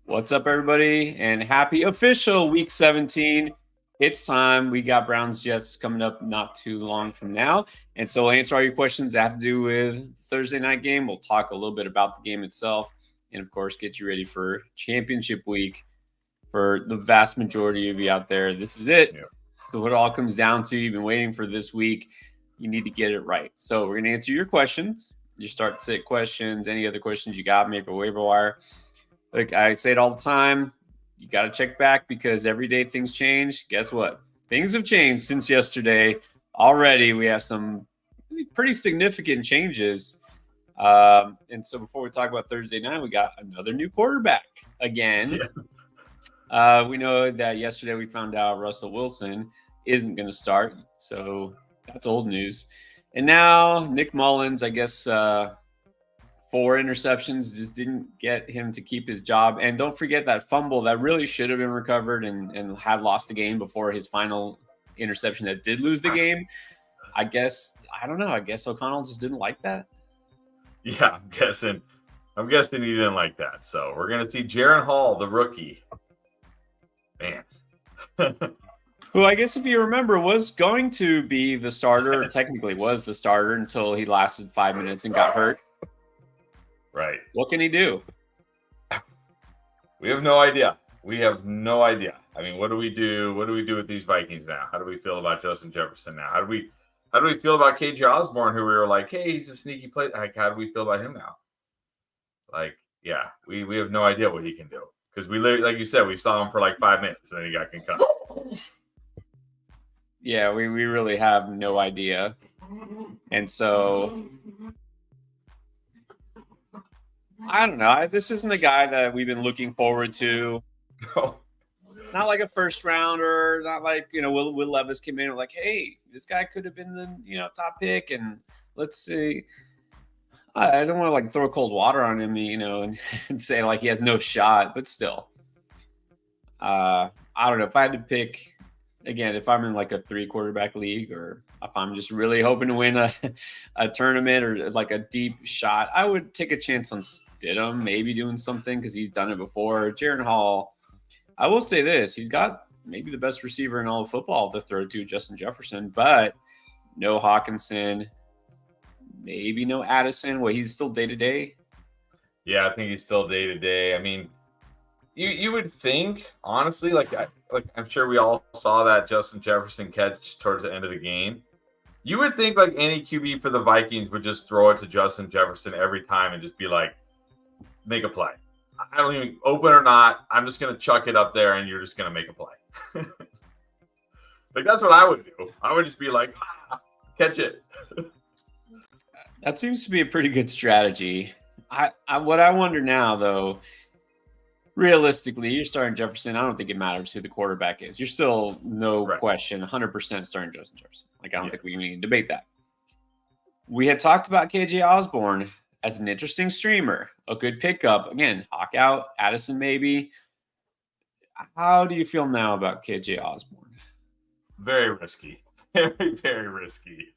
What's up, everybody? And happy official week 17. It's time. We got Browns Jets coming up not too long from now. And so we'll answer all your questions that have to do with Thursday night game. We'll talk a little bit about the game itself. And of course, get you ready for championship week for the vast majority of you out there. This is it. Yeah. So, what it all comes down to, you've been waiting for this week. You need to get it right. So, we're going to answer your questions, your start sit questions, any other questions you got, maybe a waiver wire. Like I say it all the time, you got to check back because every day things change. Guess what? Things have changed since yesterday. Already, we have some pretty significant changes. And so before we talk about Thursday night, we got another new quarterback again. Yeah. We know that yesterday we found out Russell Wilson isn't going to start. So that's old news. And now Nick Mullins, I guess, 4 interceptions just didn't get him to keep his job. And don't forget that fumble that really should have been recovered and had lost the game before his final interception that did lose the game. I don't know. I guess O'Connell just didn't like that. Yeah, I'm guessing he didn't like that. So we're gonna see Jaren Hall, the rookie. Man. Who I guess if you remember was going to be the starter, or technically was the starter until he lasted 5 minutes and got hurt. Right. What can he do? We have no idea. I mean, what do we do? What do we do with these Vikings now? How do we feel about Justin Jefferson now? How do we feel about KJ Osborne, who we were like, hey, he's a sneaky play? Like, how do we feel about him now? Like, yeah, we have no idea what he can do. Because we literally, like you said, we saw him for like 5 minutes and then he got concussed. Yeah, we really have no idea. And so I don't know. This isn't a guy that we've been looking forward to. No. Not like a first rounder, not like, Will Levis came in and like, hey, this guy could have been the, top pick. And let's see. I don't want to like throw cold water on him, and say like he has no shot, but still. I don't know if I had to pick again, if I'm in like a 3 quarterback league or if I'm just really hoping to win a tournament or like a deep shot, I would take a chance on Stidham, maybe doing something because he's done it before. Jaren Hall, I will say this, he's got maybe the best receiver in all of football to throw to, Justin Jefferson, but no Hawkinson, maybe no Addison. Well, he's still day-to-day. Yeah, I think he's still day-to-day. I mean, you would think, honestly, like I'm sure we all saw that Justin Jefferson catch towards the end of the game. You would think like any QB for the Vikings would just throw it to Justin Jefferson every time and just be like, make a play. I don't even open or not. I'm just going to chuck it up there and you're just going to make a play. Like, that's what I would do. I would just be like, catch it. That seems to be a pretty good strategy. What I wonder now, though, realistically, you're starting Jefferson. I don't think it matters who the quarterback is. You're still, no question, 100% starting Justin Jefferson. Like, I don't think we even need to debate that. We had talked about KJ Osborne as an interesting streamer, a good pickup. Again, Hawk out, Addison maybe. How do you feel now about KJ Osborne? Very risky. Very, very risky.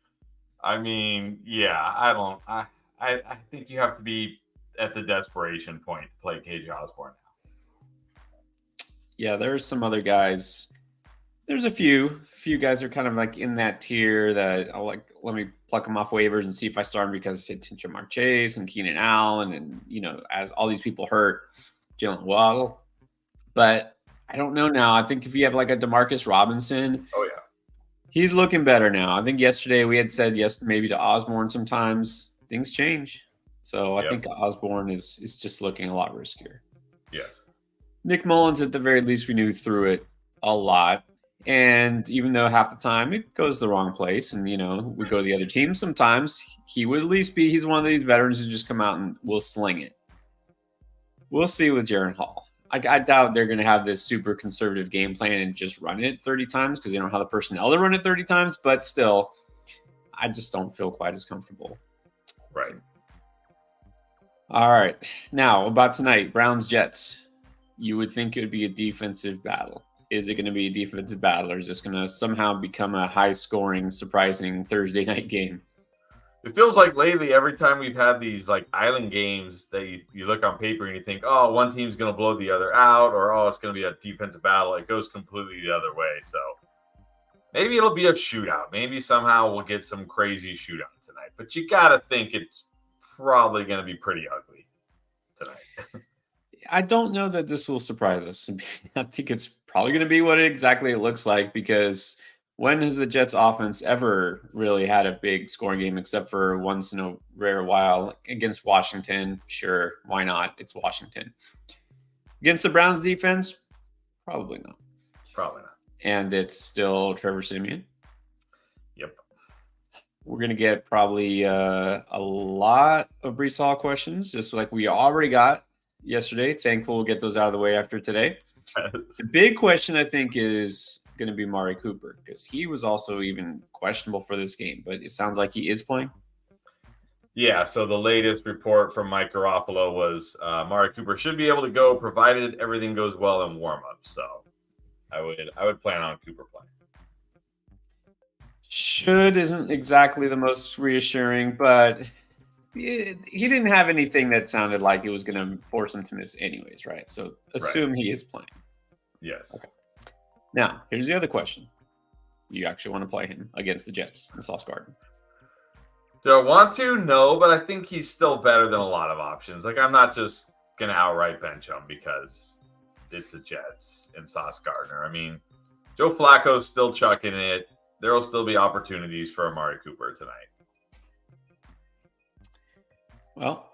I mean, yeah, I think you have to be at the desperation point to play KJ Osborne now. Yeah, there's some other guys. There's a few guys are kind of like in that tier that I'll like, let me pluck them off waivers and see if I start them because it's Jamar Chase and Keenan Allen and, as all these people hurt, Jalen Waddle. But I don't know now. I think if you have like a Demarcus Robinson. Oh, yeah. He's looking better now. I think yesterday we had said yes maybe to Osborne sometimes. Things change. So I think Osborne is just looking a lot riskier. Yes. Nick Mullins, at the very least, we knew threw it a lot. And even though half the time it goes the wrong place and, we go to the other team, sometimes he would at least he's one of these veterans who just come out and will sling it. We'll see with Jaren Hall. I doubt they're going to have this super conservative game plan and just run it 30 times because they don't have the personnel to run it 30 times. But still, I just don't feel quite as comfortable. Right. So. All right. Now, about tonight, Browns-Jets. You would think it would be a defensive battle. Is it going to be a defensive battle, or is this going to somehow become a high-scoring, surprising Thursday night game? It feels like lately, every time we've had these like island games that you look on paper and you think, oh, one team's going to blow the other out, or oh, it's going to be a defensive battle. It goes completely the other way. So maybe it'll be a shootout. Maybe somehow we'll get some crazy shootout tonight. But you got to think it's probably going to be pretty ugly tonight. I don't know that this will surprise us. I think it's probably going to be what exactly it looks like, because when has the Jets offense ever really had a big scoring game except for once in a rare while against Washington? Sure, why not? It's Washington. Against the Browns defense, probably not. Probably not. And it's still Trevor Siemian. Yep. We're going to get probably a lot of Breece Hall questions, just like we already got yesterday. Thankful we'll get those out of the way after today. The big question, I think, is going to be Amari Cooper, because he was also even questionable for this game, but it sounds like he is playing. Yeah, so the latest report from Mike Garofalo was Amari Cooper should be able to go provided everything goes well in warm-up. So I would plan on Cooper playing. Should isn't exactly the most reassuring, but he didn't have anything that sounded like it was going to force him to miss anyways, right? So assume he is playing. Yes. Okay. Now, here's the other question. You actually want to play him against the Jets in Sauce Garden? Do I want to? No, but I think he's still better than a lot of options. Like, I'm not just going to outright bench him because it's the Jets and Sauce Gardner. I mean, Joe Flacco's still chucking it. There will still be opportunities for Amari Cooper tonight. Well,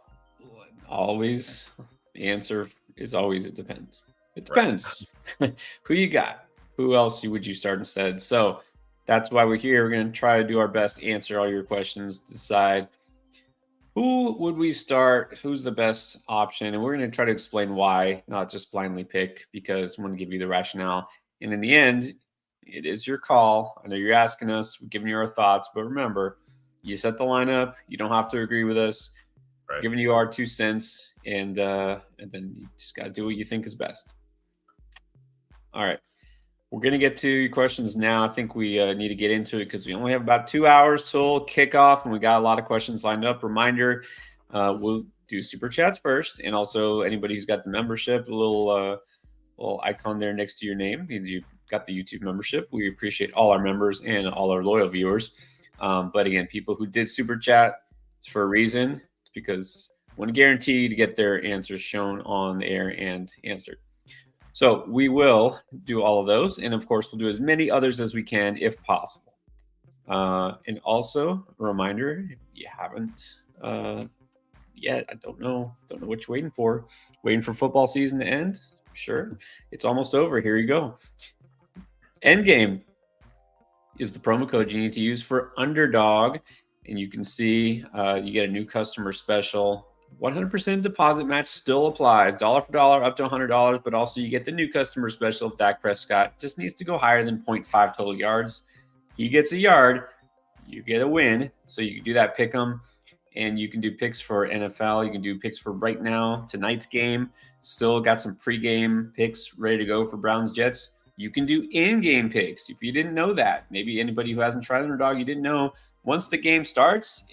always the answer is always it depends. It depends. Right. Who you got? Who else would you start instead? So that's why we're here. We're going to try to do our best to answer all your questions, decide who would we start, who's the best option, and we're going to try to explain why, not just blindly pick, because I'm going to give you the rationale. And in the end, it is your call. I know you're asking us, we're giving you our thoughts, but remember, you set the lineup. You don't have to agree with us. Right. Giving you our 2 cents, and then you just got to do what you think is best. All right. We're going to get to your questions now. I think we need to get into it because we only have about 2 hours till kickoff, and we got a lot of questions lined up. Reminder, we'll do Super Chats first, and also anybody who's got the membership, a little icon there next to your name means you've got the YouTube membership. We appreciate all our members and all our loyal viewers. But again, people who did Super Chat, it's for a reason, because I want to guarantee to get their answers shown on the air and answered. So we will do all of those. And of course, we'll do as many others as we can if possible. And also a reminder, if you haven't yet, I don't know what you're waiting for. Waiting for football season to end? Sure. It's almost over. Here you go. Endgame is the promo code you need to use for Underdog. And you can see you get a new customer special. 100% deposit match still applies. Dollar for dollar up to $100. But also you get the new customer special if Dak Prescott just needs to go higher than 0.5 total yards. He gets a yard. You get a win. So you can do that pick 'em. And you can do picks for NFL. You can do picks for right now, tonight's game. Still got some pregame picks ready to go for Browns Jets. You can do in-game picks. If you didn't know that, maybe anybody who hasn't tried Underdog, you didn't know. Once the game starts,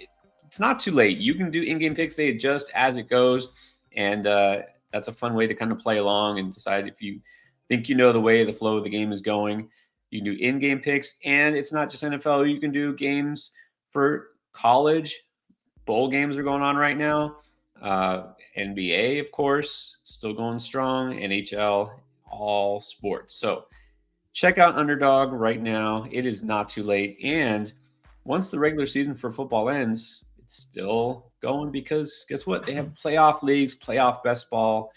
it's not too late. You can do in-game picks. They adjust as it goes. And that's a fun way to kind of play along and decide if you think you know the way the flow of the game is going. You can do in-game picks. And it's not just NFL. You can do games for college. Bowl games are going on right now. NBA, of course, still going strong. NHL, all sports. So check out Underdog right now. It is not too late. And once the regular season for football ends, it's still going because guess what? They have playoff leagues, playoff best ball,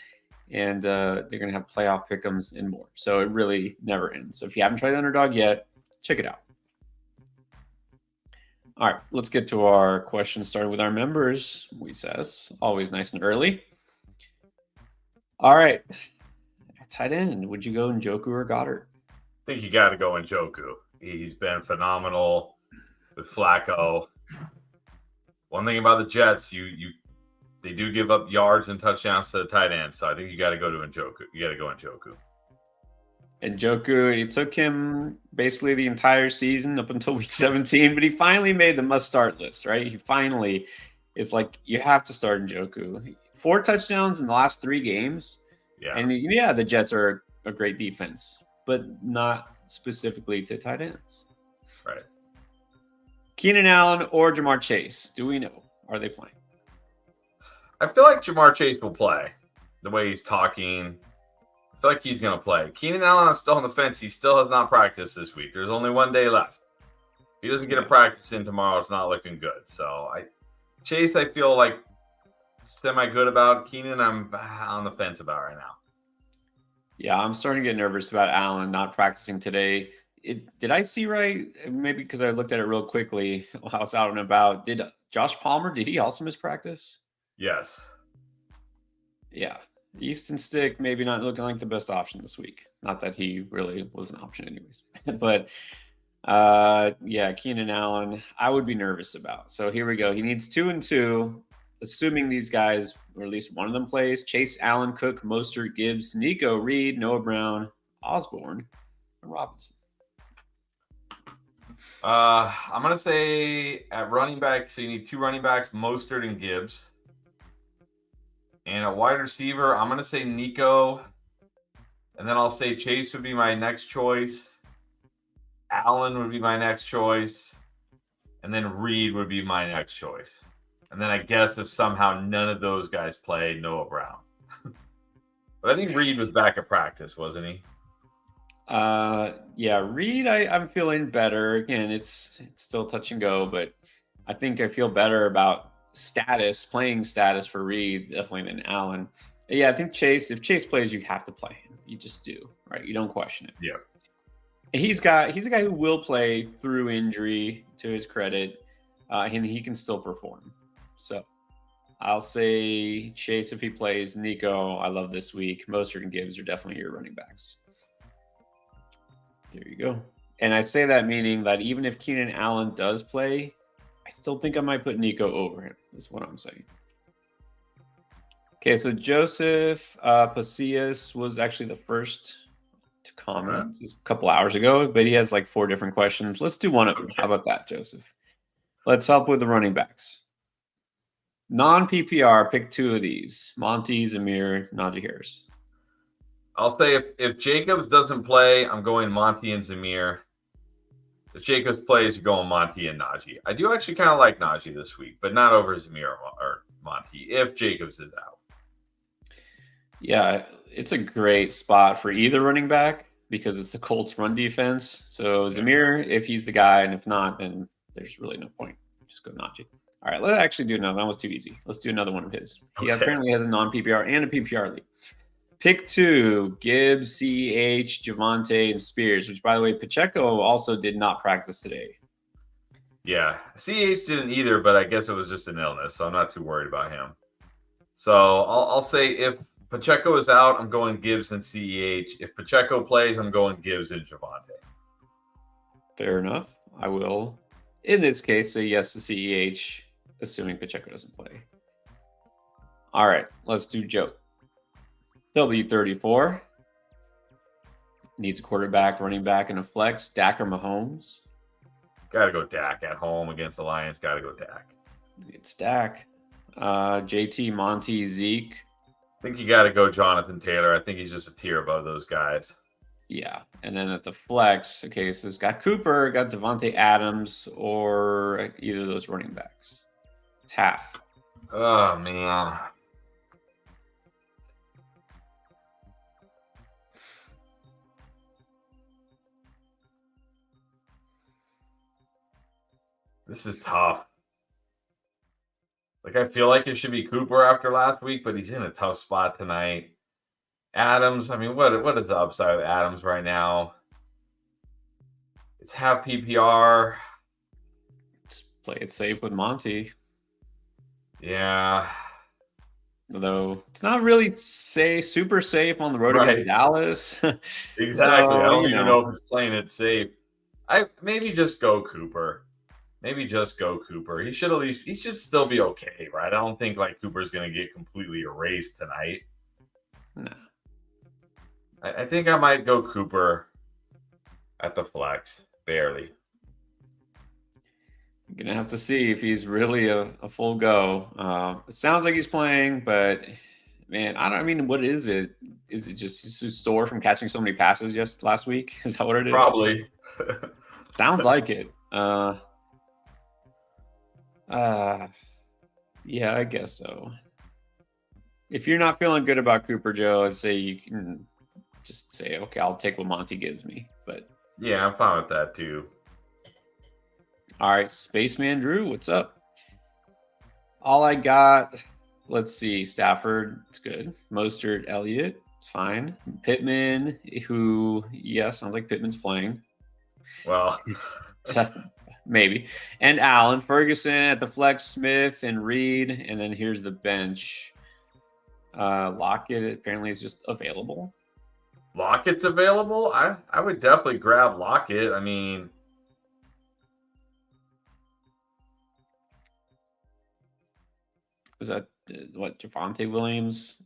and they're going to have playoff pick'ems and more. So it really never ends. So if you haven't tried Underdog yet, check it out. All right, let's get to our questions, starting with our members. We says always nice and early. All right, tight end. Would you go Njoku or Goddard? I think you got to go Njoku. He's been phenomenal with Flacco. One thing about the Jets, they do give up yards and touchdowns to the tight end, so I think you got to go to Njoku. You got to go Njoku. And Joku, it took him basically the entire season up until week 17, but he finally made the must-start list, right? It's like you have to start Joku. 4 touchdowns in the last 3 games. Yeah. And yeah, the Jets are a great defense, but not specifically to tight ends. Right. Keenan Allen or Jamar Chase? Do we know? Are they playing? I feel like Jamar Chase will play. The way he's talking, I feel like he's going to play. Keenan Allen, I'm still on the fence. He still has not practiced this week. There's only 1 day left. If he doesn't get a practice in tomorrow, it's not looking good. So Chase, I feel like semi-good about. Keenan, I'm on the fence about right now. Yeah, I'm starting to get nervous about Allen not practicing today. Did I see right? Maybe because I looked at it real quickly while I was out and about. Did Josh Palmer, did he also miss practice? Yes. Yeah. Easton Stick maybe not looking like the best option this week. Not that he really was an option anyways. But yeah, Keenan Allen, I would be nervous about. So here we go. He needs 2 and 2, assuming these guys, or at least one of them plays. Chase, Allen, Cook, Mostert, Gibbs, Nico, Reed, Noah Brown, Osborne, and Robinson. I'm going to say at running back, so you need 2 running backs, Mostert and Gibbs. And a wide receiver, I'm going to say Nico. And then I'll say Chase would be my next choice. Allen would be my next choice. And then Reed would be my next choice. And then I guess if somehow none of those guys play, Noah Brown. But I think Reed was back at practice, wasn't he? Yeah, Reed, I'm feeling better. Again, it's still touch and go, but I think I feel better about playing status for Reed definitely than Allen. Yeah, I think Chase, if Chase plays, you have to play him. You just do, right? You don't question it. Yeah. And he's a guy who will play through injury, to his credit, and he can still perform. So I'll say Chase if he plays. Nico, I love this week. Mostert and Gibbs are definitely your running backs. There you go. And I say that meaning that even if Keenan Allen does play, I still think I might put Nico over him. That's what I'm saying. Okay, so Joseph Pasillas was actually the first to comment a couple hours ago, but he has like 4 different questions. Let's do one of them. How about that, Joseph? Let's help with the running backs. Non-PPR, pick 2 of these. Monty, Zamir, Najee Harris. I'll say if Jacobs doesn't play, I'm going Monty and Zamir. If Jacobs plays, you're going Monty and Najee. I do actually kind of like Najee this week, but not over Zamir or Monty if Jacobs is out. Yeah, it's a great spot for either running back because it's the Colts run defense. So Zamir, if he's the guy, and if not, then there's really no point. Just go Najee. All right, let's actually do another. That was too easy. Let's do another one of his. He apparently has a non-PPR and a PPR league. Pick 2, Gibbs, CEH, Javonte, and Spears, which, by the way, Pacheco also did not practice today. Yeah, CEH didn't either, but I guess it was just an illness, so I'm not too worried about him. So I'll say if Pacheco is out, I'm going Gibbs and CEH. If Pacheco plays, I'm going Gibbs and Javonte. Fair enough. I will, in this case, say yes to CEH, assuming Pacheco doesn't play. All right, let's do Joe. W34 needs a quarterback, running back, and a flex. Dak or Mahomes? Got to go Dak at home against the Lions. Got to go Dak. It's Dak. JT, Monty, Zeke. I think you got to go Jonathan Taylor. I think he's just a tier above those guys. Yeah. And then at the flex, okay, so it's got Cooper, got Devontae Adams, or either of those running backs. It's half. Oh, man. This is tough. Like, I feel like it should be Cooper after last week, but he's in a tough spot tonight. Adams, I mean, what is the upside of Adams right now? It's half PPR. Just play it safe with Monty. Yeah. Although it's not really super safe on the road against Dallas. Exactly. So, I don't even know if he's playing it safe. Maybe just go Cooper. Maybe just go Cooper. He should still be okay, right? I don't think like Cooper's going to get completely erased tonight. No. I think I might go Cooper at the flex, barely. You're gonna have to see if he's really a full go. It sounds like he's playing, but man, I mean, what is it? Is it just he's sore from catching so many passes just last week? Is that what it is? Probably. Sounds like it. Yeah, I guess so. If you're not feeling good about Cooper, Joe, I'd say you can just say, okay, I'll take what Monty gives me. But yeah, I'm fine with that too. All right, Spaceman Drew, what's up? All I got, let's see, Stafford, it's good. Mostert, Elliott, it's fine. Pittman, who, sounds like Pittman's playing. Well, maybe. And Allen, Ferguson at the flex, Smith and Reed, and then here's the bench. Lockett apparently is just available. Lockett's available? I would definitely grab Lockett. I mean, is that what, Javonte Williams?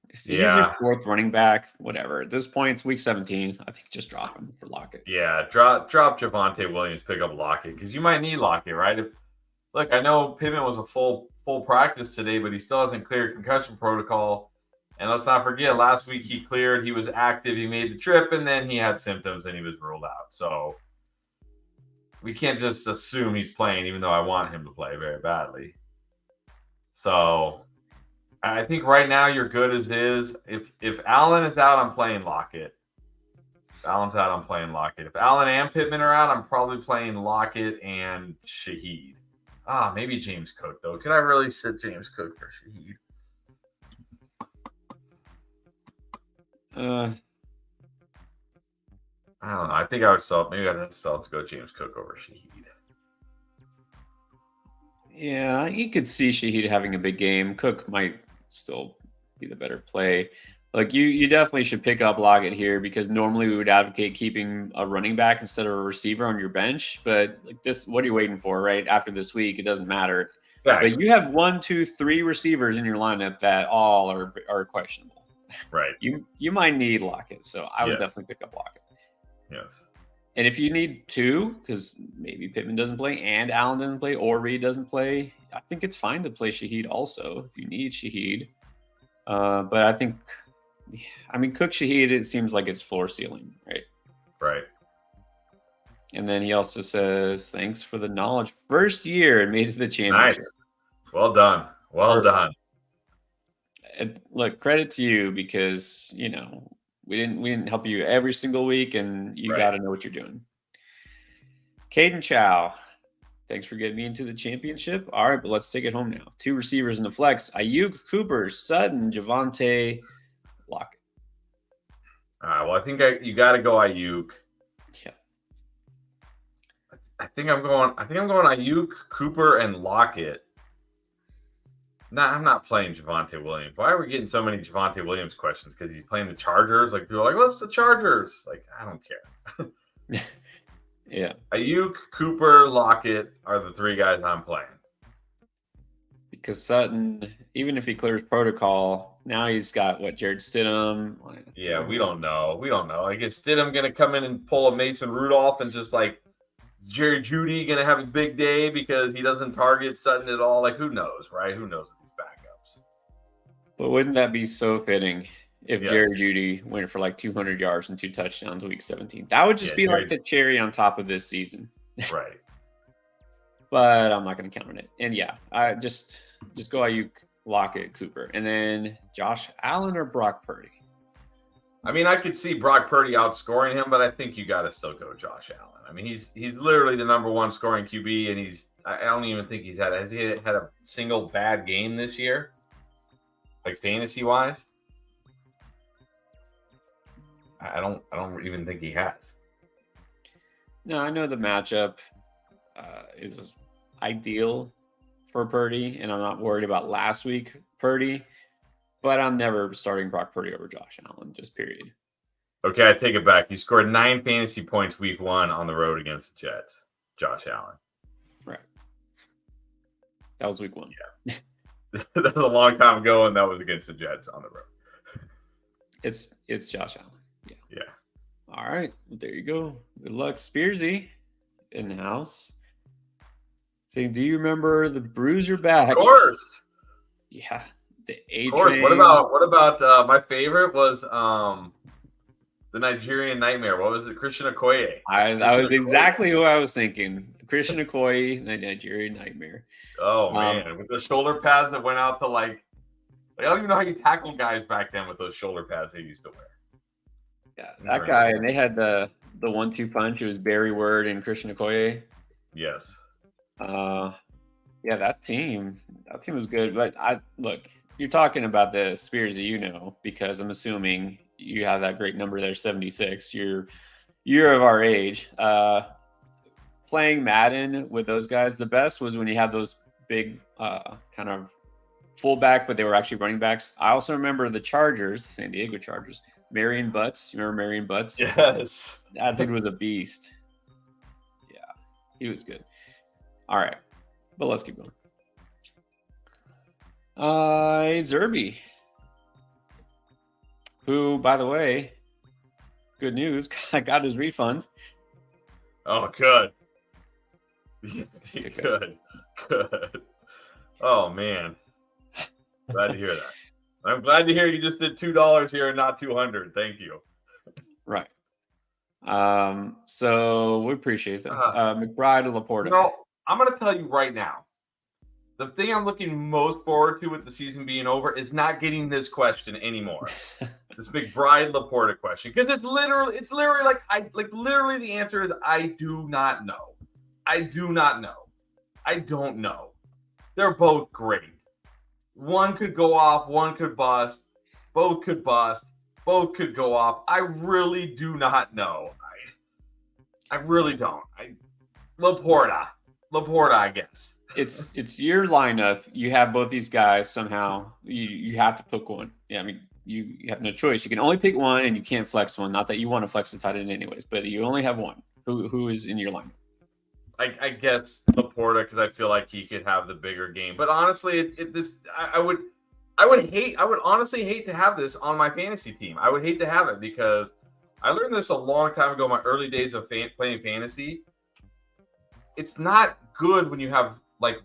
If he's yeah. your fourth running back, whatever. At this point, it's week 17. I think just drop him for Lockett. Yeah, drop Javonte Williams, pick up Lockett because you might need Lockett, right? Look, I know Pittman was a full practice today, but he still hasn't cleared concussion protocol. And let's not forget, last week he cleared, he was active, he made the trip, and then he had symptoms and he was ruled out. So we can't just assume he's playing, even though I want him to play very badly. So I think right now you're good as is. If Allen is out, I'm playing Lockett. If Allen's out, I'm playing Lockett. If Allen and Pittman are out, I'm probably playing Lockett and Shaheed. Maybe James Cook, though. Could I really sit James Cook for Shaheed? I don't know. I think I would sell. Maybe I'd have to sell to go James Cook over Shaheed. Yeah, you could see Shaheed having a big game. Cook might still be the better play. Like you definitely should pick up Lockett here because normally we would advocate keeping a running back instead of a receiver on your bench. But like this, what are you waiting for? Right after this week, it doesn't matter. Exactly. But you have 1, 2, 3 receivers in your lineup that all are questionable. Right. You might need Lockett, so I would definitely pick up Lockett. Yes. And if you need 2, because maybe Pittman doesn't play and Allen doesn't play or Reed doesn't play, I think it's fine to play Shaheed also if you need Shaheed. But I think, Cook Shaheed, it seems like it's floor ceiling, right? Right. And then he also says, thanks for the knowledge. First year and made it to the championship. Nice. Well done. Well done. And look, credit to you because, we didn't help you every single week, and you got to know what you're doing. Caden Chow, thanks for getting me into the championship. All right, but let's take it home now. 2 receivers in the flex: Ayuk, Cooper, Sutton, Javonte, Lockett. All right. Well, I think you got to go Ayuk. Yeah. I think I'm going Ayuk, Cooper, and Lockett. No, I'm not playing Javonte Williams. Why are we getting so many Javonte Williams questions? Because he's playing the Chargers. Like people are like, what's the Chargers? Like, I don't care. Yeah. Ayuk, Cooper, Lockett are the 3 guys I'm playing. Because Sutton, even if he clears protocol, now he's got Jared Stidham. Yeah, we don't know. Like, is Stidham going to come in and pull a Mason Rudolph and just like, is Jerry Jeudy going to have a big day because he doesn't target Sutton at all? Like, who knows, right? Who knows? But wouldn't that be so fitting if Jerry Jeudy went for like 200 yards and 2 touchdowns week 17? That would just be like the cherry on top of this season. Right. But I'm not going to count on it. And I just go Ayuk, Lockett, Cooper. And then Josh Allen or Brock Purdy? I mean, I could see Brock Purdy outscoring him, but I think you got to still go Josh Allen. I mean, he's literally the number 1 scoring QB, and I don't even think has he had a single bad game this year? Like fantasy wise, I don't even think he has. No, I know the matchup is ideal for Purdy, and I'm not worried about last week Purdy, but I'm never starting Brock Purdy over Josh Allen, just period. Okay, I take it back. He scored 9 fantasy points week 1 on the road against the Jets. Josh Allen. Right. That was week 1. Yeah. That was a long time ago, and that was against the Jets on the road. It's Josh Allen. Yeah. Yeah. All right. There you go. Good luck, Spearsy, in the house. Saying, do you remember the Bruiser Of backs? course. Yeah. The Of course. A-Train. What about my favorite was the Nigerian Nightmare. What was it? Christian Okoye. I Christian was Okoye. exactly who I was thinking. Christian Okoye, the Nigerian Nightmare. Oh man, with the shoulder pads that went out to like I don't even know how you tackle guys back then with those shoulder pads they used to wear. Yeah, that guy, and they had the 1-2 punch. It was Barry Word and Christian Okoye. Yes. Yeah, that team was good. But look, you're talking about the Spears that you know, because I'm assuming you have that great number there, 76. You're of our age. Playing Madden with those guys, the best was when you had those big kind of fullback, but they were actually running backs. I also remember the Chargers, the San Diego Chargers. Marion Butts. You remember Marion Butts? Yes. That dude was a beast. Yeah, he was good. All right, but let's keep going. Zerby, who, by the way, good news, got his refund. Oh, good. Good. Oh man, glad to hear that. I'm glad to hear you just did $2 here and not 200. Thank you. Right. So we appreciate that. McBride to Laporta. You know, I'm gonna tell you right now. The thing I'm looking most forward to with the season being over is not getting this question anymore. This McBride Laporta question, because it's literally literally the answer is I do not know. I do not know. I don't know. They're both great. One could go off, one could bust. Both could bust. Both could go off. I really do not know. I really don't. Laporta, I guess. It's your lineup. You have both these guys somehow. You have to pick one. Yeah, I mean you have no choice. You can only pick one, and you can't flex one. Not that you want to flex the tight end anyways, but you only have one. Who is in your lineup? I guess Laporta, because I feel like he could have the bigger game. But honestly, I would honestly hate to have this on my fantasy team. I would hate to have it because I learned this a long time ago, my early days of playing fantasy. It's not good when you have like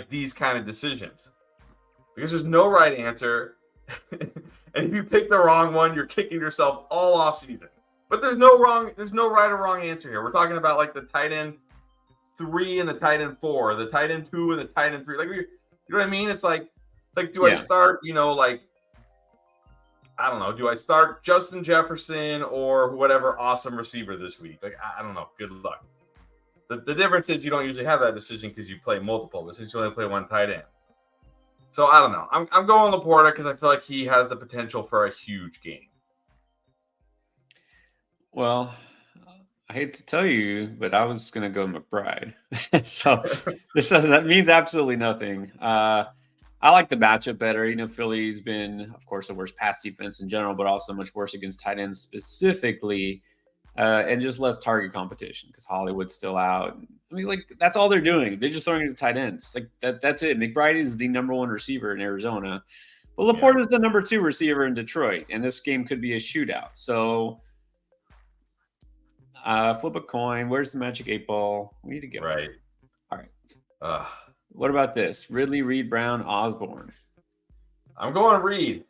these kind of decisions because there's no right answer. And if you pick the wrong one, you're kicking yourself all off season. But there's no right or wrong answer here. We're talking about like the tight end 3 and the tight end 4, the tight end 2 and the tight end 3. Like, you know what I mean? It's like do I start, I don't know, do I start Justin Jefferson or whatever awesome receiver this week? Like, I don't know. Good luck. The difference is you don't usually have that decision because you play multiple. This is you only play one tight end. So I don't know. I'm going Laporta because I feel like he has the potential for a huge game. Well, I hate to tell you, but I was going to go McBride. So that means absolutely nothing. I like the matchup better. You know, Philly's been, of course, the worst pass defense in general, but also much worse against tight ends specifically, and just less target competition because Hollywood's still out. I mean, like, that's all they're doing. They're just throwing it to tight ends. Like, that's it. McBride is the number 1 receiver in Arizona. But Laporta is the number 2 receiver in Detroit, and this game could be a shootout. So flip a coin. Where's the magic 8 ball? We need to get right. All right. What about this? Ridley, Reed, Brown, Osborne. I'm going Reed.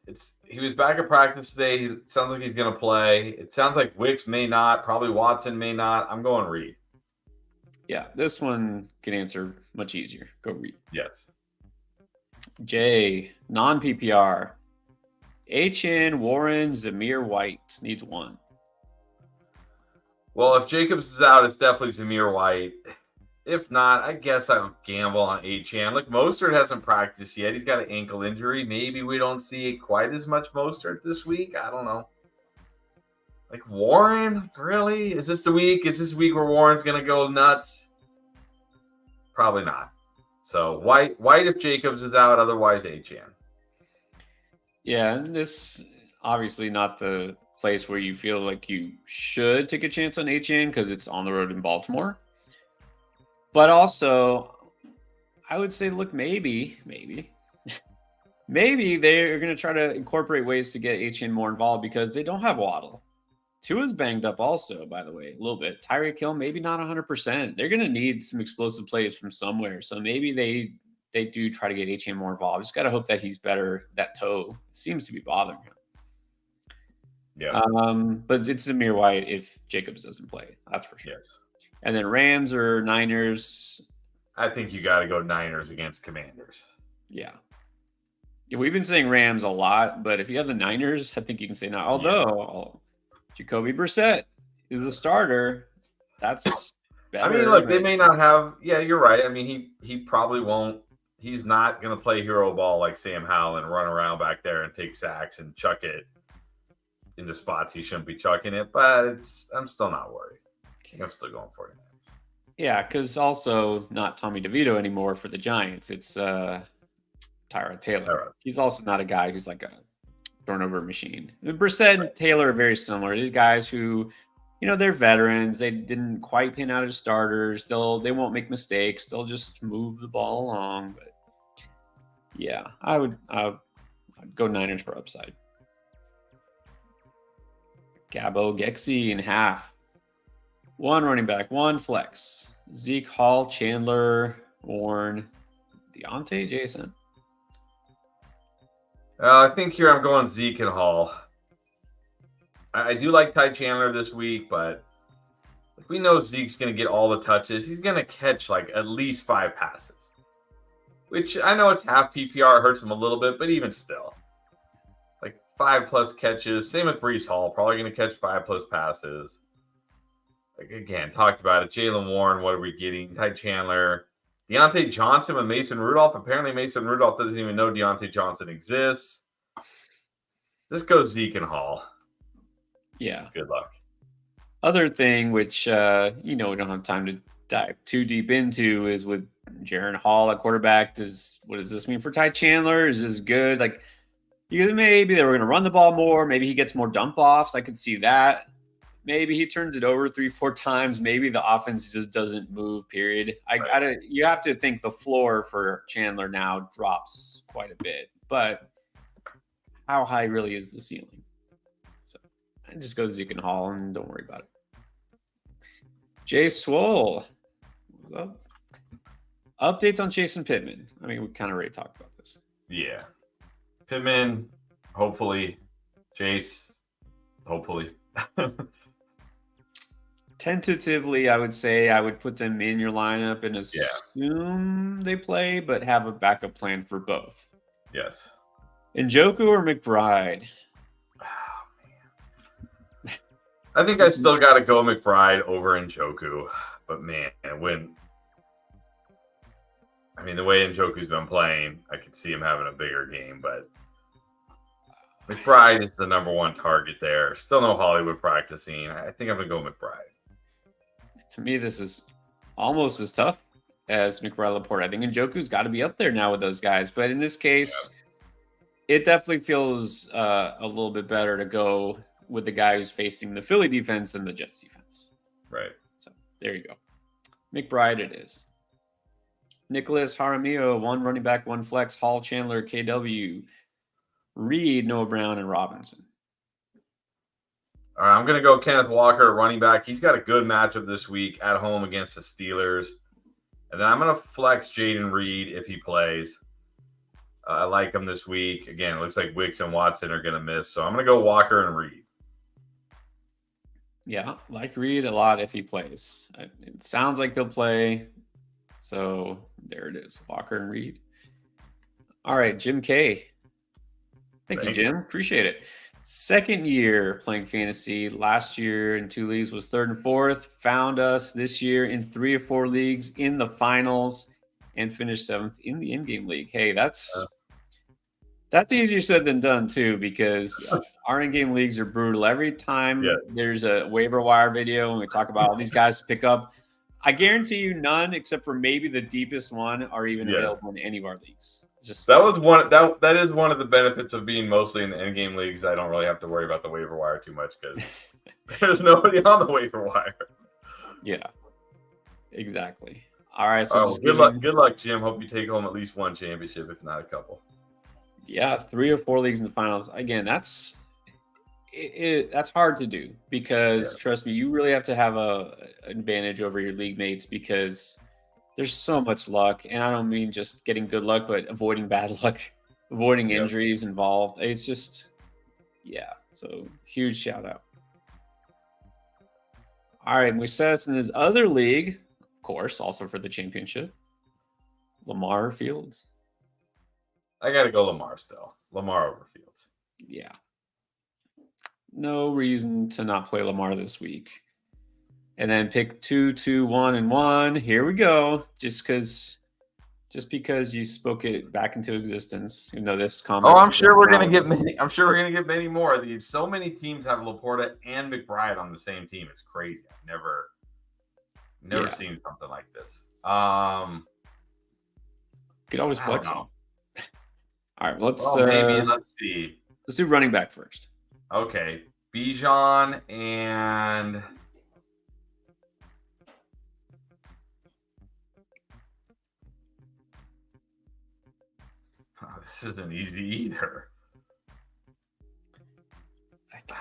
He was back at practice today. It sounds like he's going to play. It sounds like Wicks may not. Probably Watson may not. I'm going Reed. Yeah, this one can answer much easier. Go Reed. Yes. J, non-PPR. H.N., Warren, Zamir White. Needs one. Well, if Jacobs is out, it's definitely Zamir White. If not, I guess I would gamble on H.N. Like, Mostert hasn't practiced yet. He's got an ankle injury. Maybe we don't see quite as much Mostert this week. I don't know. Like, Warren? Really? Is this the week? Is this week where Warren's going to go nuts? Probably not. So, White if Jacobs is out. Otherwise, H.N. Yeah, and this obviously not the place where you feel like you should take a chance on H.N. because it's on the road in Baltimore. But also, I would say, look, maybe. maybe they're going to try to incorporate ways to get HN more involved because they don't have Waddle. Tua's banged up also, by the way, a little bit. Tyreek Hill, maybe not 100%. They're going to need some explosive plays from somewhere. So maybe they do try to get HN more involved. Just got to hope that he's better. That toe seems to be bothering him. Yeah. But it's Zamir White if Jacobs doesn't play. That's for sure. Yes. And then Rams or Niners. I think you got to go Niners against Commanders. Yeah. We've been saying Rams a lot, but if you have the Niners, I think you can say no. Although Jacoby Brissett is a starter, that's better. I mean, look, they may not have. Yeah, you're right. I mean, he probably won't. He's not going to play hero ball like Sam Howell and run around back there and take sacks and chuck it into spots he shouldn't be chucking it. But I'm still not worried. I'm still going for it. Yeah, because also not Tommy DeVito anymore for the Giants. It's Tyrod Taylor. He's also not a guy who's like a turnover machine. Brissett and Taylor are very similar. These guys who, they're veterans. They didn't quite pin out as starters. They won't make mistakes. They'll just move the ball along. But yeah, I'd go Niners for upside. Gabo Gexy in half. One running back, one flex. Zeke, Hall, Chandler, Warren, Deontay, Jason. I think here I'm going Zeke and Hall. I do like Ty Chandler this week, but we know Zeke's going to get all the touches. He's going to catch like at least 5 passes, which I know it's half PPR. It hurts him a little bit, but even still. Like 5+ catches. Same with Breece Hall. Probably going to catch 5+ passes. Like, again, talked about it. Jaylen Warren, what are we getting? Ty Chandler. Deontay Johnson with Mason Rudolph. Apparently, Mason Rudolph doesn't even know Deontay Johnson exists. Just go Zeke and Hall. Yeah. Good luck. Other thing, which, we don't have time to dive too deep into, is with Jaren Hall at quarterback. What does this mean for Ty Chandler? Is this good? Like, maybe they were going to run the ball more. Maybe he gets more dump offs. I could see that. Maybe he turns it over 3-4 times. Maybe the offense just doesn't move, period. You have to think the floor for Chandler now drops quite a bit. But how high really is the ceiling? So I just go Zeke and Hall and don't worry about it. Jay Swole. What's up? Updates on Chase and Pittman. I mean, we kind of already talked about this. Yeah. Pittman, hopefully. Chase, hopefully. Tentatively, I would say I would put them in your lineup and assume they play, but have a backup plan for both. Yes. Njoku or McBride? Oh, man. I think I still got to go McBride over Njoku. But, man, the way Njoku's been playing, I could see him having a bigger game. But McBride is the number one target there. Still no Hollywood practicing. I think I'm going to go McBride. To me, this is almost as tough as McBride Laporte. I think Njoku's got to be up there now with those guys. But in this case, it definitely feels a little bit better to go with the guy who's facing the Philly defense than the Jets defense. Right. So there you go. McBride it is. Nicholas Jaramillo, one running back, one flex. Hall, Chandler, KW, Reed, Noah Brown, and Robinson. All right, I'm going to go Kenneth Walker, running back. He's got a good matchup this week at home against the Steelers. And then I'm going to flex Jaden Reed if he plays. I like him this week. Again, it looks like Wicks and Watson are going to miss. So I'm going to go Walker and Reed. Yeah, like Reed a lot if he plays. It sounds like he'll play. So there it is, Walker and Reed. All right, Jim K. Thank you, Jim. Appreciate it. Second year playing fantasy. Last year in 2 leagues was 3rd and 4th. Found us this year in 3 or 4 leagues in the finals and finished 7th in the in-game league. Hey, that's easier said than done too, because our in-game leagues are brutal. Every time there's a waiver wire video and we talk about all these guys to pick up, I guarantee you none except for maybe the deepest one are even available in any of our leagues. That is one of the benefits of being mostly in the end game leagues. I don't really have to worry about the waiver wire too much because there's nobody on the waiver wire. Yeah, exactly. All right, so good luck, Jim. Hope you take home at least one championship, if not a couple. Yeah, 3 or 4 leagues in the finals. Again, that's hard to do because Yeah. trust me, you really have to have a advantage over your league mates because there's so much luck, and I don't mean just getting good luck, but avoiding bad luck, avoiding Yep. injuries involved. It's just, yeah. So huge shout out. All right, Moises in his other league, of course, also for the championship, Lamar Fields. I got to go Lamar still. Lamar over Fields. Yeah. No reason to not play Lamar this week. And then pick 2, 2, 1, and 1. Here we go. Just because you spoke it back into existence, even though this comment. Oh, I'm sure we're gonna get many. I'm sure we're gonna get many more of these. So many teams have Laporta and McBride on the same team. It's crazy. I've never seen something like this. Could always flex them. All right, let's see. Let's do running back first. Okay, Bijan and this isn't easy either.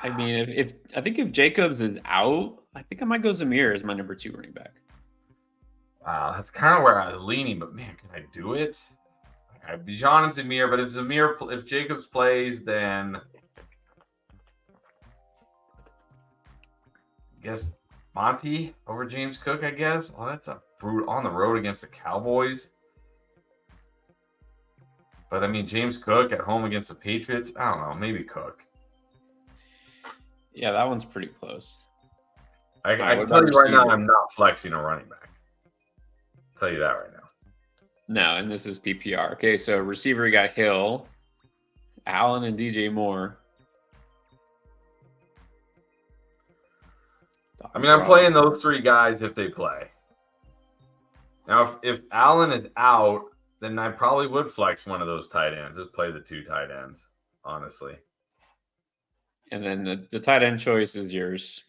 I mean, if I think if Jacobs is out, I think I might go Zamir as my number 2 running back. Wow, that's kind of where I was leaning, but man, can I do it? Bijan and Zamir, but if Jacobs plays, then I guess Monty over James Cook, I guess. Oh, that's a brutal on the road against the Cowboys. But I mean, James Cook at home against the Patriots. I don't know, maybe Cook. Yeah, that one's pretty close. I can tell you right now, I'm not flexing a running back. I'll tell you that right now. No, and this is PPR. Okay, so receiver, we got Hill, Allen, and DJ Moore. I mean, I'm playing those 3 guys if they play. Now, if Allen is out, then I probably would flex one of those tight ends. Just play the 2 tight ends, honestly. And then the tight end choice is yours.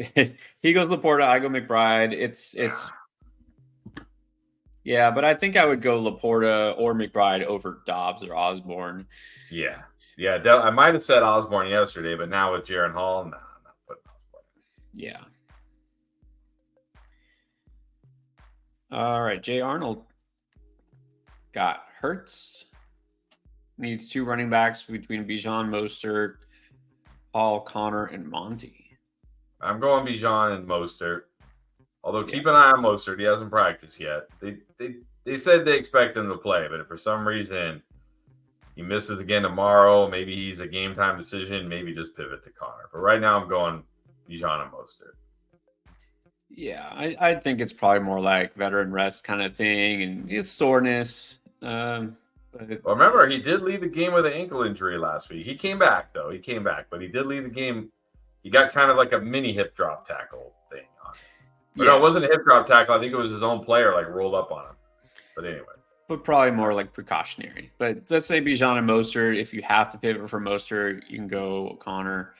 He goes Laporta, I go McBride. It's yeah, but I think I would go Laporta or McBride over Dobbs or Osborne. Yeah. I might have said Osborne yesterday, but now with Jaron Hall, nah, I'm not putting Osborne. Yeah. All right, Jay Arnold got Hurts. Needs 2 running backs between Bijan, Mostert, Hall, Connor, and Monty. I'm going Bijan and Mostert. Although keep an eye on Mostert. He hasn't practiced yet. They said they expect him to play, but if for some reason he misses again tomorrow, maybe he's a game time decision, maybe just pivot to Connor. But right now I'm going Bijan and Mostert. Yeah, I think it's probably more like veteran rest kind of thing and his soreness. But well, remember, he did leave the game with an ankle injury last week. He came back, though. But he did leave the game. He got kind of like a mini hip drop tackle thing on him. But no, it wasn't a hip drop tackle. I think it was his own player like rolled up on him. But anyway. But probably more like precautionary. But let's say Bijan and Mostert. If you have to pivot for Mostert, you can go Connor.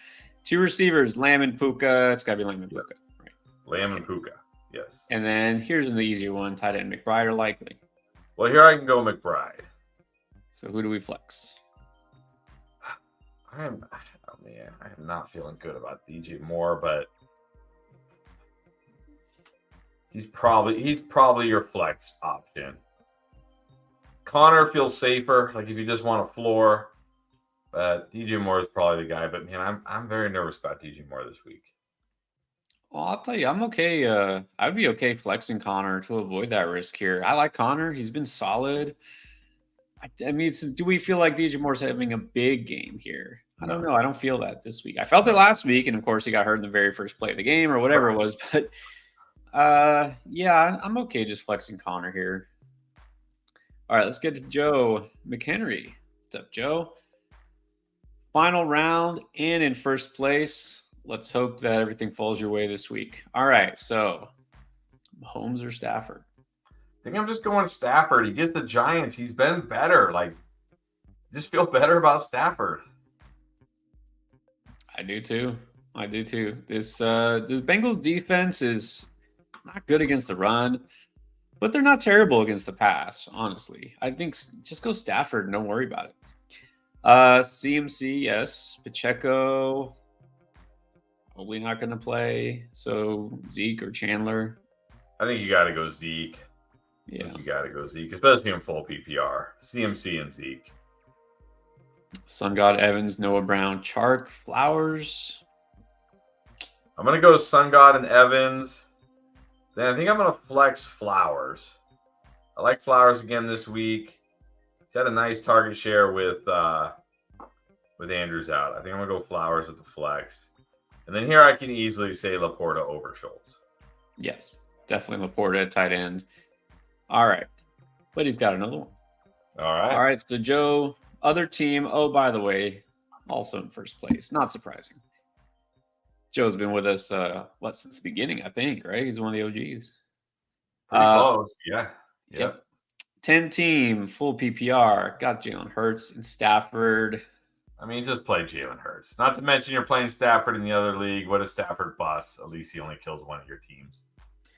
2 receivers, Lamb and Puka. It's got to be Lamb and Puka. Right. Lamb and Puka, yes. And then here's an easier one. Tight end McBride or Likely. Well, here I can go McBride. So who do we flex? I am not feeling good about DJ Moore, but he's probably your flex option. Connor feels safer, like if you just want a floor. But DJ Moore is probably the guy. But man, I'm very nervous about DJ Moore this week. Well, I'll tell you, I'm okay. I'd be okay flexing Connor to avoid that risk here. I like Connor. He's been solid. I mean, do we feel like DJ Moore's having a big game here? I don't know. I don't feel that this week. I felt it last week, and of course, he got hurt in the very first play of the game or whatever it was. But yeah, I'm okay just flexing Connor here. All right, let's get to Joe McHenry. What's up, Joe? Final round and in first place. Let's hope that everything falls your way this week. All right, so Mahomes or Stafford? I think I'm just going Stafford. He gets the Giants. He's been better. Like, just feel better about Stafford. I do too. This Bengals defense is not good against the run, but they're not terrible against the pass, honestly. I think just go Stafford and don't worry about it. CMC, yes. Pacheco, probably not going to play. So Zeke or Chandler. I think you got to go Zeke. Yeah. I think you got to go Zeke, especially in full PPR. CMC and Zeke. Sun God, Evans, Noah Brown, Chark, Flowers. I'm going to go Sun God and Evans. Then I think I'm going to flex Flowers. I like Flowers again this week. He's had a nice target share with Andrews out. I think I'm going to go Flowers at the flex. And then here I can easily say Laporta over Schultz. Yes, definitely Laporta at tight end. All right. But he's got another one. All right. All right. So, Joe, other team. Oh, by the way, also in first place. Not surprising. Joe's been with us, since the beginning, I think, right? He's one of the OGs. Pretty close. Yeah. Yep. 10 team, full PPR. Got Jalen Hurts and Stafford. I mean, just play Jalen Hurts. Not to mention you're playing Stafford in the other league. What if Stafford busts? At least he only kills one of your teams.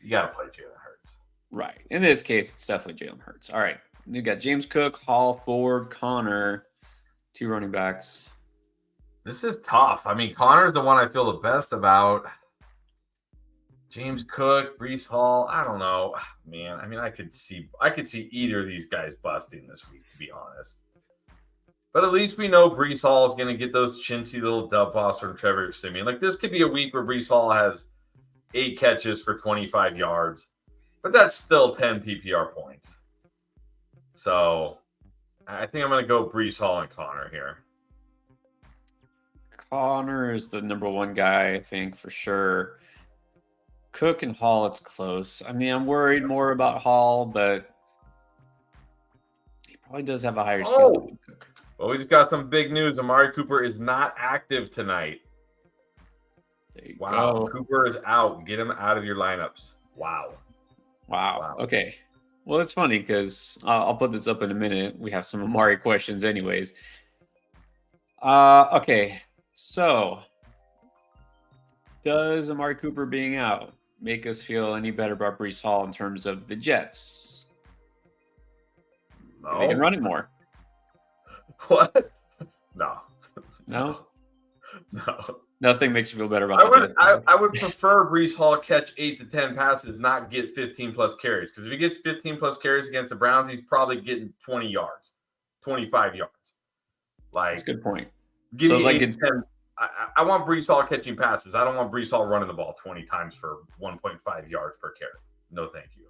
You got to play Jalen Hurts. Right. In this case, it's definitely Jalen Hurts. All right. You got James Cook, Hall, Ford, Connor, 2 running backs. This is tough. I mean, Connor's the one I feel the best about. James Cook, Breece Hall, I don't know, man. I mean, I could see either of these guys busting this week, to be honest. But at least we know Breece Hall is going to get those chintzy little dub balls from Trevor Siemian. Like, this could be a week where Breece Hall has 8 catches for 25 yards, but that's still 10 PPR points. So I think I'm going to go Breece Hall and Connor here. Connor is the number 1 guy, I think, for sure. Cook and Hall, it's close. I mean, I'm worried more about Hall, but he probably does have a higher ceiling than Cook. Well, we just got some big news. Amari Cooper is not active tonight. Wow. Go. Cooper is out. Get him out of your lineups. Wow. Okay. Well, it's funny because I'll put this up in a minute. We have some Amari questions anyways. Okay. So, does Amari Cooper being out make us feel any better about Breece Hall in terms of the Jets? No. They can run it more. What? No. No? No. Nothing makes you feel better about the Jets. I would prefer Breece Hall catch 8 to 10 passes, not get 15 plus carries. Because if he gets 15 plus carries against the Browns, he's probably getting 20 yards, 25 yards. Like, that's a good point. Give me 8 to 10. I want Breece Hall catching passes. I don't want Breece Hall running the ball 20 times for 1.5 yards per carry. No, thank you.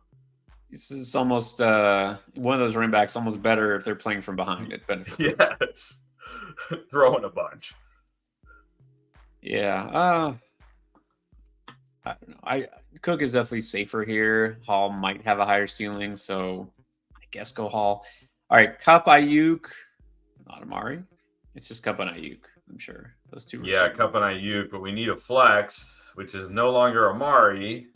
This is almost one of those running backs, almost better if they're playing from behind. It benefits. Yes. Throwing a bunch. Yeah. I don't know. Cook is definitely safer here. Hall might have a higher ceiling, so I guess go Hall. All right, Cup, Ayuk, not Amari. It's just Cup and Ayuk, I'm sure. Those two. Yeah, Cup and Ayuk, but we need a flex, which is no longer Amari.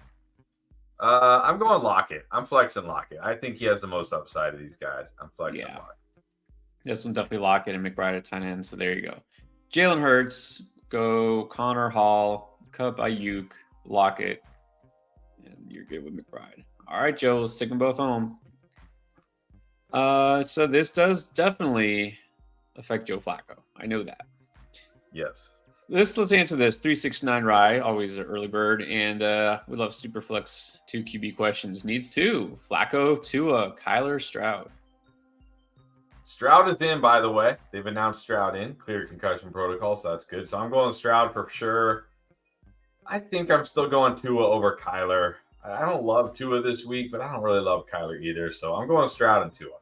I'm going Lockett. I'm flexing Lockett. I think he has the most upside of these guys. I'm flexing Lockett. This one definitely Lockett and McBride at 10 end. So there you go. Jalen Hurts, go Connor, Hall, Cup, Ayuk, Lockett, and you're good with McBride. All right, Joe, let's take them both home. So this does definitely affect Joe Flacco. I know that. Yes. Let's answer this. 369 Rye, always an early bird, and we love Superflex 2 QB questions. Needs 2. Flacco, Tua, Kyler, Stroud. Stroud is in, by the way. They've announced Stroud in. Clear concussion protocol, so that's good. So I'm going Stroud for sure. I think I'm still going Tua over Kyler. I don't love Tua this week, but I don't really love Kyler either. So I'm going Stroud and Tua.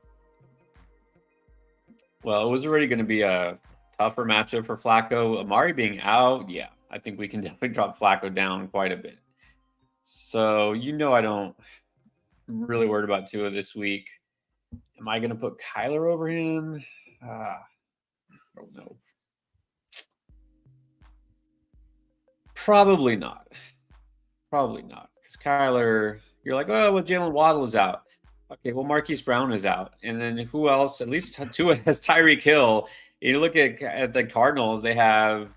Well, it was already going to be a tougher matchup for Flacco. Amari being out, yeah, I think we can definitely drop Flacco down quite a bit. So, I don't really worried about Tua this week. Am I going to put Kyler over him? I don't know. Probably not. Because Kyler, you're like, oh, well, Jalen Waddle is out. Okay, well, Marquise Brown is out. And then who else? At least Tua has Tyreek Hill. You look at the Cardinals, they have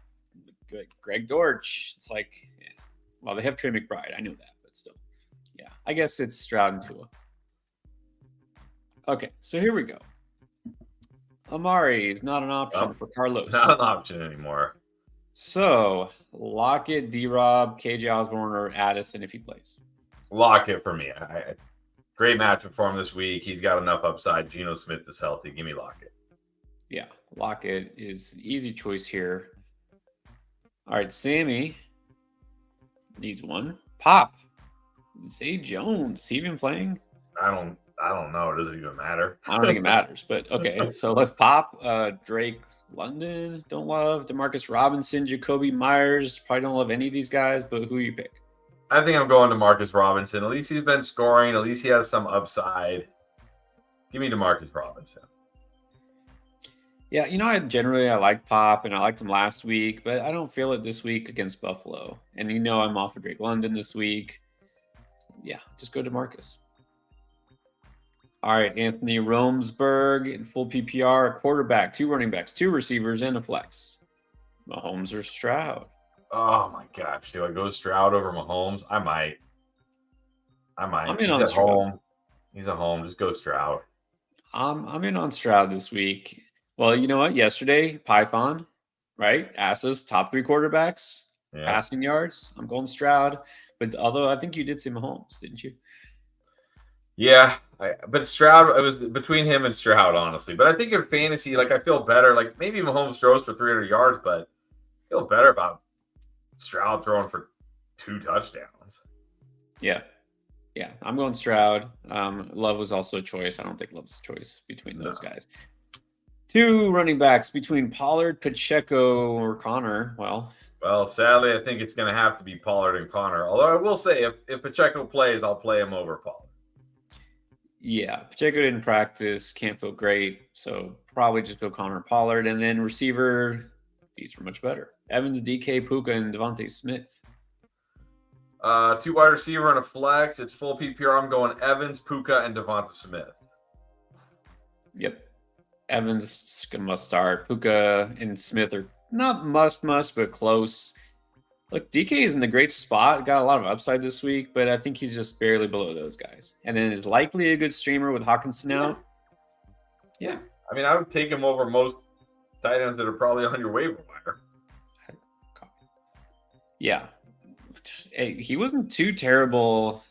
Greg Dortch. It's like, well, they have Trey McBride. I know that, but still. Yeah, I guess it's Stroud and Tua. Okay, so here we go. Amari is not an option for Carlos. Not an option anymore. So Lockett, D-Rob, KJ Osborne, or Addison if he plays. Lockett for me. Great matchup for him this week. He's got enough upside. Geno Smith is healthy. Give me Lockett. Yeah, Lockett is an easy choice here. All right, Sammy needs one. Pop. Zay Jones. Is he even playing? I don't know. Does it even matter? I don't think it matters, but okay. So let's pop. Drake London, don't love. Demarcus Robinson, Jacoby Myers. Probably don't love any of these guys, but who you pick? I think I'm going to Demarcus Robinson. At least he's been scoring. At least he has some upside. Give me Demarcus Robinson. Yeah, I like Pop, and I liked him last week, but I don't feel it this week against Buffalo. And I'm off of Drake London this week. Yeah, just go to Marcus. All right, Anthony Romesburg in full PPR, a quarterback, 2 running backs, 2 receivers, and a flex. Mahomes or Stroud? Oh my gosh, do I go Stroud over Mahomes? I might. I'm in He's on at Stroud. home. He's at home. Just go Stroud. I'm in on Stroud this week. Well, you know what? Yesterday, Python, right? Asked us top 3 quarterbacks, passing yards. I'm going Stroud. But although I think you did say Mahomes, didn't you? Yeah, but Stroud, it was between him and Stroud, honestly. But I think in fantasy, I feel better. Maybe Mahomes throws for 300 yards, but I feel better about Stroud throwing for 2 touchdowns. Yeah. I'm going Stroud. Love was also a choice. I don't think Love's a choice between those guys. 2 running backs between Pollard, Pacheco, or Connor. Well, sadly, I think it's going to have to be Pollard and Connor. Although I will say, if Pacheco plays, I'll play him over Pollard. Yeah, Pacheco didn't practice, can't feel great, so probably just go Connor Pollard. And then receiver, these are much better. Evans, DK, Puka, and Devontae Smith. 2 wide receiver and a flex. It's full PPR. I'm going Evans, Puka, and Devontae Smith. Yep. Evans must start. Puka and Smith are not must, but close. Look, DK is in a great spot. Got a lot of upside this week, but I think he's just barely below those guys. And then is likely a good streamer with Hawkinson out. Yeah. I mean, I would take him over most tight ends that are probably on your waiver wire. Yeah. Hey, he wasn't too terrible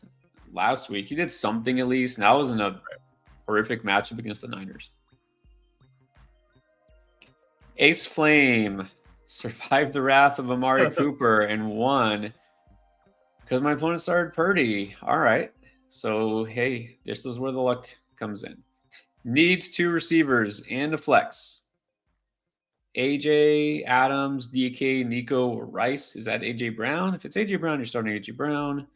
last week. He did something at least. And that wasn't a horrific matchup against the Niners. Ace Flame survived the wrath of Amari Cooper and won because my opponent started Purdy. All right. So, hey, this is where the luck comes in. Needs 2 receivers and a flex. AJ, Adams, DK, Nico, or Rice. Is that AJ Brown? If it's AJ Brown, you're starting AJ Brown.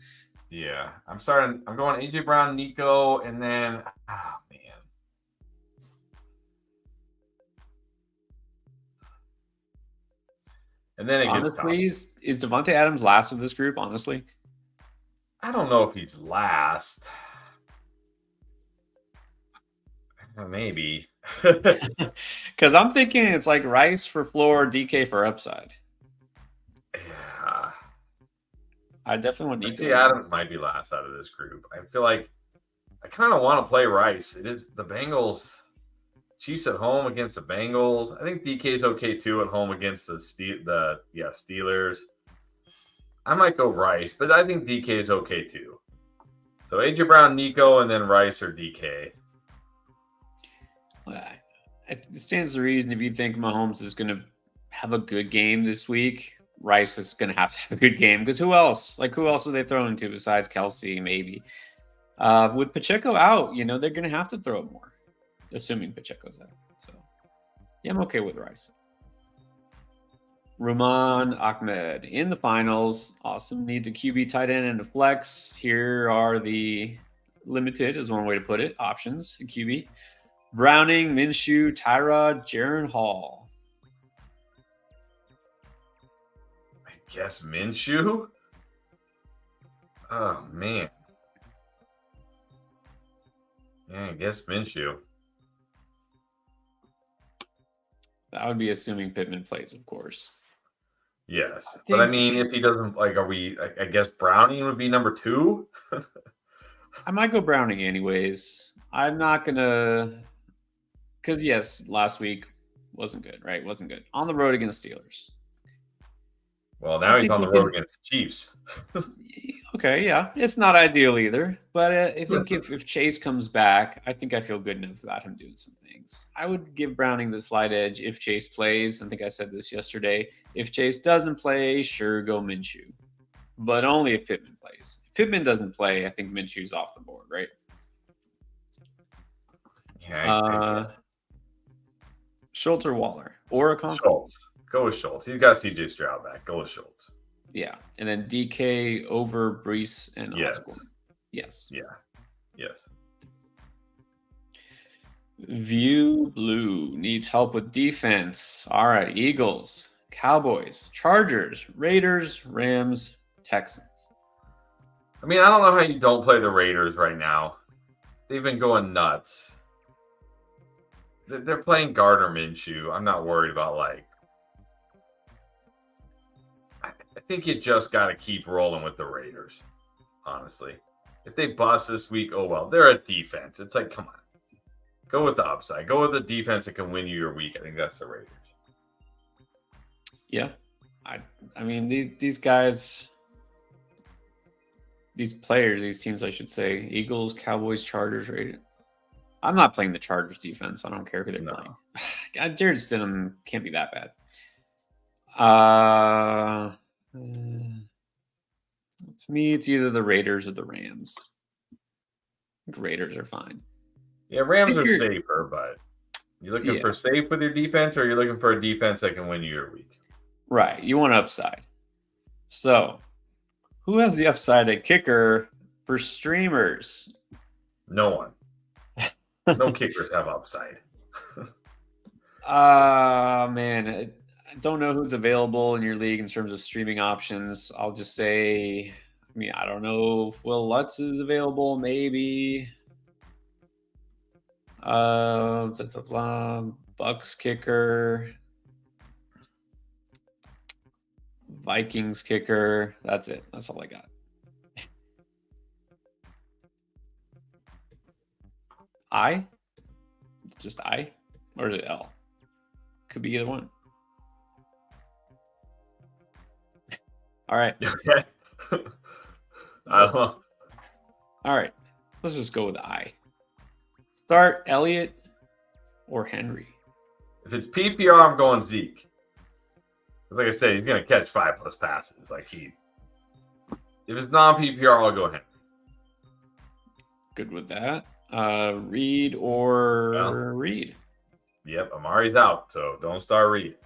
Yeah. I'm going AJ Brown, Nico, and then, man. And then it gets tough. Is Devontae Adams last of this group, honestly? I don't know if he's last. Maybe. Because I'm thinking it's like Rice for floor, DK for upside. Yeah. I definitely want Nico. Adams might be last out of this group. I feel like I kind of want to play Rice. It is the Bengals. Chiefs at home against the Bengals. I think DK is okay too at home against the Steelers. I might go Rice, but I think DK is okay too. So AJ Brown, Nico, and then Rice or DK. It stands to reason if you think Mahomes is going to have a good game this week, Rice is going to have a good game because who else? Who else are they throwing to besides Kelsey? Maybe with Pacheco out, they're going to have to throw it more. Assuming Pacheco's out. So, yeah, I'm okay with Rice. Rahman Ahmed in the finals. Awesome. Needs a QB, tight end, and a flex. Here are the limited, is one way to put it, options. A QB. Browning, Minshew, Tyrod, Jaron Hall. I guess Minshew? Oh, man. Yeah, I guess Minshew. That would be assuming Pittman plays, of course. Yes. But I mean, if he doesn't, I guess Browning would be number 2? I might go Browning anyways. I'm not going to, because yes, last week wasn't good, right? Wasn't good on the road against Steelers. Well, now he's on the road against Chiefs. Okay, yeah, it's not ideal either, but I think if Chase comes back, I think I feel good enough about him doing some things. I would give Browning the slight edge if Chase plays. I think I said this yesterday. If Chase doesn't play, sure, go Minshew, but only if Pittman plays. If Pittman doesn't play, I think Minshew's off the board, right? Yeah. Schultz or Waller or a Conklin? Schultz. Go with Schultz. He's got CJ Stroud back. Go with Schultz. Yeah, and then DK over Brees and Osborne. Yes. Yeah. Yes. View Blue needs help with defense. All right, Eagles, Cowboys, Chargers, Raiders, Rams, Texans. I mean, I don't know how you don't play the Raiders right now. They've been going nuts. They're playing Gardner Minshew. I'm not worried about I think you just got to keep rolling with the Raiders, honestly. If they bust this week, oh well. They're a defense. It's like, come on. Go with the upside. Go with the defense that can win you your week. I think that's the Raiders. Yeah. I mean, these guys, these players, these teams, I should say, Eagles, Cowboys, Chargers, Raiders. I'm not playing the Chargers defense. I don't care who they're playing. God, Jared Stidham can't be that bad. To me, it's either the Raiders or the Rams. I think Raiders are fine. Yeah, Rams are safer, but you looking for safe with your defense, or you're looking for a defense that can win you your week? Right. You want upside. So, who has the upside at kicker for streamers? No one. No kickers have upside. Man, I don't know who's available in your league in terms of streaming options. I'll just say, I mean, I don't know if Will Lutz is available. Maybe. Bucks kicker. Vikings kicker. That's it. That's all I got. I? Just I? Or is it L? Could be either one. All right. Okay. I don't know. All right. Let's just go with I. Start Elliott or Henry. If it's PPR, I'm going Zeke. Like I said, he's going to catch 5+ passes. If it's non-PPR, I'll go Henry. Good with that. Reed or Reed? Yep, Amari's out, so don't start Reed.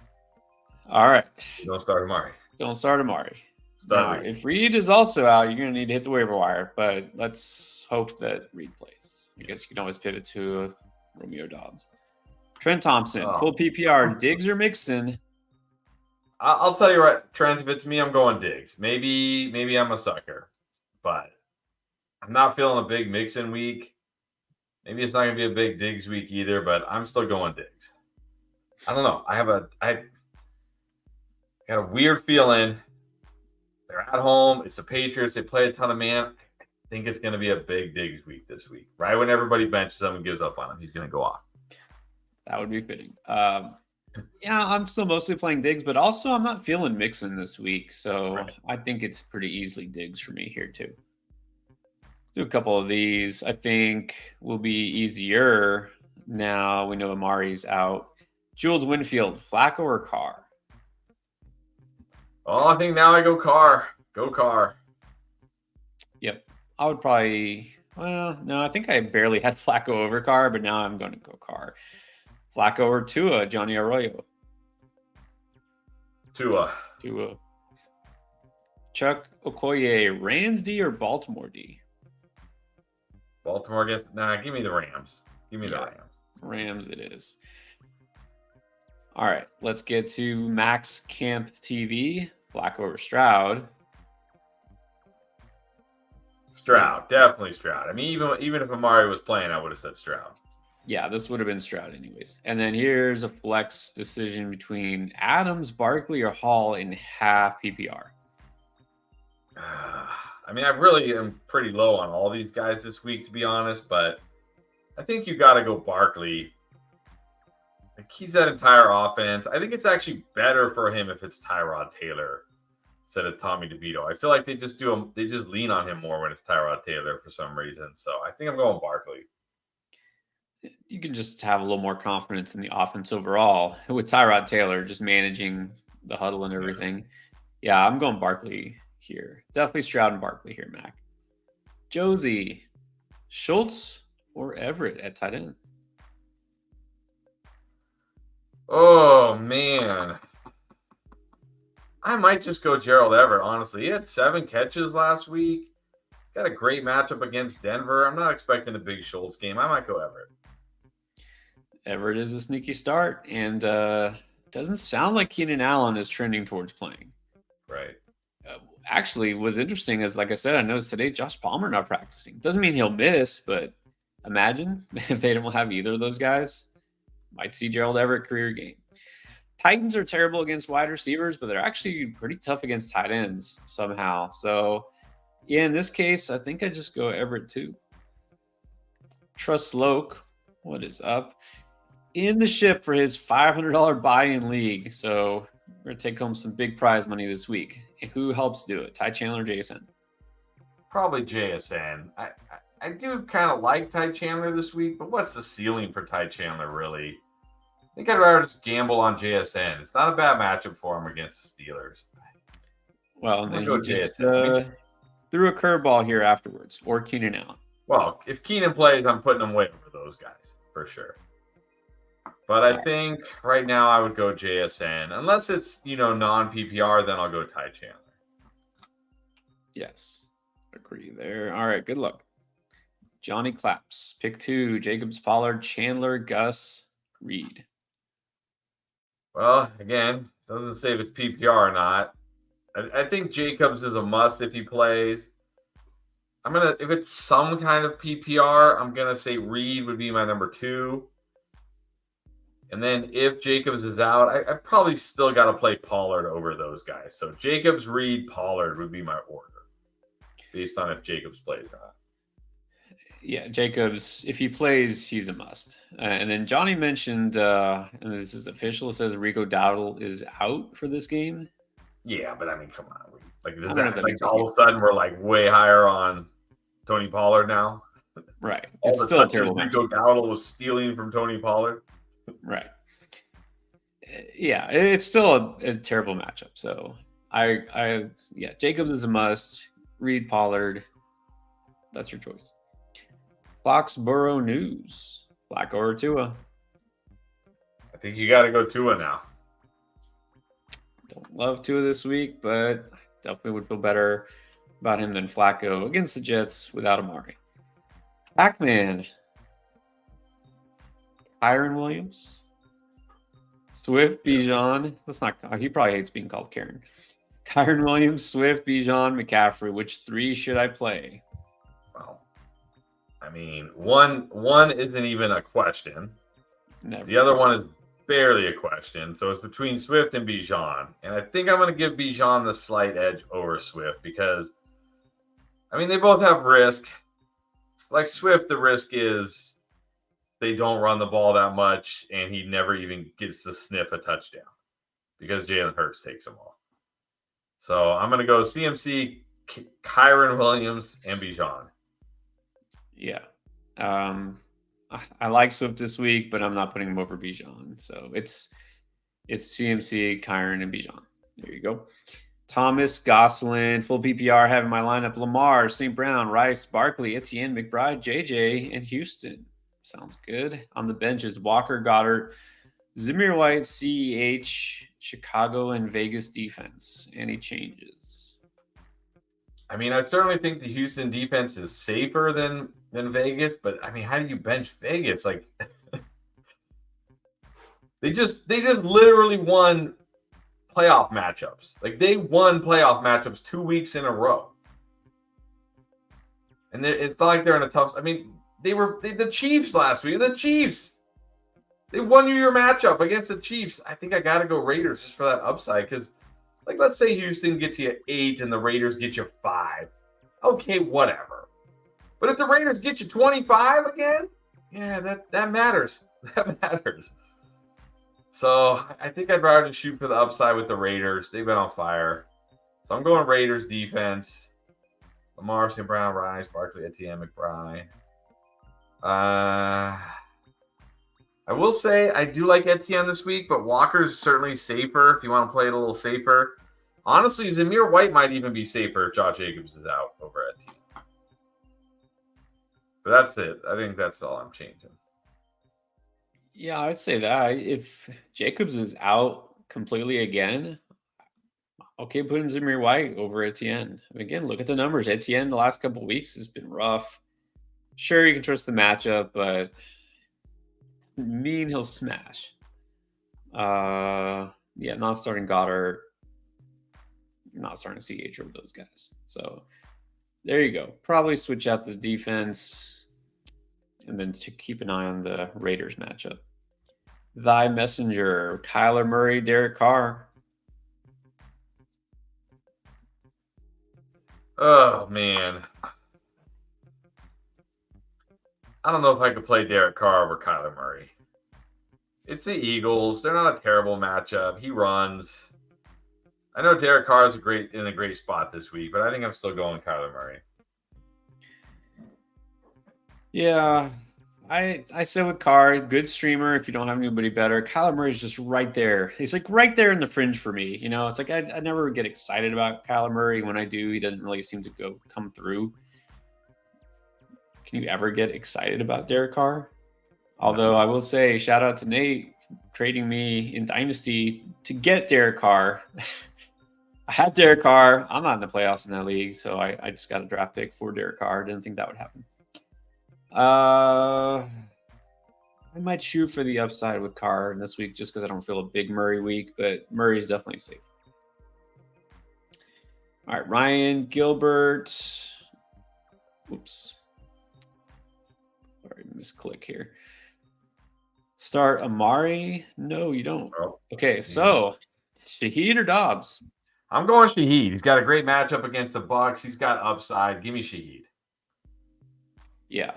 All right. Don't start Amari. Don't start Amari. Start Reed. If Reed is also out, you're going to need to hit the waiver wire, but let's hope that Reed plays. I guess you can always pivot to Romeo Dobbs. Trent Thompson, full PPR. Diggs or Mixon? I'll tell you what, Trent, if it's me, I'm going Diggs. Maybe I'm a sucker, but I'm not feeling a big Mixon week. Maybe it's not going to be a big Diggs week either, but I'm still going Diggs. I don't know. I got a weird feeling. They're at home. It's the Patriots. They play a ton of man. I think it's going to be a big Diggs week this week. Right when everybody benches him and gives up on him, he's going to go off. That would be fitting. Yeah, I'm still mostly playing Diggs, but also I'm not feeling Mixon this week. So right. I think it's pretty easily Diggs for me here too. Do a couple of these. I think will be easier now. We know Amari's out. Jules Winfield, Flacco or Carr? Oh, I think now I go Carr. Go Carr. Yep. I would probably, well, no, I think I barely had Flacco over Carr, but now I'm going to go Carr. Flacco or Tua, Johnny Arroyo? Tua. Chuck Okoye, Rams D or Baltimore D? Baltimore gets, give me the Rams. Give me the Rams. Rams it is. All right, let's get to Max Camp TV. Flacco or Stroud? Stroud, definitely Stroud. I mean, even if Amari was playing, I would have said Stroud. Yeah, this would have been Stroud anyways. And then here's a flex decision between Adams, Barkley, or Hall in half PPR. I mean, I really am pretty low on all these guys this week, to be honest, but I think you got to go Barkley Like he's that entire offense. I think it's actually better for him if it's Tyrod Taylor instead of Tommy DeVito. I feel like they just lean on him more when it's Tyrod Taylor for some reason. So I think I'm going Barkley. You can just have a little more confidence in the offense overall with Tyrod Taylor just managing the huddle and everything. Yeah, I'm going Barkley here. Definitely Stroud and Barkley here, Mac. Josie, Schultz or Everett at tight end? Oh man, I might just go Gerald Everett. Honestly, he had 7 catches last week. Got a great matchup against Denver. I'm not expecting a big Schultz game. I might go Everett. Everett is a sneaky start, and doesn't sound like Keenan Allen is trending towards playing. Right. Actually, what's interesting is, like I said, I noticed today Josh Palmer not practicing. Doesn't mean he'll miss, but imagine if they don't have either of those guys. Might see Gerald Everett career game. Titans are terrible against wide receivers, but they're actually pretty tough against tight ends somehow. So, yeah, in this case, I think I just go Everett too. Trust Sloke, what is up? In the ship for his $500 buy-in league. So we're going to take home some big prize money this week. And who helps do it? Ty Chandler, Jason? Probably JSN. I do kind of like Ty Chandler this week, but what's the ceiling for Ty Chandler, really? I think I'd rather just gamble on JSN. It's not a bad matchup for him against the Steelers. Well, and then he just threw a curveball here afterwards, or Keenan Allen. Well, if Keenan plays, I'm putting him way over those guys, for sure. But I think right now I would go JSN. Unless it's, non-PPR, then I'll go Ty Chandler. Yes, agree there. All right, good luck. Johnny Claps, pick 2, Jacobs, Pollard, Chandler, Gus, Reed. Well, again, it doesn't say if it's PPR or not. I think Jacobs is a must if he plays. If it's some kind of PPR, I'm gonna say Reed would be my number 2. And then if Jacobs is out, I probably still got to play Pollard over those guys. So Jacobs, Reed, Pollard would be my order based on if Jacobs plays or not. Yeah, Jacobs, if he plays, he's a must. And then Johnny mentioned, and this is official, it says Rico Dowdle is out for this game. Yeah, but come on. All of a sudden we're like way higher on Tony Pollard now? Right. It's still a terrible matchup. Rico Dowdle was stealing from Tony Pollard. Right. Yeah, it's still a terrible matchup. So Jacobs is a must. Reed, Pollard. That's your choice. Foxborough News. Flacco or Tua? I think you got to go Tua now. Don't love Tua this week, but definitely would feel better about him than Flacco against the Jets without Amari. Pac-Man. Kyren Williams. Swift, Bijan. That's not. He probably hates being called Karen. Kyren Williams, Swift, Bijan, McCaffrey. Which 3 should I play? Well, one isn't even a question. Never. The other one is barely a question. So it's between Swift and Bijan. And I think I'm going to give Bijan the slight edge over Swift because, they both have risk. Like Swift, the risk is they don't run the ball that much, and he never even gets to sniff a touchdown because Jalen Hurts takes them all. So I'm going to go CMC, Kyren Williams, and Bijan. Yeah. I like Swift this week, but I'm not putting him over Bijan. So it's CMC, Kyren, and Bijan. There you go. Thomas, Gosselin, full PPR, having my lineup: Lamar, St. Brown, Rice, Barkley, Etienne, McBride, JJ, and Houston. Sounds good. On the benches: Walker, Goddard, Zamir White, CEH, Chicago, and Vegas defense. Any changes? I certainly think the Houston defense is safer than Vegas, but how do you bench Vegas? Like they just literally won playoff matchups. Like they won playoff matchups 2 weeks in a row. And it's not like they're in a tough. They were the Chiefs last week. The Chiefs. They won your matchup against the Chiefs. I think I got to go Raiders just for that upside because, let's say Houston gets you 8 and the Raiders get you 5. Okay, whatever. But if the Raiders get you 25 again, yeah, that matters. That matters. So I think I'd rather just shoot for the upside with the Raiders. They've been on fire. So I'm going Raiders defense. Lamar, St. Brown, Rice, Barkley, Etienne, McBride. I will say I do like Etienne this week, but Walker's certainly safer if you want to play it a little safer. Honestly, Zamir White might even be safer if Josh Jacobs is out over Etienne. But that's it. I think that's all I'm changing. Yeah, I'd say that. If Jacobs is out completely again, okay, put in Zamir White over Etienne. Again, look at the numbers. Etienne the last couple of weeks has been rough. Sure, you can trust the matchup, but he'll smash. Yeah, not starting Goddard, not starting CH over those guys. So there you go. Probably switch out the defense and then to keep an eye on the Raiders matchup. Thy messenger, Kyler Murray, Derek Carr. Oh, man. I don't know if I could play Derek Carr over Kyler Murray. It's the Eagles. They're not a terrible matchup. He runs. I know Derek Carr is in a great spot this week, but I think I'm still going Kyler Murray. Yeah, I said with Carr, good streamer if you don't have anybody better. Kyler Murray's just right there. He's like right there in the fringe for me. You know, it's like I never get excited about Kyler Murray. When I do, he doesn't really seem to come through. Can you ever get excited about Derek Carr? Although I will say, shout out to Nate trading me in Dynasty to get Derek Carr. I had Derek Carr. I'm not in the playoffs in that league, so I just got a draft pick for Derek Carr. Didn't think that would happen. I might shoot for the upside with Carr this week just because I don't feel a big Murray week, but Murray's definitely safe. All right, Ryan Gilbert. Oops. Sorry, misclick here. Start Amari? No, you don't. Oh. Okay, so Shaheed or Dobbs? I'm going Shaheed. He's got a great matchup against the Bucs. He's got upside. Give me Shaheed. Yeah.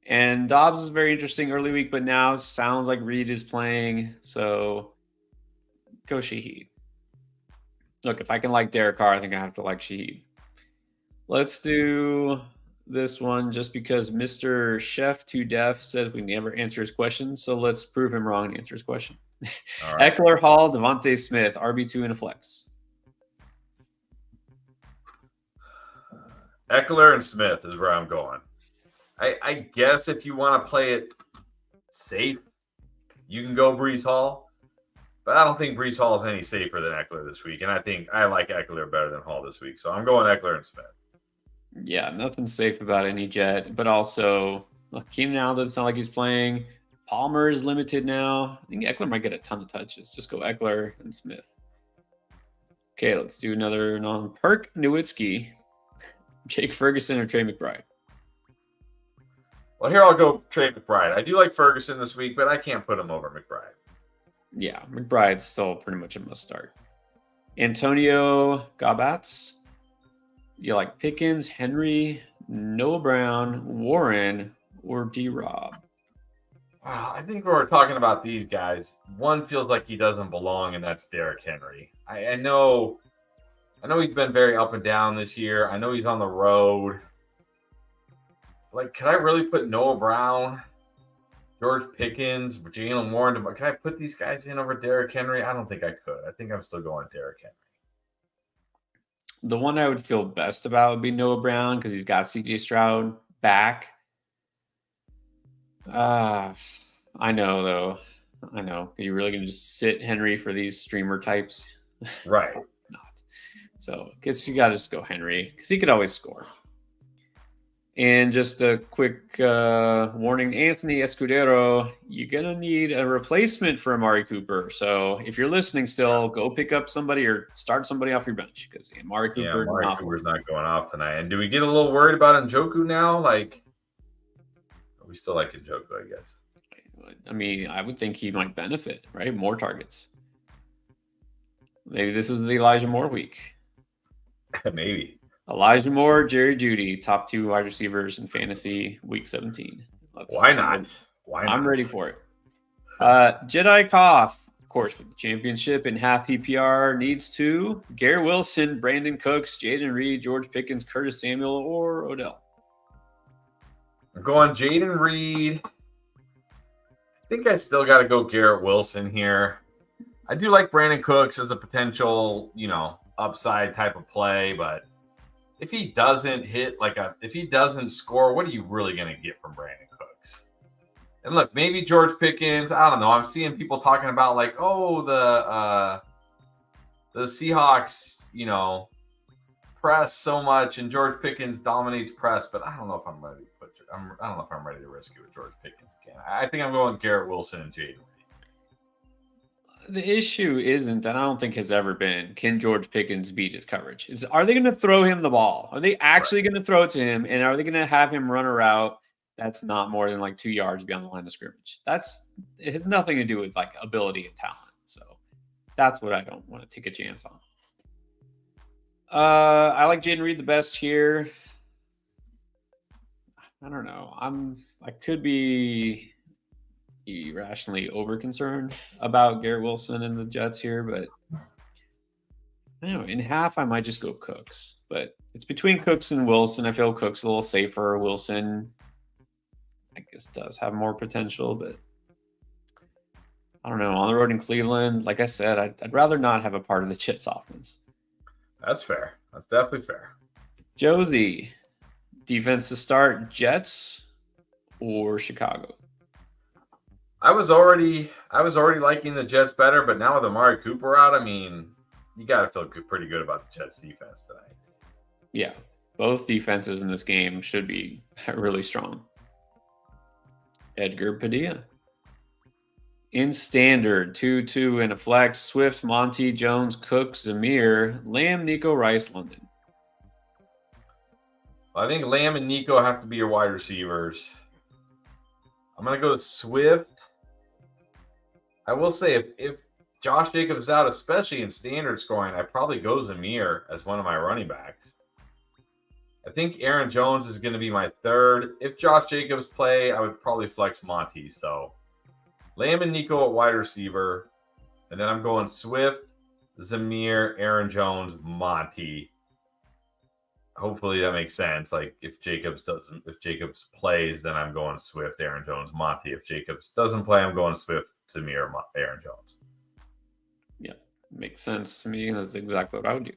And Dobbs is very interesting early week, but now it sounds like Reed is playing. So go Shaheed. Look, if I can like Derek Carr, I think I have to like Shaheed. Let's do this one just because Mr. Chef 2 Def says we never answer his question. So let's prove him wrong and answer his question. All right. Eckler, Hall, Devontae Smith, RB2 and a flex. Eckler and Smith is where I'm going. I guess if you want to play it safe, you can go Breece Hall. But I don't think Breece Hall is any safer than Eckler this week. And I think I like Eckler better than Hall this week. So I'm going Eckler and Smith. Yeah, nothing safe about any Jet. But also, look, Keenan Allen doesn't sound like he's playing. Palmer is limited now. I think Eckler might get a ton of touches. Just go Eckler and Smith. Okay, let's do another non-Perk Nowitzki. Jake Ferguson or Trey McBride? Well, here I'll go Trey McBride. I do like Ferguson this week, but I can't put him over McBride. Yeah, McBride's still pretty much a must start. Antonio Gabatz. You like Pickens, Henry, Noah Brown, Warren, or D-Rob? Wow, I think when we're talking about these guys, one feels like he doesn't belong, and that's Derrick Henry. I know he's been very up and down this year. I know he's on the road. Like, could I really put Noah Brown, George Pickens, Jalen Warren? Can I put these guys in over Derrick Henry? I don't think I could. I think I'm still going Derrick Henry. The one I would feel best about would be Noah Brown because he's got CJ Stroud back. I know, though. I know. Are you really going to just sit Henry for these streamer types? Right. Not. So I guess you got to just go Henry because he could always score. And just a quick warning, Anthony Escudero, you're going to need a replacement for Amari Cooper. So if you're listening still, go pick up somebody or start somebody off your bench because Amari Cooper's not going off tonight. And do we get a little worried about Njoku now? Like, we still like Njoku, I guess. I mean, I would think he might benefit, right? More targets. Maybe this is the Elijah Moore week. Maybe. Elijah Moore, Jerry Jeudy, top 2 wide receivers in fantasy week 17. Why not? I'm ready for it. Jedi Koth, of course, for the championship in half PPR needs to Garrett Wilson, Brandon Cooks, Jaden Reed, George Pickens, Curtis Samuel, or Odell. I'm going Jaden Reed. I think I still got to go Garrett Wilson here. I do like Brandon Cooks as a potential, upside type of play, but if he doesn't if he doesn't score, what are you really going to get from Brandon Cooks? And look, maybe George Pickens, I don't know. I'm seeing people talking about the Seahawks, press so much and George Pickens dominates press, but I don't know if I'm ready to I don't know if I'm ready to risk it with George Pickens again. I think I'm going Garrett Wilson and Jaden Reed. The issue isn't, and I don't think has ever been, can George Pickens beat his coverage? Are they going to throw him the ball? Are they actually going to throw it to him? And are they going to have him run a route that's not more than 2 yards beyond the line of scrimmage? It has nothing to do with ability and talent. So that's what I don't want to take a chance on. I like Jaden Reed the best here. I don't know. I could be irrationally over concerned about Garrett Wilson and the Jets here, but I don't know. In half, I might just go Cooks, but it's between Cooks and Wilson. I feel Cooks a little safer. Wilson, I guess, does have more potential, but I don't know. On the road in Cleveland, like I said, I'd rather not have a part of the Jets offense. That's fair. That's definitely fair. Josie, defense to start, Jets or Chicago? I was already liking the Jets better, but now with Amari Cooper out, you got to feel pretty good about the Jets defense tonight. Yeah, both defenses in this game should be really strong. Edgar Padilla. In standard, 2-2 and a flex, Swift, Monty, Jones, Cook, Zamir, Lamb, Nico, Rice, London. Well, I think Lamb and Nico have to be your wide receivers. I'm going to go Swift. I will say if Josh Jacobs is out, especially in standard scoring, I'd probably go Zamir as one of my running backs. I think Aaron Jones is going to be my third. If Josh Jacobs play, I would probably flex Monty. So Lamb and Nico at wide receiver. And then I'm going Swift, Zamir, Aaron Jones, Monty. Hopefully that makes sense. If Jacobs plays, then I'm going Swift, Aaron Jones, Monty. If Jacobs doesn't play, I'm going Swift, Zamir, Aaron Jones. Yeah, makes sense to me. That's exactly what I would do.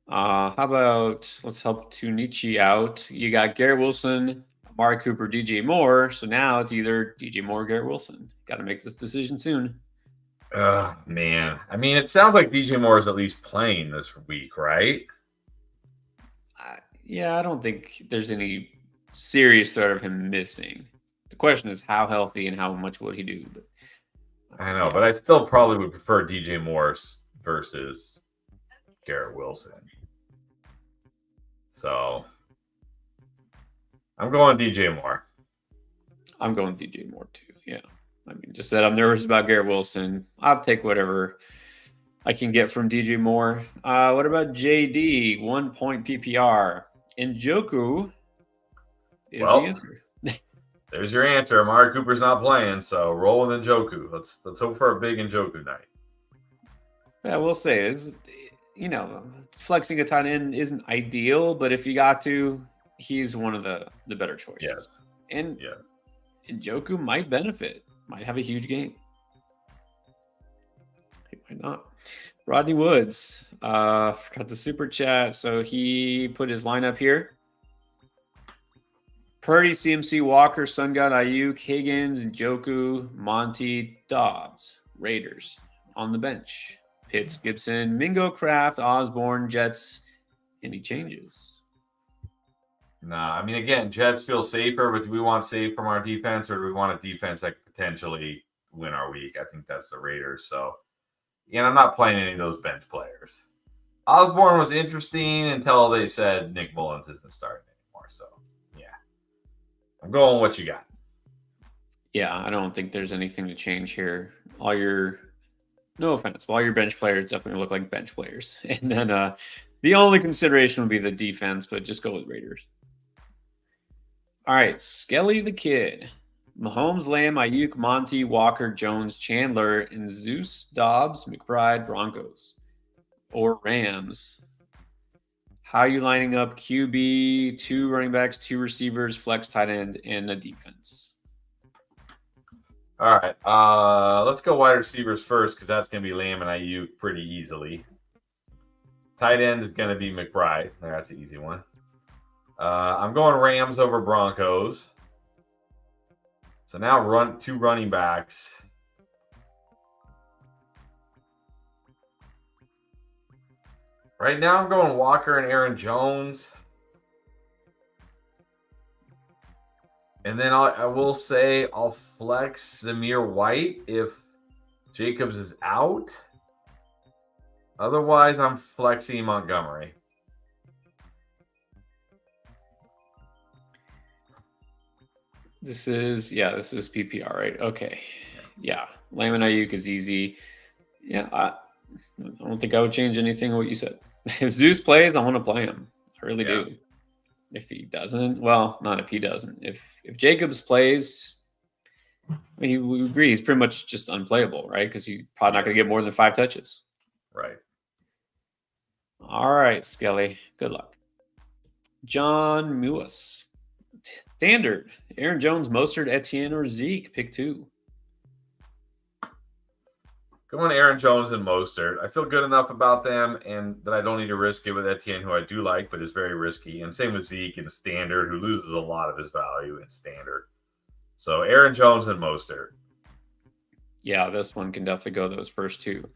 How about let's help Tunichi out. You got Garrett Wilson, Amari Cooper, DJ Moore. So now it's either DJ Moore or Garrett Wilson. Got to make this decision soon. Man. It sounds like DJ Moore is at least playing this week, right? Yeah, I don't think there's any serious threat of him missing. The question is how healthy and how much would he do. But I know, but I still probably would prefer DJ Moore versus Garrett Wilson. So I'm going DJ Moore. I'm going DJ Moore too. Yeah. Just said I'm nervous about Garrett Wilson. I'll take whatever I can get from DJ Moore. What about JD? 1 point PPR. Njoku is the answer. There's your answer. Amari Cooper's not playing, so roll with Njoku. Let's hope for a big Njoku night. Yeah, we'll say it's flexing a tight end isn't ideal, but if you got to, he's one of the better choices. Yes. And Njoku might benefit, might have a huge game. He might not. Rodney Woods forgot the super chat, so he put his lineup here. Purdy, CMC, Walker, Sun God, Ayuk, Higgins, Njoku, Monty, Dobbs, Raiders on the bench. Pitts, Gibson, Mingo, Kraft, Osborne, Jets. Any changes? Nah, again, Jets feel safer, but do we want safe from our defense, or do we want a defense that could potentially win our week? I think that's the Raiders. So, I'm not playing any of those bench players. Osborne was interesting until they said Nick Mullins isn't starting anymore. So, I'm going with what you got. Yeah, I don't think there's anything to change here. No offense, all your bench players definitely look like bench players. And then the only consideration would be the defense, but just go with Raiders. All right, Skelly the Kid. Mahomes, Lamb, Ayuk, Monty, Walker, Jones, Chandler, and Zeus, Dobbs, McBride, Broncos, or Rams. How are you lining up QB, 2 running backs, 2 receivers, flex tight end, and a defense? All right. Let's go wide receivers first because that's going to be Lamb and Ayuk pretty easily. Tight end is going to be McBride. That's an easy one. I'm going Rams over Broncos. So now 2 running backs. Right now I'm going Walker and Aaron Jones. And then I will say I'll flex Zamir White if Jacobs is out. Otherwise, I'm flexing Montgomery. This is PPR, right? Okay. Yeah. Lamb and Ayuk is easy. Yeah. I don't think I would change anything what you said. If Zeus plays, I want to play him. I really do. If he doesn't, well, not if he doesn't. If Jacobs plays, we agree he's pretty much just unplayable, right? Because he's probably not going to get more than 5 touches. Right. All right, Skelly. Good luck. John Mewis. Standard. Aaron Jones, Mostert, Etienne, or Zeke. Pick 2. Going Aaron Jones and Mostert. I feel good enough about them and that I don't need to risk it with Etienne, who I do like, but is very risky. And same with Zeke in Standard, who loses a lot of his value in Standard. So Aaron Jones and Mostert. Yeah, this one can definitely go those first 2.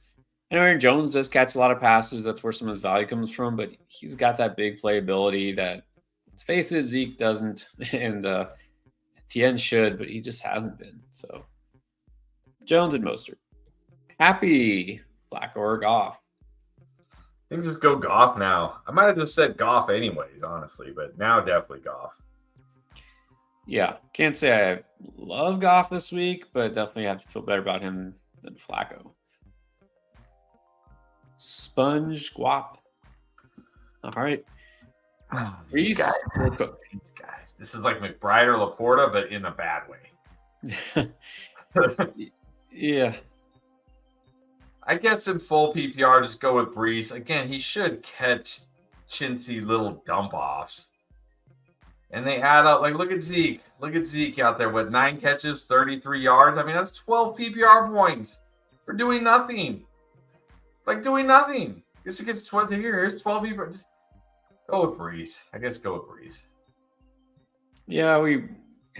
And Aaron Jones does catch a lot of passes. That's where some of his value comes from, but he's got that big playability that, let's face it, Zeke doesn't, and Etienne should, but he just hasn't been. So Jones and Mostert. Happy Flacco or Goff? I think just go Goff now. I might have just said Goff anyways, honestly, but now definitely Goff. Yeah, can't say I love Goff this week, but definitely have to feel better about him than Flacco. Sponge Guap. All right. These guys. This is like McBride or Laporta, but in a bad way. Yeah. I guess in full PPR, just go with Brees. Again, he should catch chintzy little dump offs. And they add up. Like, look at Zeke. Look at Zeke out there with 9 catches, 33 yards. I mean, that's 12 PPR points for doing nothing. Like, doing nothing. This gets 20 here. Here's 12 PPR. Go with Brees. I guess go with Brees. Yeah, we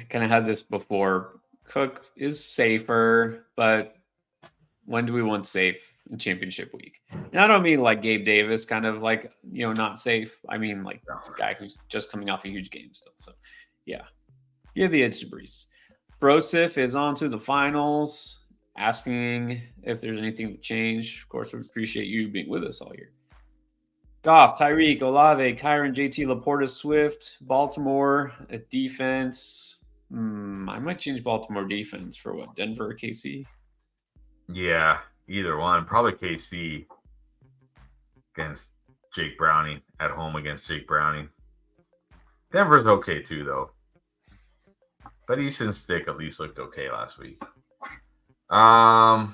kind of had this before. Cook is safer, but when do we want safe in championship week? And I don't mean like Gabe Davis kind of like, not safe. I mean like a guy who's just coming off a huge game still. So, yeah, give the edge to Brees. Brosif is on to the finals, asking if there's anything to change. Of course, we appreciate you being with us all year. Goff, Tyreek, Olave, Kyron, JT, Laporta, Swift, Baltimore at defense. I might change Baltimore defense for what? Denver or KC? Yeah, either one. Probably KC against Jake Browning at home against Jake Browning. Denver's okay too, though. But Easton Stick at least looked okay last week. I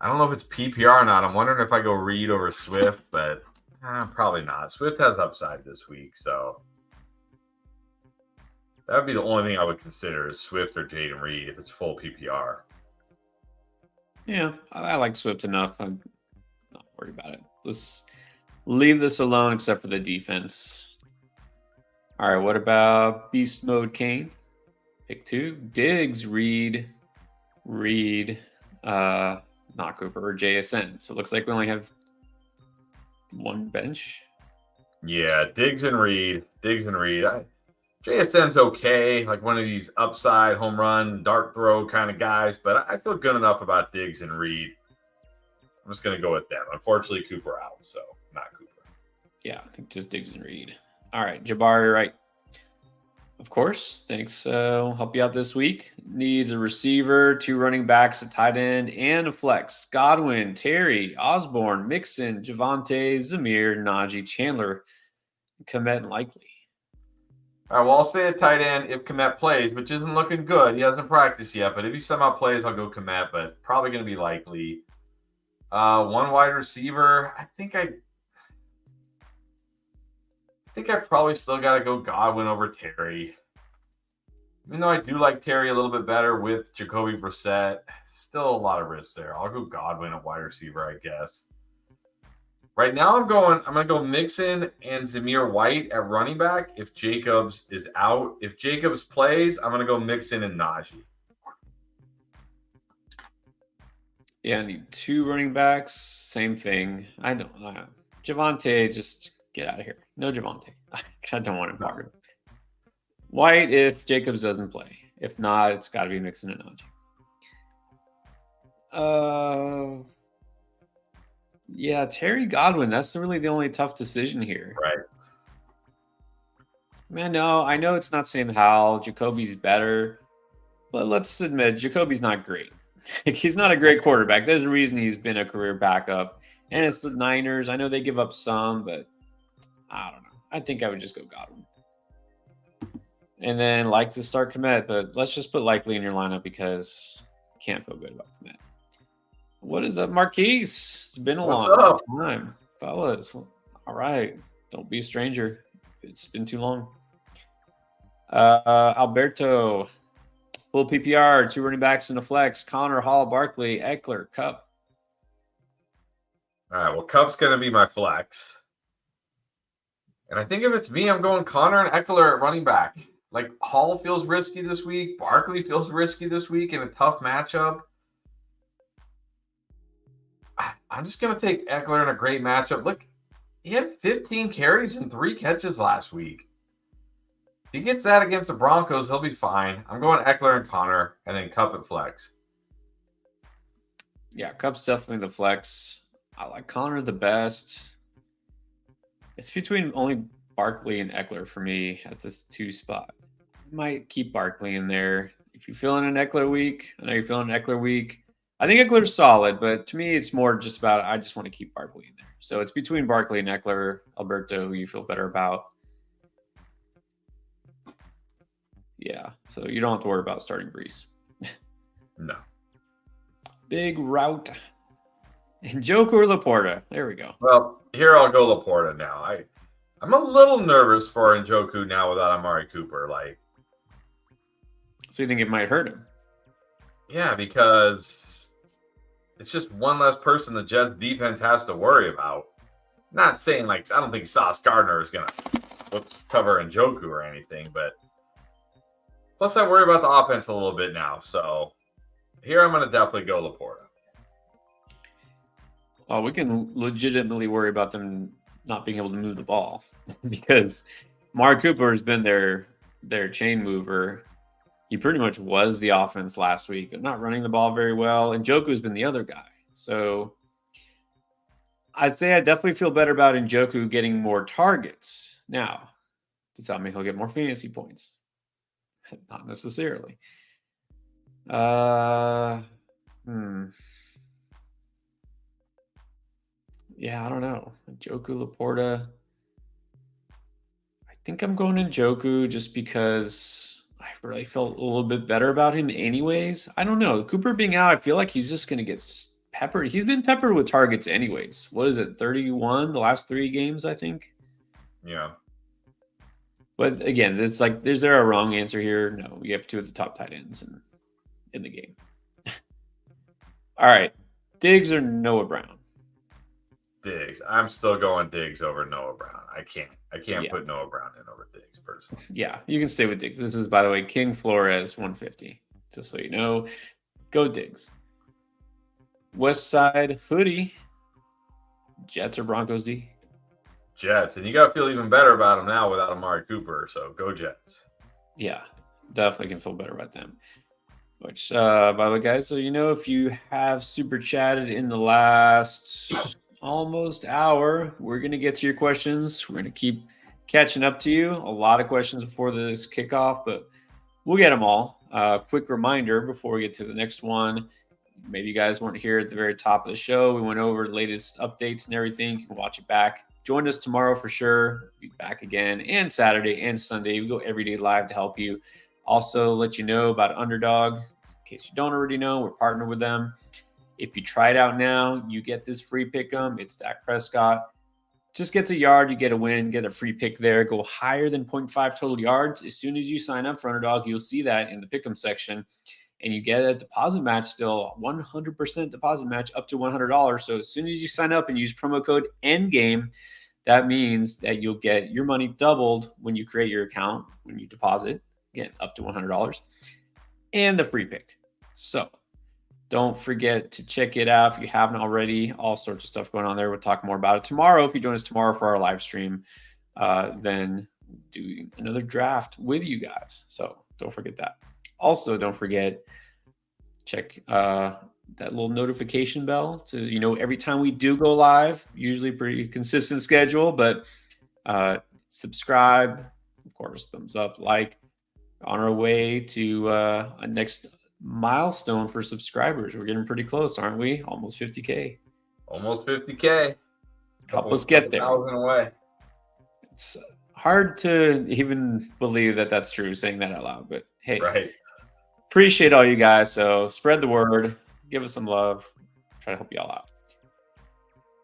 don't know if it's PPR or not. I'm wondering if I go Reed over Swift, but probably not. Swift has upside this week, so that would be the only thing I would consider is Swift or Jaden Reed if it's full PPR. Yeah, I like Swift enough. I'm not worried about it. Let's leave this alone except for the defense. All right, what about Beast Mode Kane? Pick 2. Diggs, Reed, not Cooper or JSN. So it looks like we only have 1 bench. Yeah, Diggs and Reed. JSN's okay, like one of these upside home run, dart throw kind of guys, but I feel good enough about Diggs and Reed. I'm just going to go with them. Unfortunately, Cooper out, so not Cooper. Yeah, I think just Diggs and Reed. All right, Jabari, right. Of course, thanks. We'll help you out this week. Needs a receiver, 2 running backs, a tight end, and a flex. Godwin, Terry, Osborne, Mixon, Javante, Zamir, Najee, Chandler, Komet, and Likely. All right, well, I'll stay at tight end if Komet plays, which isn't looking good. He hasn't practiced yet, but if he somehow plays, I'll go Komet, but probably going to be likely. One wide receiver. I probably still got to go Godwin over Terry. Even though I do like Terry a little bit better with Jacoby Brissett, still a lot of risk there. I'll go Godwin at wide receiver, I guess. Right now, I'm going to go Mixon and Zamir White at running back if Jacobs is out. If Jacobs plays, I'm going to go Mixon and Najee. Yeah, I need 2 running backs. Same thing. I don't. Javonte, just get out of here. No Javonte. I don't want him part of it. White if Jacobs doesn't play. If not, it's got to be Mixon and Najee. Yeah, Terry Godwin. That's really the only tough decision here. Right. Man, no, I know it's not Sam Howell. Jacoby's better. But let's admit, Jacoby's not great. He's not a great quarterback. There's a reason he's been a career backup. And it's the Niners. I know they give up some, but I don't know. I think I would just go Godwin. And then like to start Komet, but let's just put likely in your lineup because can't feel good about Komet. What is up, Marquise? It's been a long time, fellas. All right. Don't be a stranger. It's been too long. Alberto, full PPR, 2 running backs in the flex. Connor, Hall, Barkley, Eckler, Cup. All right. Well, Cup's going to be my flex. And I think if it's me, I'm going Connor and Eckler at running back. Like, Hall feels risky this week. Barkley feels risky this week in a tough matchup. I'm just going to take Eckler in a great matchup. Look, he had 15 carries and 3 catches last week. If he gets that against the Broncos, he'll be fine. I'm going Eckler and Connor, and then Cup at flex. Yeah, Cup's definitely the flex. I like Connor the best. It's between only Barkley and Eckler for me at this 2 spot. Might keep Barkley in there. If you're feeling an Eckler week, I know you're feeling an Eckler week. I think Eckler's solid, but to me, it's more just about I just want to keep Barkley in there. So it's between Barkley and Eckler. Alberto, who you feel better about. Yeah, so you don't have to worry about starting Brees. No. Big route. And Joker or Laporta. There we go. Well, here I'll go Laporta now. I'm a little nervous for Njoku now without Amari Cooper. So you think it might hurt him? Yeah, because it's just one less person the Jets defense has to worry about. Not saying I don't think Sauce Gardner is going to cover Njoku or anything, but plus I worry about the offense a little bit now. So here I'm going to definitely go Laporta. Well, we can legitimately worry about them not being able to move the ball because Amari Cooper has been their chain mover. He pretty much was the offense last week. They're not running the ball very well, and Njoku's been the other guy. So I'd say I definitely feel better about Njoku getting more targets. Now, does that mean he'll get more fantasy points? Not necessarily. Yeah, I don't know. Njoku, Laporta. I think I'm going Njoku just because I really felt a little bit better about him anyways. I don't know. Cooper being out, I feel like he's just going to get peppered. He's been peppered with targets anyways. What is it, 31 the last 3 games, I think? Yeah. But again, it's is there a wrong answer here? No, you have 2 of the top tight ends in the game. All right. Diggs or Noah Brown? Diggs. I'm still going Diggs over Noah Brown. I can't put Noah Brown in over Diggs personally. Yeah, you can stay with Diggs. This is, by the way, King Flores 150. Just so you know. Go Diggs. West Side Hoodie. Jets or Broncos D? Jets. And you got to feel even better about them now without Amari Cooper. So go Jets. Yeah, definitely can feel better about them. Which, by the way, guys, so if you have super chatted in the last almost hour, we're going to get to your questions. We're going to keep catching up to you. A lot of questions before this kickoff, but we'll get them all. Quick reminder before we get to the next one. Maybe you guys weren't here at the very top of the show. We went over the latest updates and everything. You can watch it back Join us tomorrow for sure. We'll be back again, and Saturday and Sunday. We go every day live to help you. Also, let you know about Underdog. In case you don't already know, we're partnered with them. If you try it out now, you get this free pick 'em. It's Dak Prescott. Just gets a yard, you get a win, get a free pick there. Go higher than 0.5 total yards. As soon as you sign up for Underdog, you'll see that in the pick'em section. And you get a deposit match still, 100% deposit match up to $100. So as soon as you sign up and use promo code ENDGAME, that means that you'll get your money doubled when you create your account, when you deposit, again, up to $100, and the free pick. So don't forget to check it out if you haven't already. All sorts of stuff going on there. We'll talk more about it tomorrow. If you join us tomorrow for our live stream, then do another draft with you guys. So don't forget that. Also, don't forget, check that little notification bell to, every time we do go live, usually pretty consistent schedule, but subscribe, of course, thumbs up, like, on our way to a next milestone for subscribers. We're getting pretty close, aren't we? Almost 50K. Almost 50K. Help us get there. 1,000 away. It's hard to even believe that that's true, saying that out loud, but hey, right. Appreciate all you guys. So spread the word, give us some love, try to help you all out.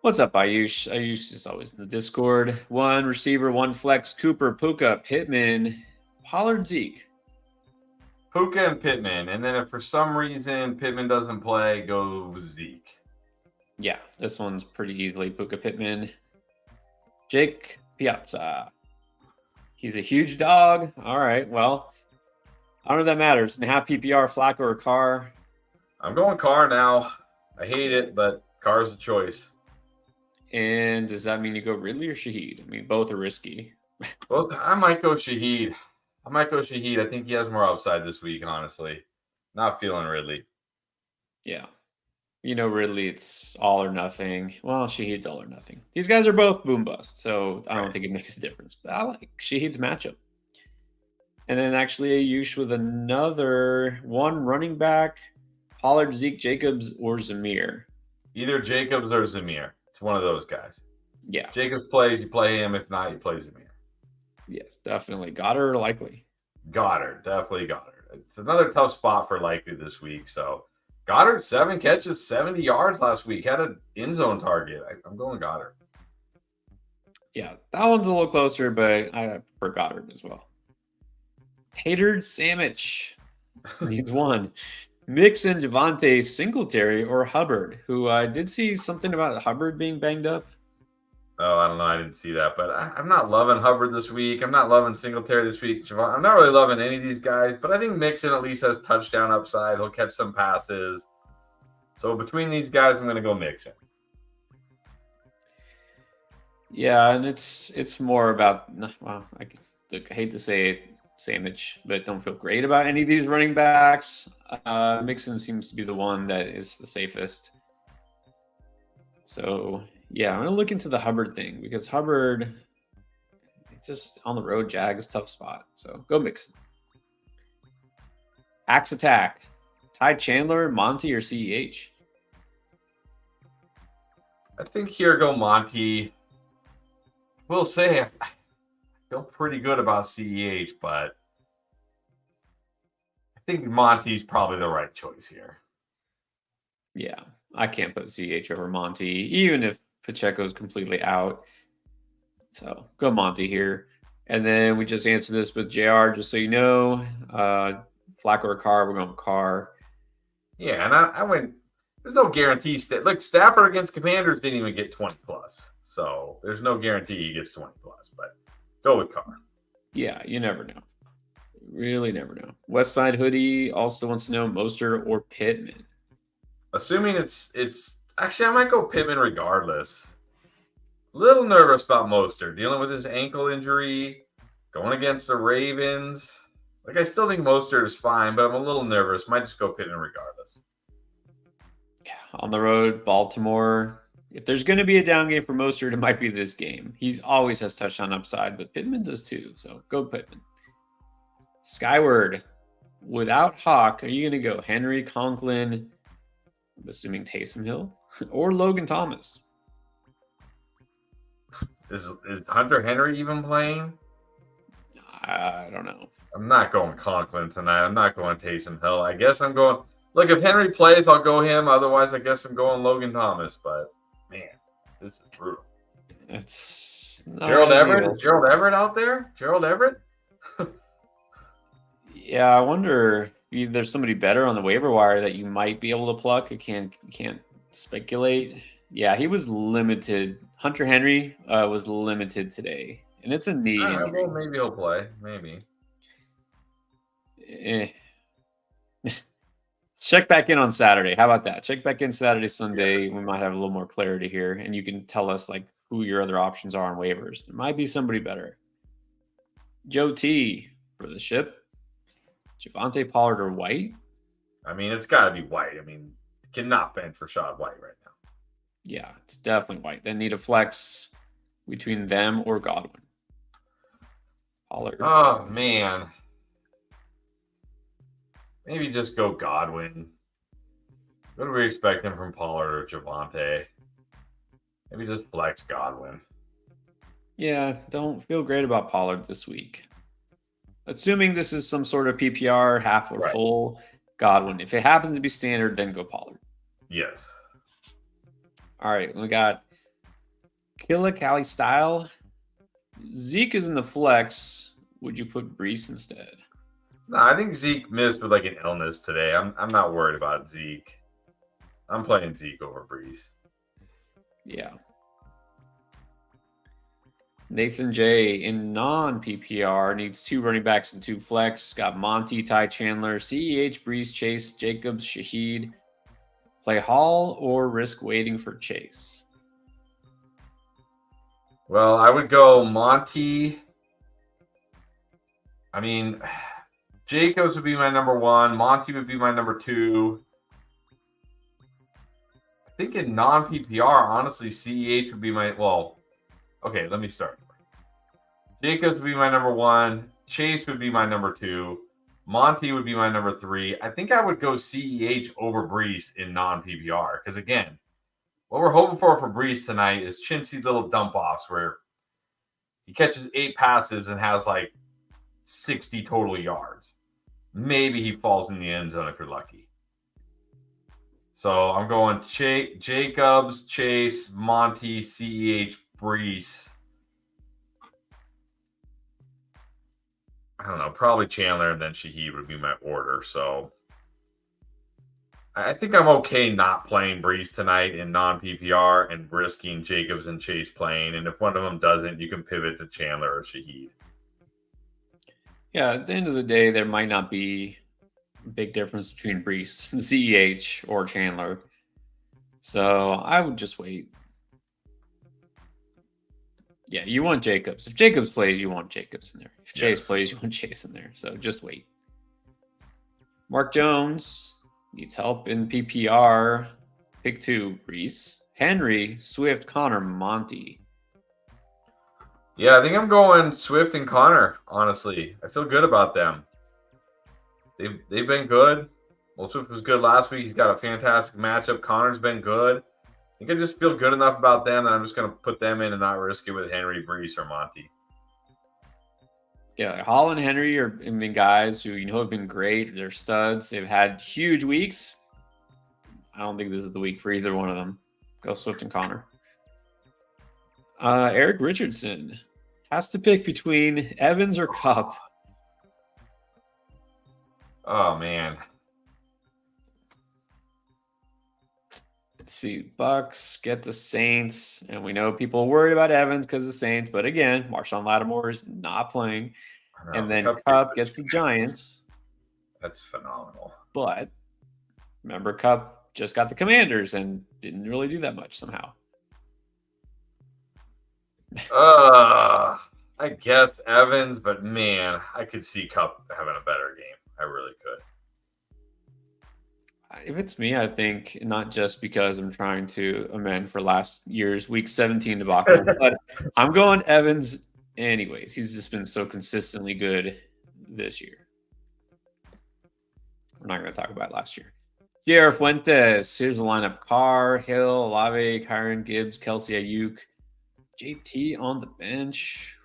What's up, Ayush? Ayush is always in the Discord. One receiver, one flex, Cooper, Puka, Pittman, Pollard, Zeke. Puka and Pittman. And then if for some reason Pittman doesn't play, go Zeke. Yeah, this one's pretty easily Puka, Pittman. Jake Piazza. He's a huge dog. All right, well, I don't know if that matters. And half PPR, Flacco or Carr? I'm going Carr now. I hate it, but Carr's the choice. And does that mean you go Ridley or Shaheed? I mean, both are risky. Both. I might go Shaheed. I think he has more upside this week, honestly. Not feeling Ridley. Yeah. Ridley, it's all or nothing. Well, Shaheed's all or nothing. These guys are both boom bust, so I don't think it makes a difference. But I like Shaheed's matchup. And then actually Ayush with another one running back, Pollard, Zeke, Jacobs, or Zamir. Either Jacobs or Zamir. It's one of those guys. Yeah. Jacobs plays, you play him. If not, you play Zamir. Yes, definitely. Goddard or Likely? Goddard. Definitely Goddard. It's another tough spot for Likely this week. So Goddard, 7 catches, 70 yards last week. Had an end zone target. I'm going Goddard. Yeah, that one's a little closer, but I prefer Goddard as well. Hatered Sandwich needs one. Mixon, Javonte, Singletary, or Hubbard, who I did see something about Hubbard being banged up. Oh, I don't know. I didn't see that. But I'm not loving Hubbard this week. I'm not loving Singletary this week. I'm not really loving any of these guys. But I think Mixon at least has touchdown upside. He'll catch some passes. So between these guys, I'm going to go Mixon. Yeah, and it's more about, well, I hate to say it, Sandwich, but don't feel great about any of these running backs. Mixon seems to be the one that is the safest. So, yeah, I'm going to look into the Hubbard thing because Hubbard, it's just on the road, Jags, tough spot. So, go Mixon. Axe Attack. Ty Chandler, Monty, or CEH? I think here go Monty. We'll say I feel pretty good about CEH, but I think Monty's probably the right choice here. Yeah, I can't put CEH over Monty, even if Pacheco's completely out. So go Monty here. And then we just answered this with JR, just so you know. Flacco or Carr, we're going Carr. Yeah, and I went, there's no guarantee. Like Stafford against Commanders didn't even get 20 plus. So there's no guarantee he gets 20 plus, but go with Carr. Yeah, you never know. Really never know. West Side Hoodie also wants to know Mostert or Pittman. Assuming it's actually, I might go Pittman regardless. Little nervous about Mostert, dealing with his ankle injury, going against the Ravens. Like, I still think Mostert is fine, but I'm a little nervous. Might just go Pittman regardless. Yeah, on the road, Baltimore. If there's going to be a down game for Mostert, it might be this game. He always has touchdown upside, but Pittman does too. So go Pittman. Skyward. Without Hawk, are you going to go Henry, Conklin, I'm assuming Taysom Hill, or Logan Thomas? Is Hunter Henry even playing? I don't know. I'm not going Conklin tonight. I'm not going Taysom Hill. I guess I'm going. Look, if Henry plays, I'll go him. Otherwise, I guess I'm going Logan Thomas. But man, this is brutal. It's Gerald Everett? Is Gerald Everett out there? Gerald Everett? Yeah, I wonder if there's somebody better on the waiver wire that you might be able to pluck. I can't speculate. Yeah, he was limited. Hunter Henry was limited today, and it's a knee injury. Well, maybe he'll play. Maybe. Check back in on Saturday. How about that? Check back in Saturday, Sunday. Yeah. We might have a little more clarity here, and you can tell us like who your other options are on waivers. There might be somebody better. Joe T for the ship. Javonte Pollard or White? I mean, it's got to be White. I mean, cannot bench for Rashad White right now. Yeah, it's definitely White. They need a flex between them or Godwin. Pollard. Oh, man. Maybe just go Godwin. What are we expecting from Pollard or Javonte? Maybe just flex Godwin. Yeah, don't feel great about Pollard this week. Assuming this is some sort of PPR, half or full, Godwin. If it happens to be standard, then go Pollard. Yes. All right, we got Killa Cali style. Zeke is in the flex. Would you put Brees instead? No, I think Zeke missed with like an illness today. I'm not worried about Zeke. I'm playing Zeke over Brees. Yeah. Nathan J in non-PPR needs 2 running backs and 2 flex. Got Monty, Ty Chandler, CEH, Brees, Chase, Jacobs, Shaheed. Play Hall or risk waiting for Chase? Well, I would go Monty. I mean, Jacobs would be my number 1. Monty would be my number 2. I think in non-PPR, honestly, CEH would be my... Well, okay, let me start. Jacobs would be my number 1. Chase would be my number 2. Monty would be my number 3. I think I would go CEH over Brees in non-PPR. Because, again, what we're hoping for Brees tonight is chintzy little dump-offs where he catches 8 passes and has, like, 60 total yards. Maybe he falls in the end zone if you're lucky. So I'm going Jacobs, Chase, Monty, CEH, Brees. I don't know, probably Chandler and then Shaheed would be my order. So I think I'm okay not playing Brees tonight in non-PPR and risking Jacobs and Chase playing. And if one of them doesn't, you can pivot to Chandler or Shaheed. Yeah, at the end of the day, there might not be a big difference between Brees, CEH, or Chandler. So I would just wait. Yeah, you want Jacobs. If Jacobs plays, you want Jacobs in there. If Chase plays, you want Chase in there. So just wait. Mark Jones needs help in PPR. Pick 2, Brees. Henry, Swift, Connor, Monty. Yeah, I think I'm going Swift and Connor, honestly. I feel good about them. They've been good. Well, Swift was good last week. He's got a fantastic matchup. Connor's been good. I think I just feel good enough about them that I'm just going to put them in and not risk it with Henry, Brees, or Monty. Yeah, Hall and Henry are guys who have been great. They're studs. They've had huge weeks. I don't think this is the week for either one of them. Go Swift and Connor. Eric Richardson has to pick between Evans or Kupp. Oh, man. Let's see. Bucks get the Saints. And we know people worry about Evans because of the Saints. But again, Marshawn Lattimore is not playing. And then Kupp gets the Giants. That's phenomenal. But remember, Kupp just got the Commanders and didn't really do that much somehow. I guess Evans, but man, I could see Kupp having a better game. I really could. If it's me, I think not just because I'm trying to amend for last year's Week 17 debacle, but I'm going Evans anyways. He's just been so consistently good this year. We're not going to talk about last year. J.R. Fuentes. Here's the lineup. Carr, Hill, Olave, Kyron, Gibbs, Kelsey, Ayuk, JT on the bench.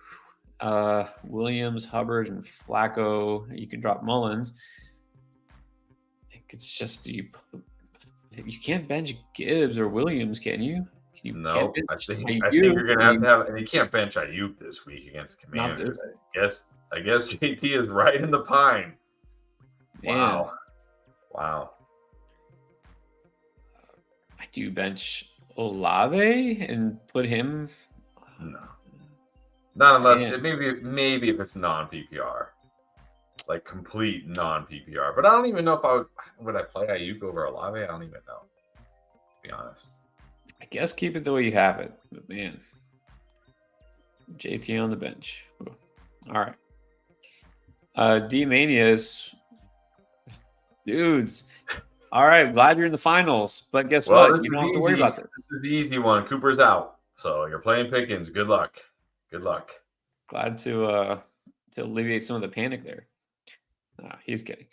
Williams, Hubbard, and Flacco. You can drop Mullins. I think it's just you can't bench Gibbs or Williams, can you? No, I think you're gonna have and you can't bench Ayuk this week against Commanders. I guess JT is right in the pine. Man. Wow. I do bench Olave and put him. No. Not unless maybe if it's non-PPR. Like complete non-PPR. But I don't even know if would I play Ayuk over Olave? I don't even know. To be honest. I guess keep it the way you have it. But man. JT on the bench. All right. D-Manias. Dudes. All right. Glad you're in the finals. But guess what? You don't have to worry about this. This is the easy one. Cooper's out. So you're playing Pickens. Good luck. Good luck. Glad to alleviate some of the panic there. No, he's kidding.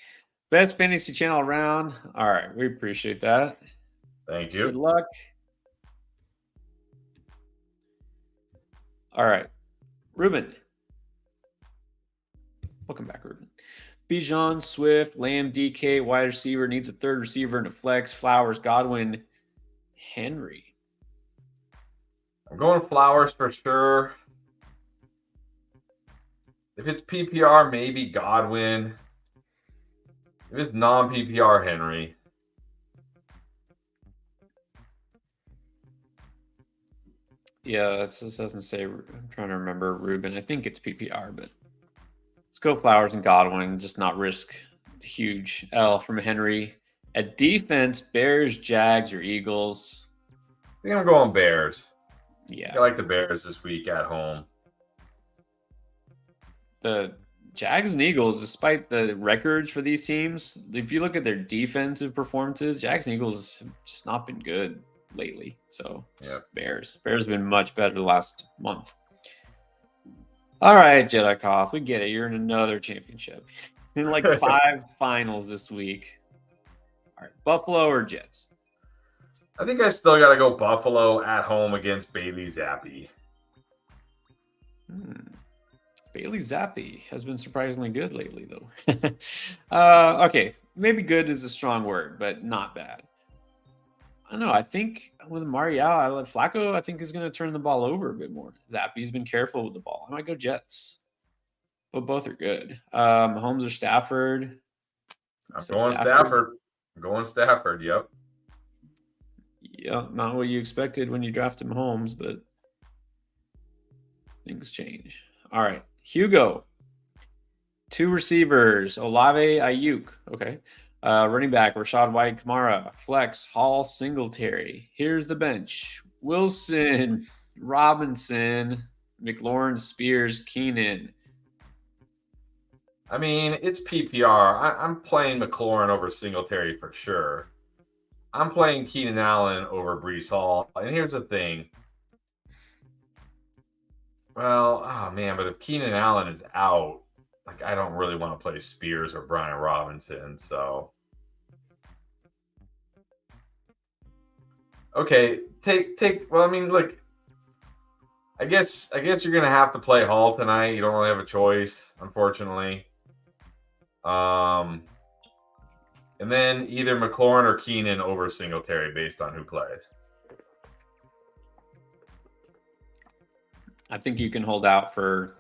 Best fantasy channel around. All right. We appreciate that. Thank you. Good luck. All right. Ruben. Welcome back, Ruben. Bijan, Swift, Lamb, DK, wide receiver, needs a third receiver and a flex. Flowers, Godwin, Henry. I'm going Flowers for sure. If it's PPR, maybe Godwin. If it's non-PPR, Henry. Yeah, it just doesn't say. I'm trying to remember Ruben. I think it's PPR, but let's go Flowers and Godwin. Just not risk the huge L from Henry. At defense, Bears, Jags, or Eagles. I think I'm going Bears. Yeah. I like the Bears this week at home. The Jags and Eagles, despite the records for these teams, if you look at their defensive performances, Jags and Eagles have just not been good lately. So Bears have been much better the last month. All right, Jedikoff, we get it. You're in another championship. In like 5 finals this week. All right, Buffalo or Jets? I think I still got to go Buffalo at home against Bailey Zappi. Bailey Zappi has been surprisingly good lately, though. Okay, maybe good is a strong word, but not bad. I don't know. I think with Amari out, Flacco, I think, is going to turn the ball over a bit more. Zappi's been careful with the ball. I might go Jets. But both are good. Mahomes or Stafford? I'm going Stafford. I'm going Stafford, yep. Yeah, not what you expected when you drafted Mahomes, but things change. All right. Hugo. 2 receivers. Olave, Ayuk. Okay. Running back, Rashad White, Kamara. Flex, Hall, Singletary. Here's the bench. Wilson, Robinson, McLaurin, Spears, Keenan. I mean, it's PPR. I'm playing McLaurin over Singletary for sure. I'm playing Keenan Allen over Breece Hall. And here's the thing. Well, oh man, but if Keenan Allen is out, like I don't really want to play Spears or Brian Robinson, so okay, well, I mean, look, I guess you're gonna have to play Hall tonight. You don't really have a choice, unfortunately. And then either McLaurin or Keenan over Singletary based on who plays. I think you can hold out for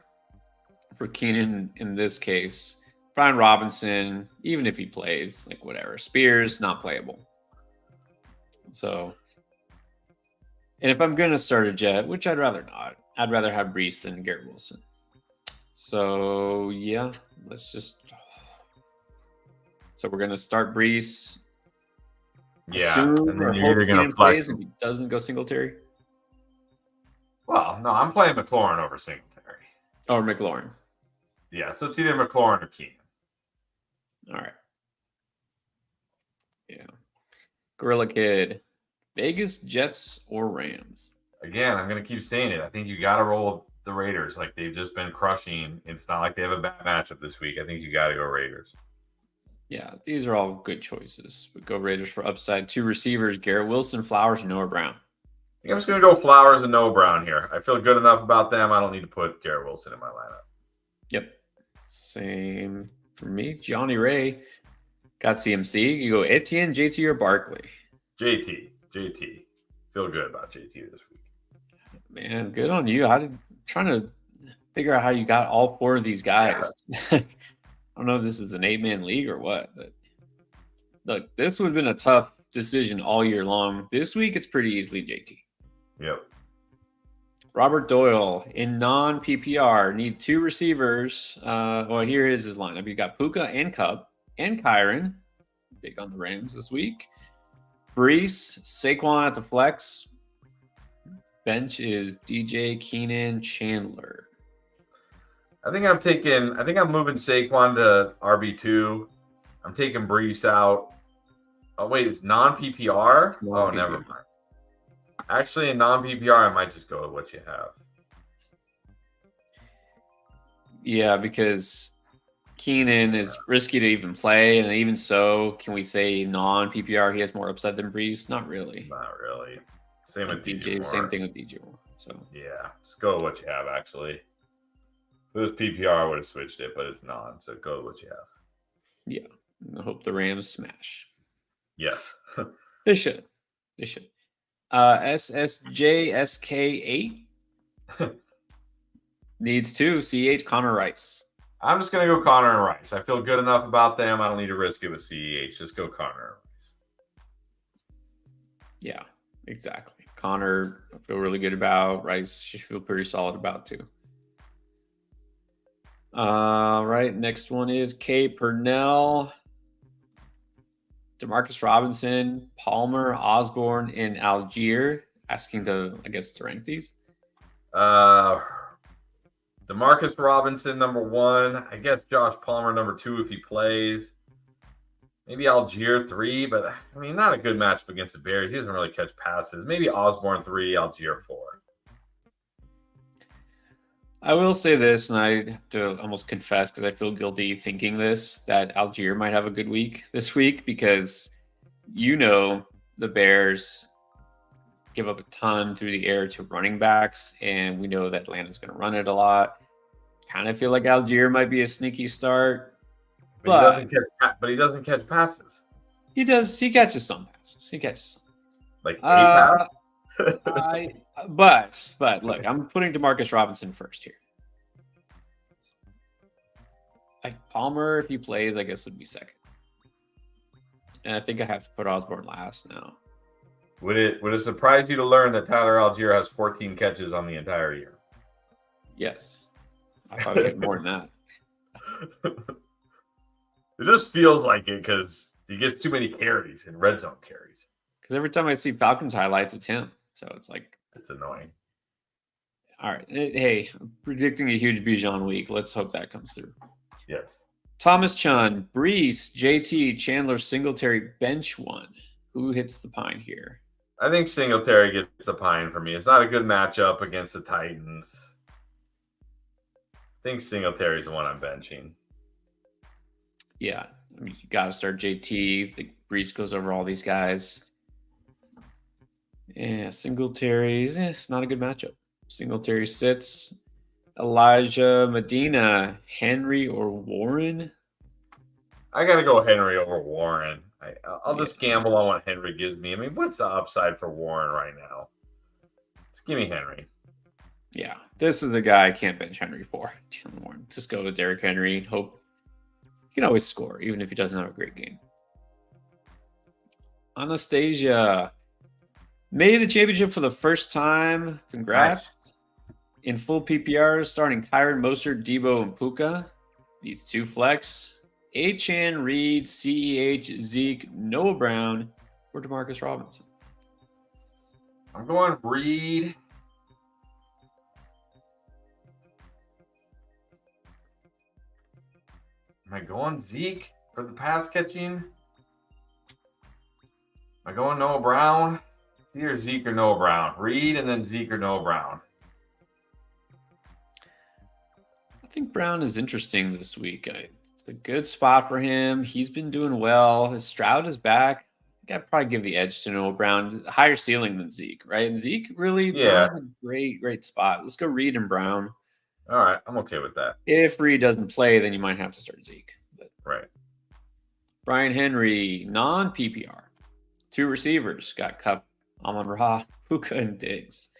Keenan in this case. Brian Robinson, even if he plays, like whatever. Spears, not playable. So, and if I'm going to start a Jet, which I'd rather not, I'd rather have Breece than Garrett Wilson. So, yeah, so we're going to start Breece. Yeah, and then you're either going to flex if he doesn't go Singletary. Well, no, I'm playing McLaurin over Singletary. Or McLaurin. Yeah, so it's either McLaurin or Keenan. All right. Yeah. Gorilla Kid. Vegas, Jets, or Rams? Again, I'm going to keep saying it. I think you got to roll the Raiders. Like, they've just been crushing. It's not like they have a bad matchup this week. I think you got to go Raiders. Yeah, these are all good choices. But go Raiders for upside. 2 receivers, Garrett Wilson, Flowers, Noah Brown. think I'm just going to go Flowers and Noah Brown here. I feel good enough about them. I don't need to put Garrett Wilson in my lineup. Yep. Same for me. Johnny Ray got CMC. You go Etienne, JT, or Barkley. JT. Feel good about JT this week. Man, good on you. Trying to figure out how you got all 4 of these guys. Yeah. I don't know if this is an 8-man league or what, but look, this would have been a tough decision all year long. This week, it's pretty easily JT. Yep. Robert Doyle in non-PPR need 2 receivers. Well, here is his lineup. You got Puka and Cup and Kyron. Big on the Rams this week. Brees, Saquon at the flex. Bench is DJ, Keenan, Chandler. I think I'm moving Saquon to RB2. I'm taking Brees out. Oh, wait, it's non-PPR? Oh, never mind. Actually, in non-PPR, I might just go with what you have. Yeah, because Keenan is risky to even play, and even so, can we say non-PPR he has more upside than Brees? Not really. Not really. Same with DJ. Moore. Same thing with DJ. So yeah, just go with what you have. Actually, if it was PPR, I would have switched it, but it's non. So go with what you have. Yeah, I hope the Rams smash. Yes, they should. SSJSK8 needs 2. CH Connor Rice. I'm just gonna go Connor and Rice. I feel good enough about them. I don't need to risk it with CEH. Just go Connor and Rice. Yeah, exactly. Connor, I feel really good about. Rice, you feel pretty solid about too. Right. Next one is K. Purnell, Demarcus Robinson, Palmer, Osborne, and Algier. Asking to rank these. Demarcus Robinson, number 1. I guess Josh Palmer, number 2, if he plays. Maybe Algier 3, but I mean, not a good matchup against the Bears. He doesn't really catch passes. Maybe Osborne 3, Algier 4. I will say this, and I have to almost confess because I feel guilty thinking this, that Algier might have a good week this week because the Bears give up a ton through the air to running backs, and we know that Atlanta's going to run it a lot. Kind of feel like Algier might be a sneaky start. But he doesn't catch passes. He does. He catches some passes. Like 8 passes? But look, I'm putting Demarcus Robinson first here. Like Palmer, if he plays, I guess would be second. And I think I have to put Osborne last now. Would it surprise you to learn that Tyler Algier has 14 catches on the entire year? Yes. I thought I'd get more than that. It just feels like it because he gets too many carries and red zone carries. Because every time I see Falcons highlights, it's him. So it's like... It's annoying. All right. Hey, I'm predicting a huge Bijan week. Let's hope that comes through. Yes. Thomas Chun, Brees, JT, Chandler, Singletary, bench 1. Who hits the pine here? I think Singletary gets the pine for me. It's not a good matchup against the Titans. I think Singletary's the one I'm benching. Yeah. I mean, you got to start JT. The Brees goes over all these guys. Yeah, Singletary's it's not a good matchup. Singletary sits. Elijah, Medina, Henry, or Warren? I got to go Henry over Warren. I'll just gamble on what Henry gives me. I mean, what's the upside for Warren right now? Just give me Henry. Yeah, this is the guy I can't bench Henry for. Warren. Just go with Derrick Henry. Hope he can always score, even if he doesn't have a great game. Anastasia made the championship for the first time. Congrats. Nice. In full PPR, starting Kyron, Mostert, Debo, and Puka. Needs 2 flex. Achan, Reed, CEH, Zeke, Noah Brown, or Demarcus Robinson. I'm going Reed. Am I going Zeke for the pass catching? Am I going Noah Brown? It's either Zeke or Noah Brown. Reed and then Zeke or Noah Brown. I think Brown is interesting this week. It's a good spot for him. He's been doing well. His Stroud is back. I'd probably give the edge to Noah Brown. Higher ceiling than Zeke, right? And Zeke really Yeah. not in a great spot. Let's go Reed and Brown. All right, I'm okay with that. If Reed doesn't play, then you might have to start Zeke. But Right. Brian Henry, non-PPR. 2 receivers. Got Cup, Amon-Ra, Puka, and Diggs.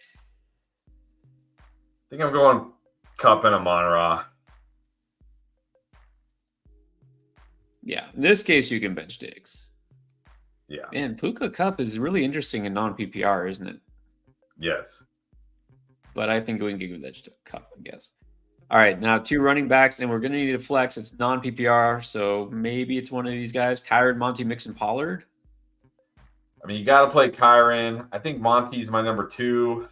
I think I'm going Cup and Amon-Ra. Yeah, in this case, you can bench Diggs. Yeah. Man, Puka Cup is really interesting in non-PPR, isn't it? Yes. But I think we can give the edge to Cup, I guess. All right, now 2 running backs, and we're going to need a flex. It's non-PPR, so maybe it's one of these guys. Kyron, Monty, Mixon, Pollard. I mean, you got to play Kyron. I think Monty's my number 2.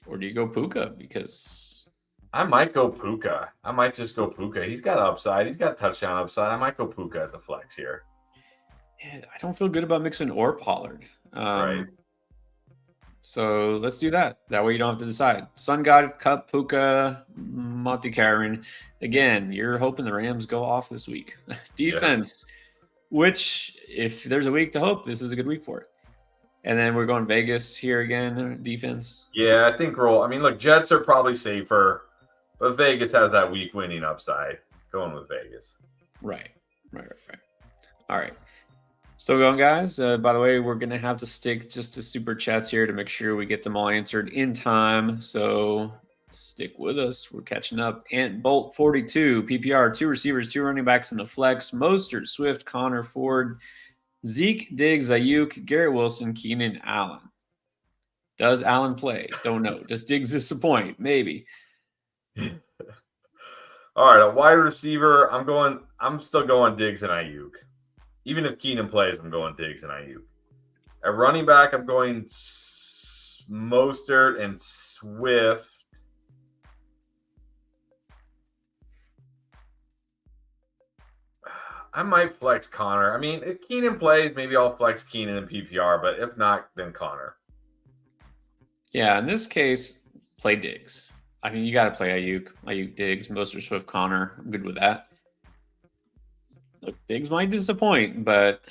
Or do you go Puka? Because I might go Puka. I might just go Puka. He's got upside. He's got touchdown upside. I might go Puka at the flex here. yeah, I don't feel good about Mixon or Pollard. Right. So let's do that. That way you don't have to decide. Sun God, Cup, Puka, Monty Karen. Again, you're hoping the Rams go off this week. Defense, which if there's a week to hope, this is a good week for it. And then we're going Vegas here again, defense. Yeah, I think roll. I mean, look, Jets are probably safer, but Vegas has that week winning upside. Going with Vegas. Right. All right. Still going, guys. By the way, we're going to have to stick just to super chats here to make sure we get them all answered in time. So stick with us. We're catching up. Ant Bolt 42, PPR, 2 receivers, 2 running backs in the flex. Mostert, Swift, Connor, Ford, Zeke, Diggs, Ayuk, Garrett Wilson, Keenan, Allen. Does Allen play? Don't know. Does Diggs disappoint? Maybe. All right, a wide receiver. I'm still going Diggs and Ayuk. Even if Keenan plays, I'm going Diggs and Ayuk. At running back, I'm going Mostert and Swift. I might flex Connor. I mean, if Keenan plays, maybe I'll flex Keenan in PPR, but if not, then Connor. Yeah, in this case, play Diggs. I mean, you got to play Ayuk, Diggs, Mostert, Swift, Connor. I'm good with that. Look, Diggs might disappoint, but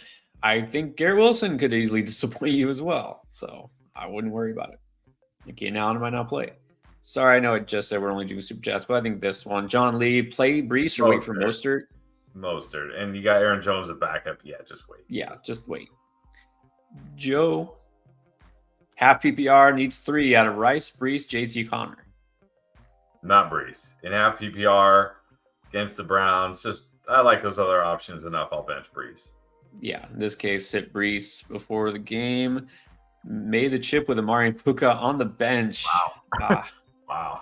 I think Garrett Wilson could easily disappoint you as well. So I wouldn't worry about it. Keenan Allen might not play. Sorry, I know I just said we're only doing super chats, but I think this one, John Lee, play Brees or wait for Mostert. Mostert. And you got Aaron Jones at backup. Yeah, just wait. Yeah, just wait. Joe, half PPR, needs 3 out of Rice, Brees, JT, Connor. Not Brees. In half PPR against the Browns, just I like those other options enough. I'll bench Brees. Yeah, in this case, sit Brees before the game. Made the chip with Amari and Puka on the bench. Wow. Wow.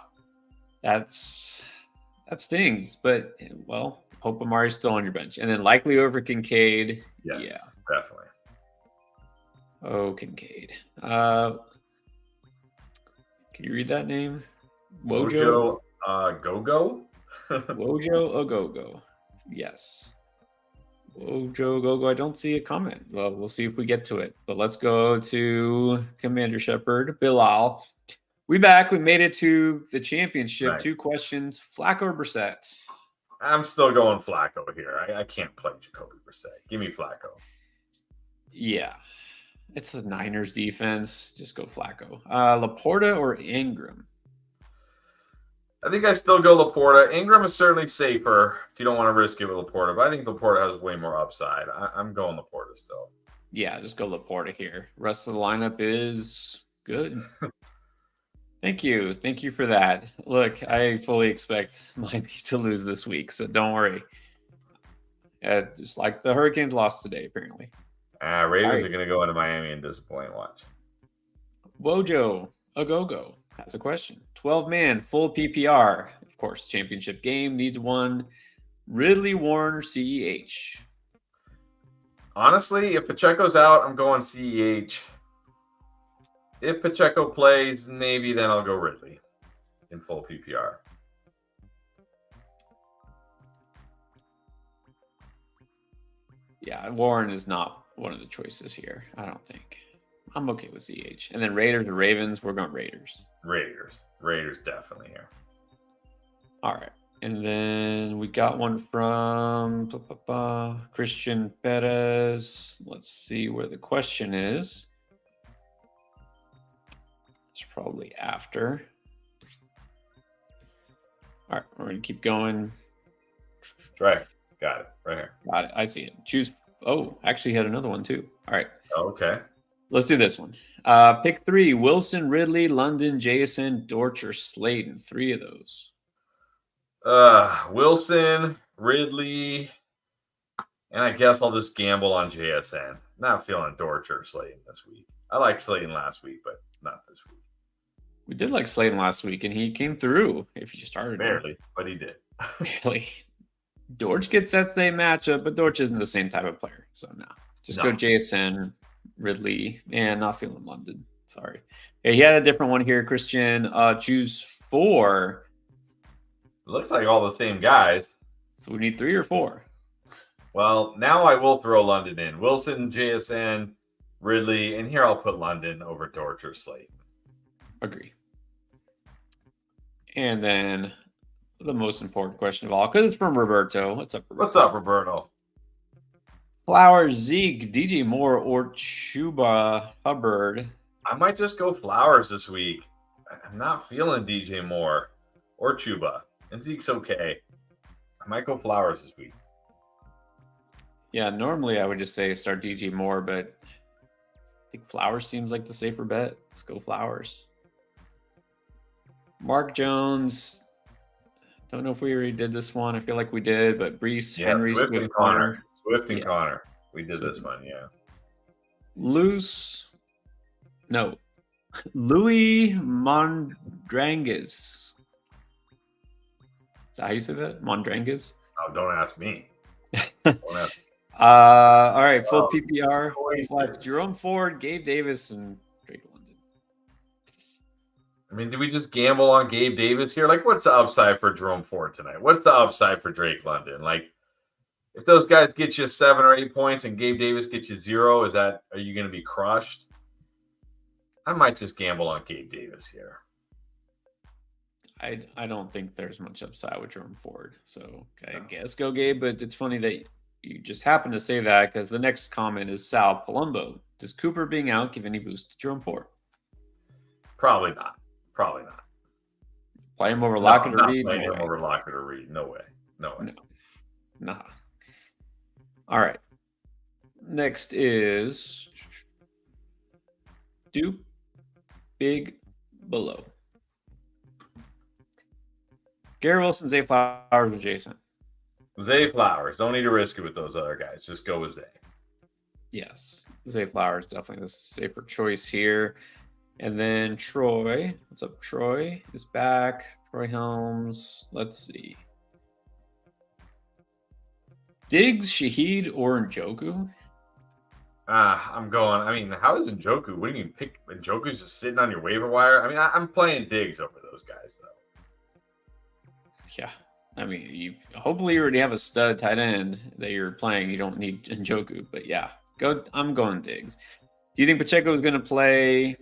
That stings, but well, hope Amari's still on your bench. And then likely over Kincaid. Yes, yeah, definitely. Oh, Kincaid. Can you read that name? Wojo Gogo? Wojo Ogogo. Yes. Wojo Gogo. I don't see a comment. Well, we'll see if we get to it. But let's go to Commander Shepard. Bilal. We back. We made it to the championship. Nice. 2 questions. Flacco or Brissett? I'm still going Flacco here. I can't play Jacoby Brissett. Give me Flacco. Yeah. It's the Niners defense. Just go Flacco. Laporta or Ingram? I think I still go Laporta. Ingram is certainly safer if you don't want to risk it with Laporta, but I think Laporta has way more upside. I'm going Laporta still. Yeah, just go Laporta here. Rest of the lineup is good. Thank you. Thank you for that. Look, I fully expect Miami to lose this week, so don't worry. Just like the Hurricanes lost today, apparently. Raiders are going to go into Miami and disappoint. Watch. Wojo Agogo has a question. 12-man, full PPR. Of course, championship game needs 1. Ridley, Warren, or CEH? Honestly, if Pacheco's out, I'm going CEH. If Pacheco plays, maybe then I'll go Ridley in full PPR. Yeah, Warren is not one of the choices here, I don't think. I'm okay with CH. And then Raiders or Ravens, we're going Raiders. Raiders definitely here. All right. And then we got one from Christian Perez. Let's see where the question is. It's probably after. All right, we're going to keep going. Right. Got it. Right here. Got it. I see it. Choose. Oh, actually had another one too. All right. Okay. Let's do this one. Pick 3. Wilson, Ridley, London, JSN, Dortch, or Slayton. 3 of those. Wilson, Ridley, and I guess I'll just gamble on JSN. Not feeling Dortch or Slayton this week. I liked Slayton last week, but not this week. We did like Slayton last week, and he came through if you started Barely, him. but he did. Barely. Dortch gets that same matchup, but Dortch isn't the same type of player. So no. Just go JSN, Ridley, and not feeling London. Sorry. Okay, he had a different one here, Christian. Choose 4. It looks like all the same guys. So we need 3 or 4. Well, now I will throw London in. Wilson, JSN, Ridley, and here I'll put London over Dortch or Slayton. Agree. And then the most important question of all, because it's from Roberto. What's up, Roberto? What's up, Roberto? Flowers, Zeke, DJ Moore, or Chuba Hubbard? I might just go Flowers this week. I'm not feeling DJ Moore or Chuba. And Zeke's okay. I might go Flowers this week. Yeah, normally I would just say start DJ Moore, but I think Flowers seems like the safer bet. Let's go Flowers. Mark Jones. Don't know if we already did this one. I feel like we did, but Brees, Henry, Swift and Connor. Swift and yeah. Connor. We did this one, yeah. Louis Mondranges. Is that how you say that? Mondranges? Oh, don't ask me. Don't ask me. All right, full PPR. Like Jerome Ford, Gabe Davis, and Drake London. I mean, do we just gamble on Gabe Davis here? Like, what's the upside for Jerome Ford tonight? What's the upside for Drake London? Like, if those guys get you 7 or 8 points and Gabe Davis gets you 0, are you going to be crushed? I might just gamble on Gabe Davis here. I don't think there's much upside with Jerome Ford, so I guess go Gabe. But it's funny that you just happen to say that because the next comment is Sal Palumbo. Does Cooper being out give any boost to Jerome Ford? Probably not. Probably not. Play him over Lockett or Reed? Play him over Lockett or Reed. No way. No way. No. Nah. All right. Next is Dupe Big Below. Gary Wilson, Zay Flowers, or Jason? Zay Flowers. Don't need to risk it with those other guys. Just go with Zay. Yes. Zay Flowers, definitely the safer choice here. And then Troy. What's up, Troy? Is back. Troy Helms. Let's see. Diggs, Shaheed, or Njoku? I'm going. I mean, how is Njoku? What do you mean pick Njoku's just sitting on your waiver wire? I mean, I'm playing Diggs over those guys, though. Yeah. I mean, you hopefully you already have a stud tight end that you're playing. You don't need Njoku, but yeah, I'm going Diggs. Do you think Pacheco is going to play?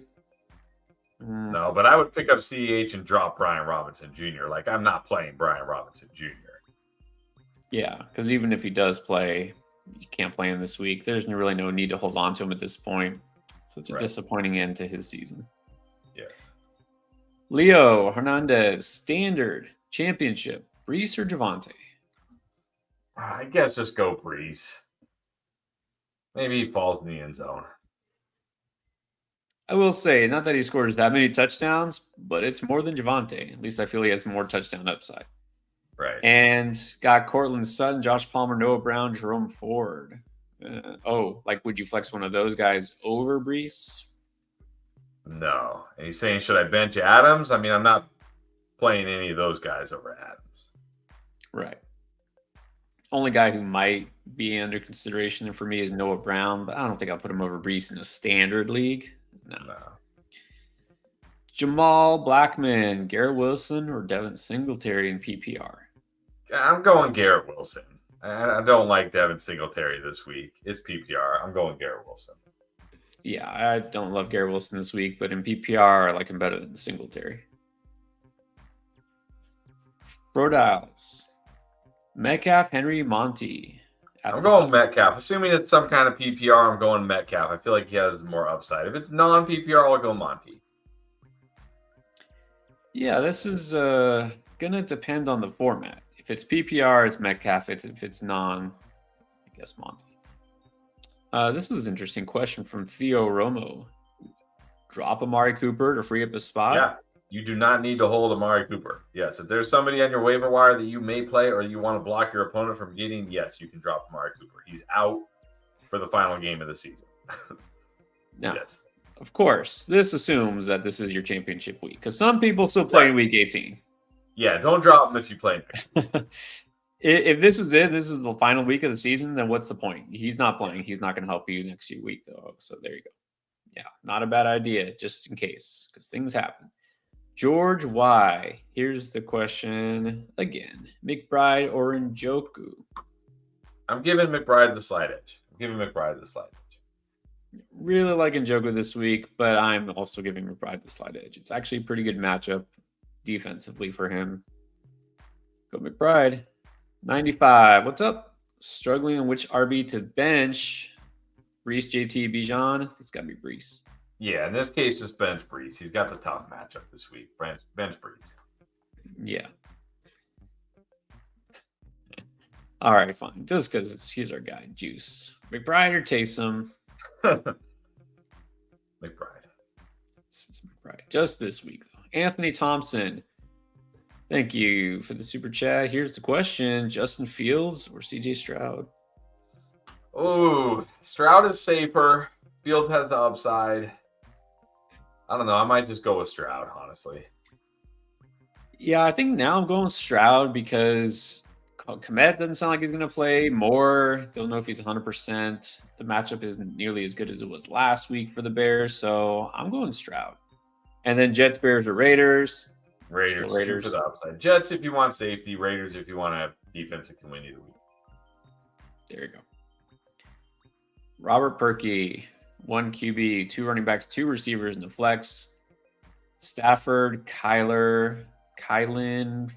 No, but I would pick up CEH and drop Brian Robinson Jr. Like, I'm not playing Brian Robinson Jr. Yeah, because even if he does play, you can't play him this week. There's really no need to hold on to him at this point. Such a disappointing end to his season. Yes. Leo Hernandez, standard championship. Brees or Javante? I guess just go Brees. Maybe he falls in the end zone. I will say, not that he scores that many touchdowns, but it's more than Javante. At least I feel he has more touchdown upside. Right. And got Cortland Sutton, Josh Palmer, Noah Brown, Jerome Ford. Would you flex one of those guys over Brees? No. And he's saying, should I bench Adams? I mean, I'm not playing any of those guys over Adams. Right. Only guy who might be under consideration for me is Noah Brown, but I don't think I'll put him over Brees in a standard league. No. Jamal Blackman, Garrett Wilson, or Devin Singletary in PPR? I'm going Garrett Wilson. I don't like Devin Singletary this week. It's PPR. I'm going Garrett Wilson. Yeah, I don't love Garrett Wilson this week, but in PPR, I like him better than Singletary. Brodals. Metcalf, Henry, Monty. I'm going Metcalf. Assuming it's some kind of PPR, I'm going Metcalf. I feel like he has more upside. If it's non-PPR, I'll go Monty. Yeah, this is going to depend on the format. If it's PPR, it's Metcalf. If it's non, I guess Monty. This was an interesting question from Theo Romo. Drop Amari Cooper to free up a spot? Yeah, you do not need to hold Amari Cooper. Yes, if there's somebody on your waiver wire that you may play or you want to block your opponent from getting, yes, you can drop Amari Cooper. He's out for the final game of the season. Now, yes. Of course, this assumes that this is your championship week because some people still play in week 18. Yeah, don't drop him if you play. If this is it, this is the final week of the season, then what's the point? He's not playing. He's not going to help you next week, though. So there you go. Yeah, not a bad idea, just in case, because things happen. George Y. Here's the question again. McBride or Njoku? I'm giving McBride the slight edge. Really like Njoku this week, but I'm also giving McBride the slight edge. It's actually a pretty good matchup defensively for him. Go McBride. 95. What's up? Struggling on which RB to bench? Brees, JT, Bijan. It's got to be Brees. Yeah, in this case, just bench Brees. He's got the tough matchup this week. Bench Brees. Yeah. All right, fine. Just because he's our guy, Juice. McBride or Taysom? McBride. It's McBride. Just this week, though. Anthony Thompson. Thank you for the super chat. Here's the question. Justin Fields or CJ Stroud? Oh, Stroud is safer. Fields has the upside. I don't know. I might just go with Stroud, honestly. Yeah, I think now I'm going with Stroud because Komet doesn't sound like he's going to play more. Don't know if he's 100%. The matchup isn't nearly as good as it was last week for the Bears, so I'm going Stroud. And then Jets, Bears, or Raiders. Raiders. For the upside. Jets if you want safety. Raiders if you want to have defense that can win you the week. There you go. Robert Perkey, 1 QB, 2 running backs, 2 receivers in the flex. Stafford, Kyler, Kylan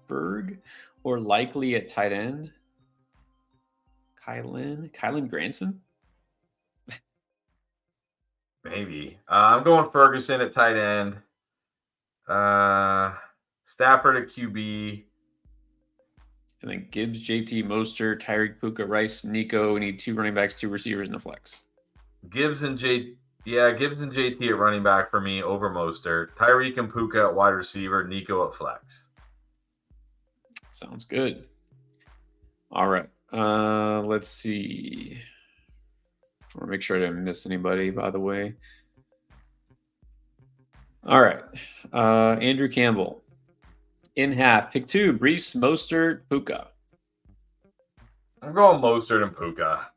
Berg, or likely at tight end. Kylan Granson? Maybe. I'm going Ferguson at tight end. Stafford at QB. And then Gibbs, JT, Mostert, Tyreek, Puka, Rice, Nico. We need 2 running backs, 2 receivers in the flex. Gibbs and JT at running back for me over Mostert. Tyreek and Puka at wide receiver. Nico at flex. Sounds good. All right. Let's see. I want to make sure I didn't miss anybody, by the way. All right. Andrew Campbell. In half. Pick 2. Brees, Mostert, Puka. I'm going Mostert and Puka.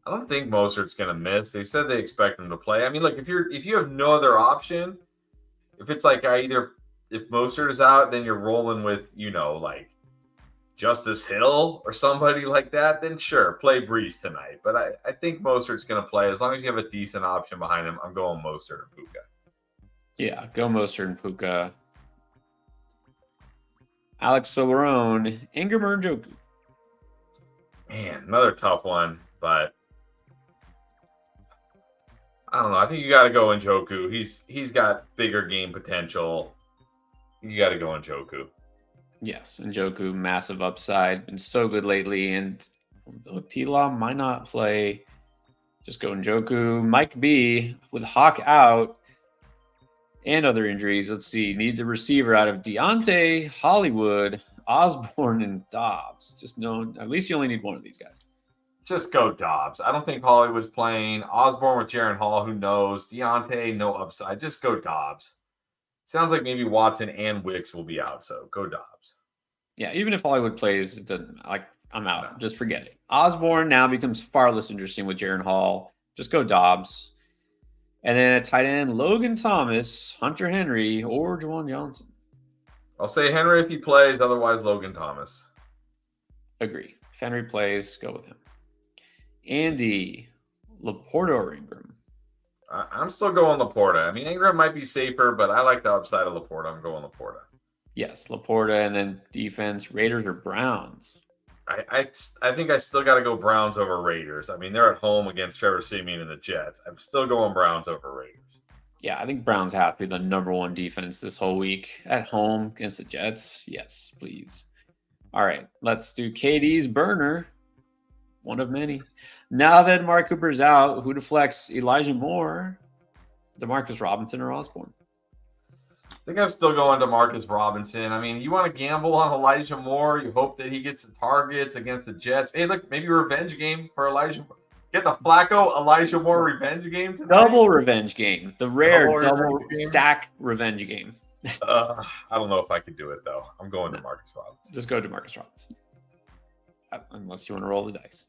I don't think Mostert's going to miss. They said they expect him to play. I mean, look, if you have no other option, if it's like if Mostert is out, then you're rolling with, like Justice Hill or somebody like that, then sure, play Brees tonight. But I think Mostert's going to play. As long as you have a decent option behind him, I'm going Mostert and Puka. Yeah, go Mostert and Puka. Alex Solarone, Ingram or Njoku? Man, another tough one, but I don't know. I think you got to go Njoku. He's got bigger game potential. You got to go Njoku. Yes, Njoku, massive upside. Been so good lately, and T-Law might not play. Just go Njoku. Mike B, with Hawk out and other injuries. Let's see. Needs a receiver out of Deontay, Hollywood, Osborne, and Dobbs. At least you only need one of these guys. Just go Dobbs. I don't think Hollywood's playing. Osborne with Jaron Hall, who knows? Deontay, no upside. Just go Dobbs. Sounds like maybe Watson and Wicks will be out, so go Dobbs. Yeah, even if Hollywood plays, it doesn't I'm out. No. Just forget it. Osborne now becomes far less interesting with Jaron Hall. Just go Dobbs. And then at tight end, Logan Thomas, Hunter Henry, or Juwan Johnson. I'll say Henry if he plays, otherwise Logan Thomas. Agree. If Henry plays, go with him. Andy, Laporta or Ingram? I'm still going Laporta. I mean, Ingram might be safer, but I like the upside of Laporta. I'm going Laporta. Yes, Laporta, and then defense, Raiders or Browns. I think I still got to go Browns over Raiders. I mean, they're at home against Trevor Siemian and the Jets. I'm still going Browns over Raiders. Yeah, I think Browns have to be the number one defense this whole week at home against the Jets. Yes, please. All right, let's do KD's burner. One of many. Now that Amari Cooper's out, who deflects Elijah Moore, Demarcus Robinson, or Osborne? I think I'm still going to Marcus Robinson. I mean, you want to gamble on Elijah Moore. You hope that he gets the targets against the Jets. Hey, look, maybe a revenge game for Elijah. Get the Flacco Elijah Moore revenge game tonight. Double revenge game. The rare double stack revenge game. I don't know if I could do it, though. I'm going to Marcus Robinson. Just go to Marcus Robinson. Unless you want to roll the dice.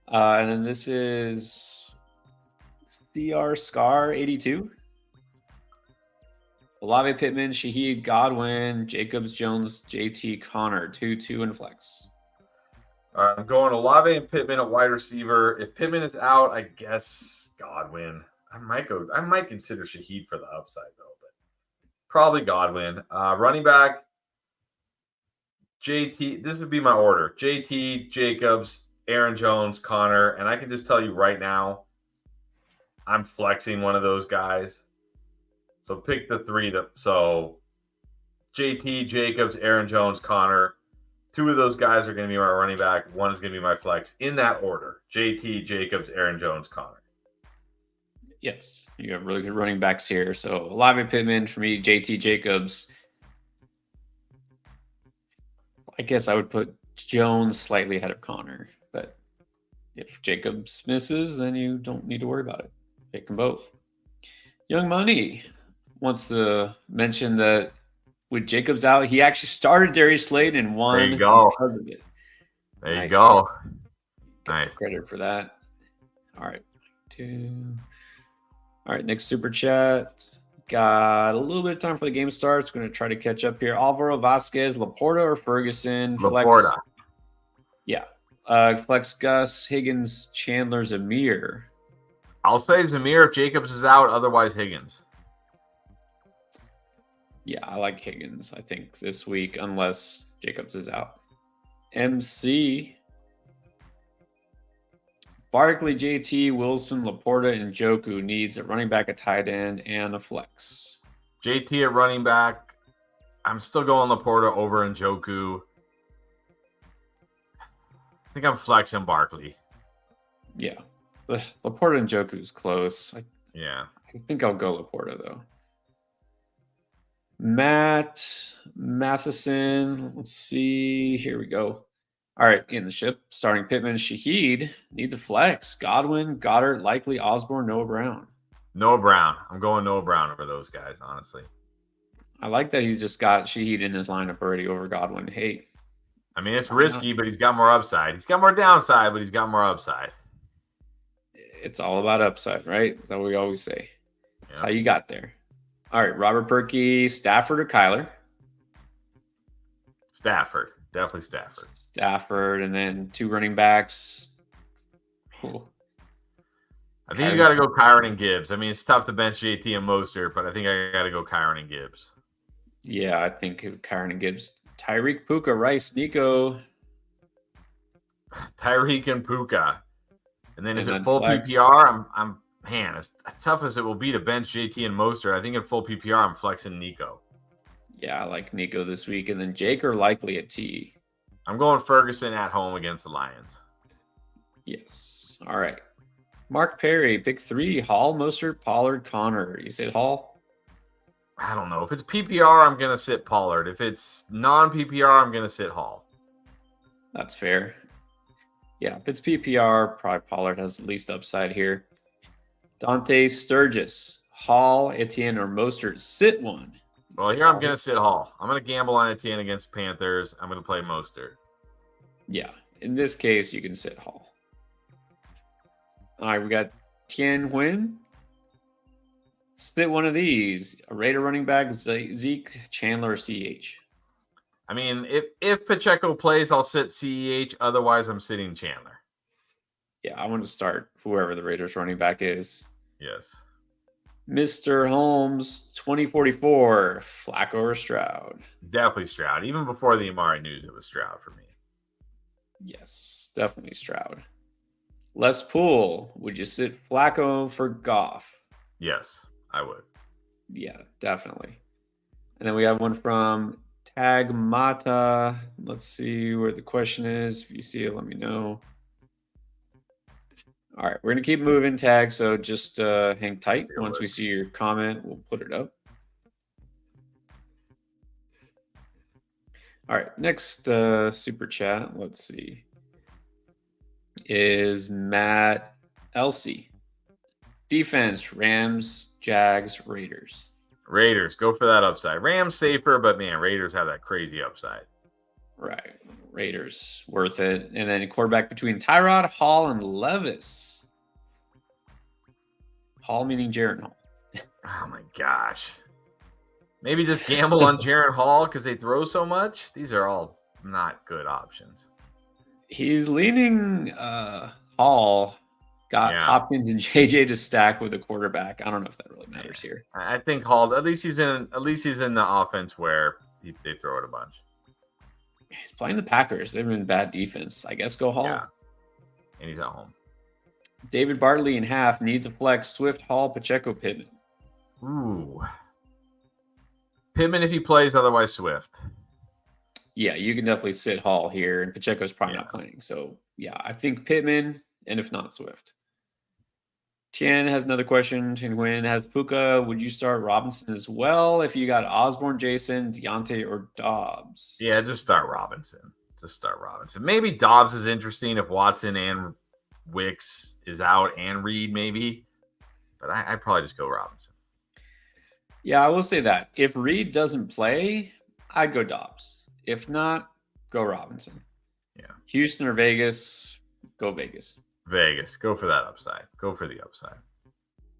And then this is CR Scar 82. Olave Pittman, Shaheed Godwin, Jacobs Jones, JT Connor, 2-2 and flex. I'm going Olave and Pittman at wide receiver. If Pittman is out, I guess Godwin. I might consider Shaheed for the upside though, but probably Godwin. Running back, JT. This would be my order: JT, Jacobs, Aaron Jones, Connor, and I can just tell you right now, I'm flexing one of those guys. So pick the three. So JT, Jacobs, Aaron Jones, Connor. Two of those guys are going to be my running back. One is going to be my flex in that order. JT, Jacobs, Aaron Jones, Connor. Yes, you have really good running backs here. So Olave Pittman for me, JT Jacobs. I guess I would put Jones slightly ahead of Connor. But if Jacobs misses, then you don't need to worry about it. Take them both. Young Money wants to mention that with Jacobs out, he actually started Darius Slayton and won. There you go. There you go. Nice. Credit for that. All right. All right, next super chat. Got a little bit of time for the game starts. Going to try to catch up here. Alvaro Vasquez, Laporta or Ferguson? Laporta. Flex. Yeah. Flex Gus, Higgins, Chandler, Zamir. I'll say Zamir if Jacobs is out. Otherwise, Higgins. Yeah, I like Higgins, I think, this week, unless Jacobs is out. MC, Barkley, JT, Wilson, Laporta, and Njoku needs a running back, a tight end, and a flex. JT at running back. I'm still going Laporta over Njoku. I think I'm flexing Barkley. Yeah. Laporta and Njoku is close. I think I'll go Laporta, though. Matheson, let's see. Here we go. All right, in the ship, starting Pittman, Shaheed needs a flex. Godwin, Goddard, likely Osborne, Noah Brown. Noah Brown. I'm going Noah Brown over those guys, honestly. I like that he's just got Shaheed in his lineup already over Godwin. Hey. I mean, it's risky, but he's got more upside. He's got more downside, but he's got more upside. It's all about upside, right? That's what we always say. That's how you got there. All right, Robert Perkey, Stafford or Kyler? Stafford. Definitely Stafford. Stafford, and then two running backs. Cool. I think you got to go Kyron and Gibbs. I mean, it's tough to bench JT and Mostert, but I think I got to go Kyron and Gibbs. Yeah, I think Kyron and Gibbs. Tyreek, Puka, Rice, Nico. Tyreek and Puka. And then is it full flex. PPR? Man, as tough as it will be to bench JT and Mostert, I think in full PPR, I'm flexing Nico. Yeah, I like Nico this week. And then Jake are likely at T. I'm going Ferguson at home against the Lions. Yes. All right. Mark Perry, pick 3. Hall, Mostert, Pollard, Connor. You said Hall? I don't know. If it's PPR, I'm going to sit Pollard. If it's non-PPR, I'm going to sit Hall. That's fair. Yeah, if it's PPR, probably Pollard has the least upside here. Dante Sturgis, Hall, Etienne, or Mostert. Sit one. Well, here I'm going to sit Hall. I'm going to gamble on Etienne against Panthers. I'm going to play Mostert. Yeah, in this case, you can sit Hall. All right, we got Tien Nguyen. Sit one of these. A Raider running back, Zeke, Chandler, or CH. I mean, if Pacheco plays, I'll sit CEH. Otherwise, I'm sitting Chandler. Yeah, I want to start whoever the Raiders running back is. Yes. Mr. Holmes, 2044, Flacco or Stroud? Definitely Stroud. Even before the Amari news, it was Stroud for me. Yes, definitely Stroud. Les Poole, would you sit Flacco for Goff? Yes, I would. Yeah, definitely. And then we have one from Tag Mata. Let's see where the question is. If you see it, let me know. All right, we're going to keep moving, Tag, so just hang tight. Once we see your comment, we'll put it up. All right, next super chat, let's see, is Matt Elsie. Defense, Rams, Jags, Raiders. Raiders, go for that upside. Rams safer, but man, Raiders have that crazy upside. Right. Raiders, worth it. And then quarterback between Tyrod, Hall, and Levis. Hall meaning Jaron Hall. Oh my gosh. Maybe just gamble on Jaron Hall because they throw so much. These are all not good options. He's leaning Hall. Got Hopkins and JJ to stack with a quarterback. I don't know if that really matters here. I think Hall, at least he's in the offense where they throw it a bunch. He's playing the Packers. They've been bad defense. I guess go Hall. Yeah. And he's at home. David Bartley in half needs a flex. Swift, Hall, Pacheco, Pittman. Ooh. Pittman if he plays, otherwise Swift. Yeah, you can definitely sit Hall here, and Pacheco's probably not playing. So, yeah, I think Pittman, and if not, Swift. Tien has another question. Nguyen has Puka. Would you start Robinson as well if you got Osborne, Jason, Deontay, or Dobbs? Yeah, just start Robinson. Maybe Dobbs is interesting if Watson and Wicks is out and Reed maybe. But I'd probably just go Robinson. Yeah, I will say that. If Reed doesn't play, I'd go Dobbs. If not, go Robinson. Yeah. Houston or Vegas, go Vegas. Vegas. Go for that upside. Go for the upside.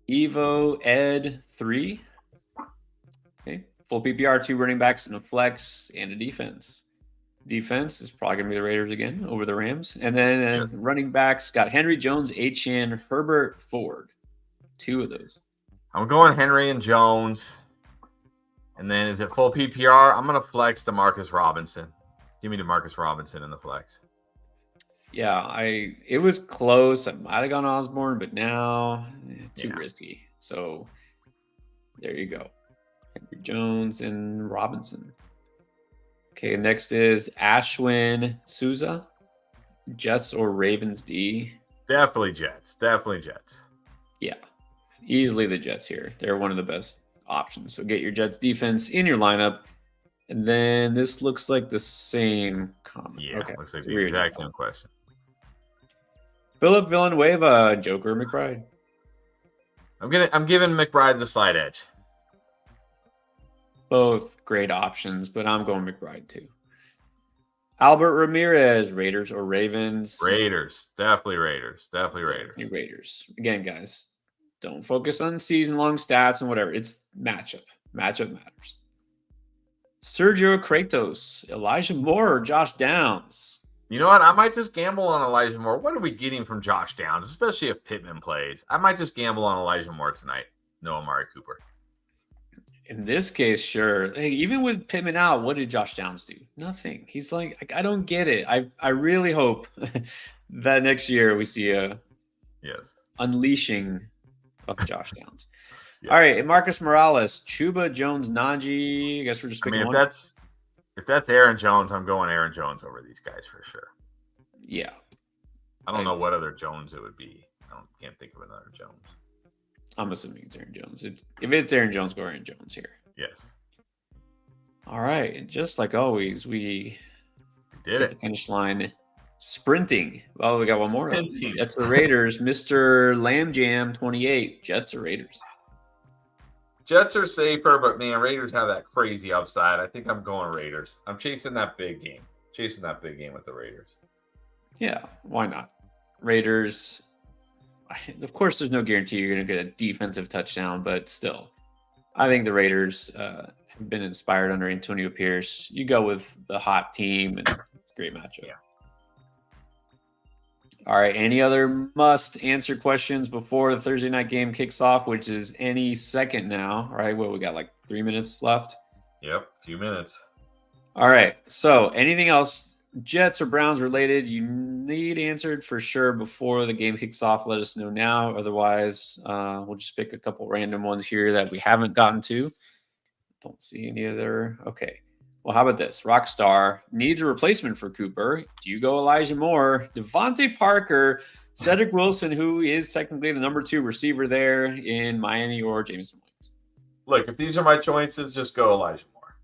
Evo Ed 3. Okay. Full PPR, 2 running backs and a flex and a defense. Defense is probably going to be the Raiders again over the Rams. And then running backs got Henry Jones, Etienne, Herbert, Ford. 2 of those. I'm going Henry and Jones. And then is it full PPR? I'm going to flex DeMarcus Robinson. Give me DeMarcus Robinson in the flex. Yeah, it was close. I might have gone Osborne, but now too risky. So there you go. Henry Jones and Robinson. Okay, next is Ashwin Souza. Jets or Ravens D? Definitely Jets. Yeah, easily the Jets here. They're one of the best options. So get your Jets defense in your lineup. And then this looks like the same comment. Yeah, okay. Looks like the exact same question. Philip Villanueva, Joker McBride. I'm giving McBride the slight edge. Both great options, but I'm going McBride too. Albert Ramirez, Raiders or Ravens? Raiders. Definitely Raiders. Raiders. Again, guys, don't focus on season-long stats and whatever. It's matchup. Matchup matters. Sergio Kratos, Elijah Moore, or Josh Downs? You know what? I might just gamble on Elijah Moore. What are we getting from Josh Downs, especially if Pittman plays? I might just gamble on Elijah Moore tonight. No Amari Cooper. In this case, sure. Hey, even with Pittman out, what did Josh Downs do? Nothing. He's like, I don't get it. I really hope that next year we see a unleashing of Josh Downs. Yeah. All right, and Marcus Morales, Chuba Jones, Najee. I guess we're just picking one. If that's Aaron Jones, I'm going Aaron Jones over these guys for sure. Yeah. I don't know what other Jones it would be. Can't think of another Jones. I'm assuming it's Aaron Jones. If it's Aaron Jones, go Aaron Jones here. Yes. All right. And just like always, we did it. The finish line sprinting. Well, we got one more. Jets or Raiders. Mr. Lamb Jam 28. Jets or Raiders? Jets are safer, but man, Raiders have that crazy upside. I think I'm going Raiders. I'm chasing that big game. With the Raiders. Yeah, why not? Raiders. Of course, there's no guarantee you're going to get a defensive touchdown, but still, I think the Raiders have been inspired under Antonio Pierce. You go with the hot team, and it's a great matchup. Yeah. All right. Any other must answer questions before the Thursday night game kicks off, which is any second now? All right. Well, we got like 3 minutes left. Yep, a few minutes. All right. So, anything else, Jets or Browns related, you need answered for sure before the game kicks off. Let us know now. Otherwise, we'll just pick a couple random ones here that we haven't gotten to. Don't see any other. Okay. Well, how about this? Rockstar needs a replacement for Cooper. Do you go Elijah Moore, Devontae Parker, Cedric Wilson, who is technically the number 2 receiver there in Miami, or Jameson Williams? Look, if these are my choices, just go Elijah Moore.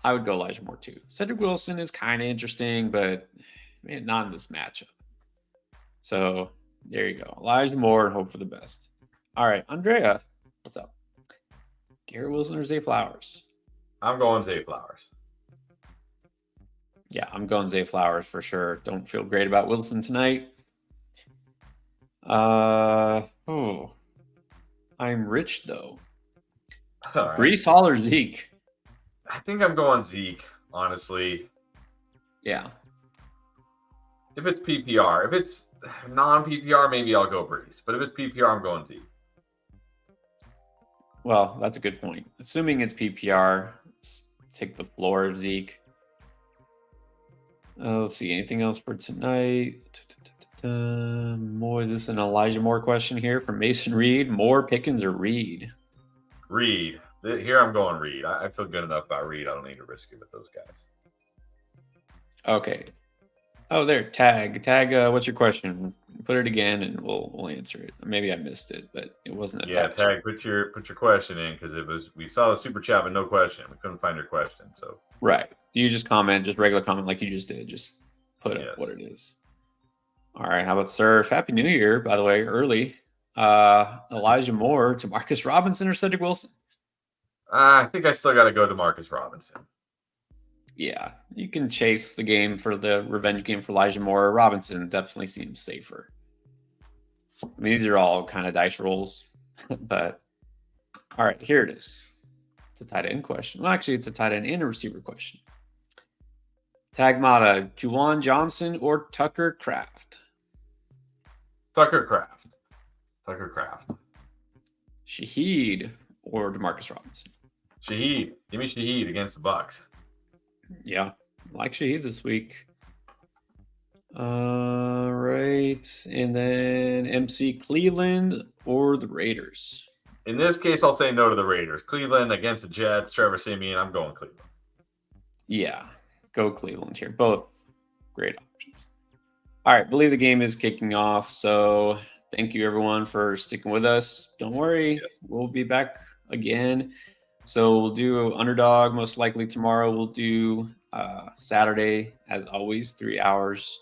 I would go Elijah Moore too. Cedric Wilson is kind of interesting, but man, not in this matchup. So there you go. Elijah Moore and hope for the best. All right, Andrea, what's up? Garrett Wilson or Zay Flowers? I'm going Zay Flowers. Yeah, I'm going Zay Flowers for sure. Don't feel great about Wilson tonight. I'm rich though. All right. Breece Hall or Zeke? I think I'm going Zeke, honestly. Yeah. If it's PPR. If it's non-PPR, maybe I'll go Breece. But if it's PPR, I'm going Zeke. Well, that's a good point. Assuming it's PPR, take the floor of Zeke. Let's see. Anything else for tonight? More. This is an Elijah Moore question here from Mason Reed. Moore, Pickens, or Reed? Reed. Here I'm going Reed. I feel good enough about Reed. I don't need to risk it with those guys. Okay. Oh, there. Tag. What's your question? Put it again, and we'll answer it. Maybe I missed it, but it wasn't a tag. Put your question in, because we saw the super chat but no question. We couldn't find your question. So right. You just comment, just regular comment like you just did. Just put up what it is. All right. How about Surf? Happy New Year, by the way, early. Elijah Moore, Demarcus Robinson, or Cedric Wilson? I think I still got to go Demarcus Robinson. Yeah, you can chase the game for the revenge game for Elijah Moore. Robinson definitely seems safer. I mean, these are all kind of dice rolls, but all right, here it is. It's a tight end question. Well, actually, it's a tight end and a receiver question. Tag Mata, Juwan Johnson or Tucker Kraft? Tucker Kraft. Shaheed or Demarcus Robinson? Shaheed. Give me Shaheed against the Bucks. Yeah, I like Shaheed this week. Right. And then MC Cleveland or the Raiders? In this case, I'll say no to the Raiders. Cleveland against the Jets, Trevor Siemian. I'm going Cleveland. Yeah, go Cleveland here. Both great options. All right, believe the game is kicking off. So thank you, everyone, for sticking with us. Don't worry. We'll be back again. So we'll do Underdog most likely tomorrow. We'll do Saturday, as always, 3 hours.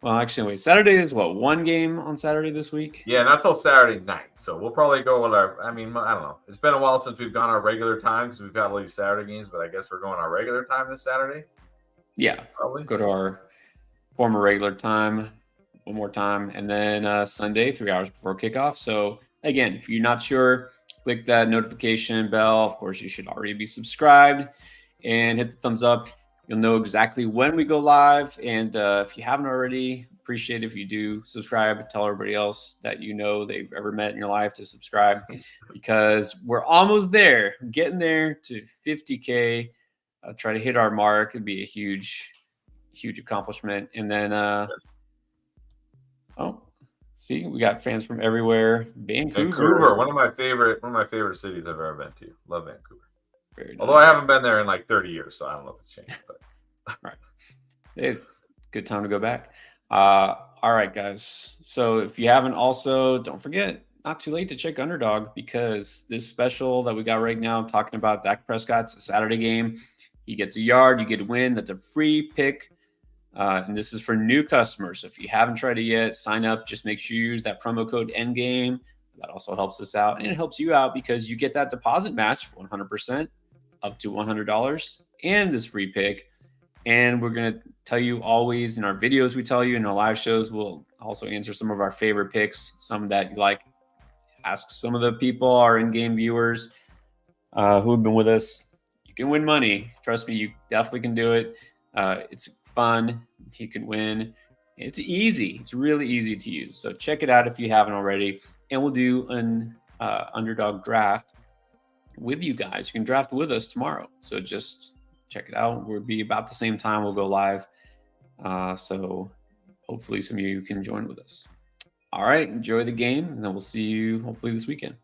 Well, actually, wait. Saturday is what? One game on Saturday this week? Yeah, not till Saturday night. So we'll probably go with our. I don't know. It's been a while since we've gone our regular time because we've got all these Saturday games. But I guess we're going our regular time this Saturday. Yeah, probably go to our former regular time one more time, and then Sunday 3 hours before kickoff. So again, if you're not sure, click that notification bell. Of course, you should already be subscribed and hit the thumbs up. You'll know exactly when we go live. And if you haven't already, appreciate it if you do subscribe. Tell everybody else that you know they've ever met in your life to subscribe, because we're almost there, getting there to 50K. Try to hit our mark. It'd be a huge accomplishment. And then, see, we got fans from everywhere. Vancouver, one of my favorite cities I've ever been to. Love Vancouver. Very nice. Although I haven't been there in like 30 years, so I don't know if it's changed. But right, hey, good time to go back. All right, guys. So if you haven't, also don't forget, not too late to check Underdog, because this special that we got right now talking about Dak Prescott's a Saturday game. He gets a yard, you get a win. That's a free pick. And this is for new customers. So if you haven't tried it yet, sign up. Just make sure you use that promo code ENDGAME. That also helps us out. And it helps you out because you get that deposit match 100% up to $100 and this free pick. And we're going to tell you always in our videos, we tell you in our live shows, we'll also answer some of our favorite picks, some that you like. Ask some of the people, our in-game viewers who have been with us. You can win money. Trust me, you definitely can do it. It's fun. You can win. It's easy. It's really easy to use. So check it out if you haven't already. And we'll do an underdog draft with you guys. You can draft with us tomorrow. So just check it out. We'll be about the same time. We'll go live. So hopefully some of you can join with us. All right. Enjoy the game. And then we'll see you hopefully this weekend.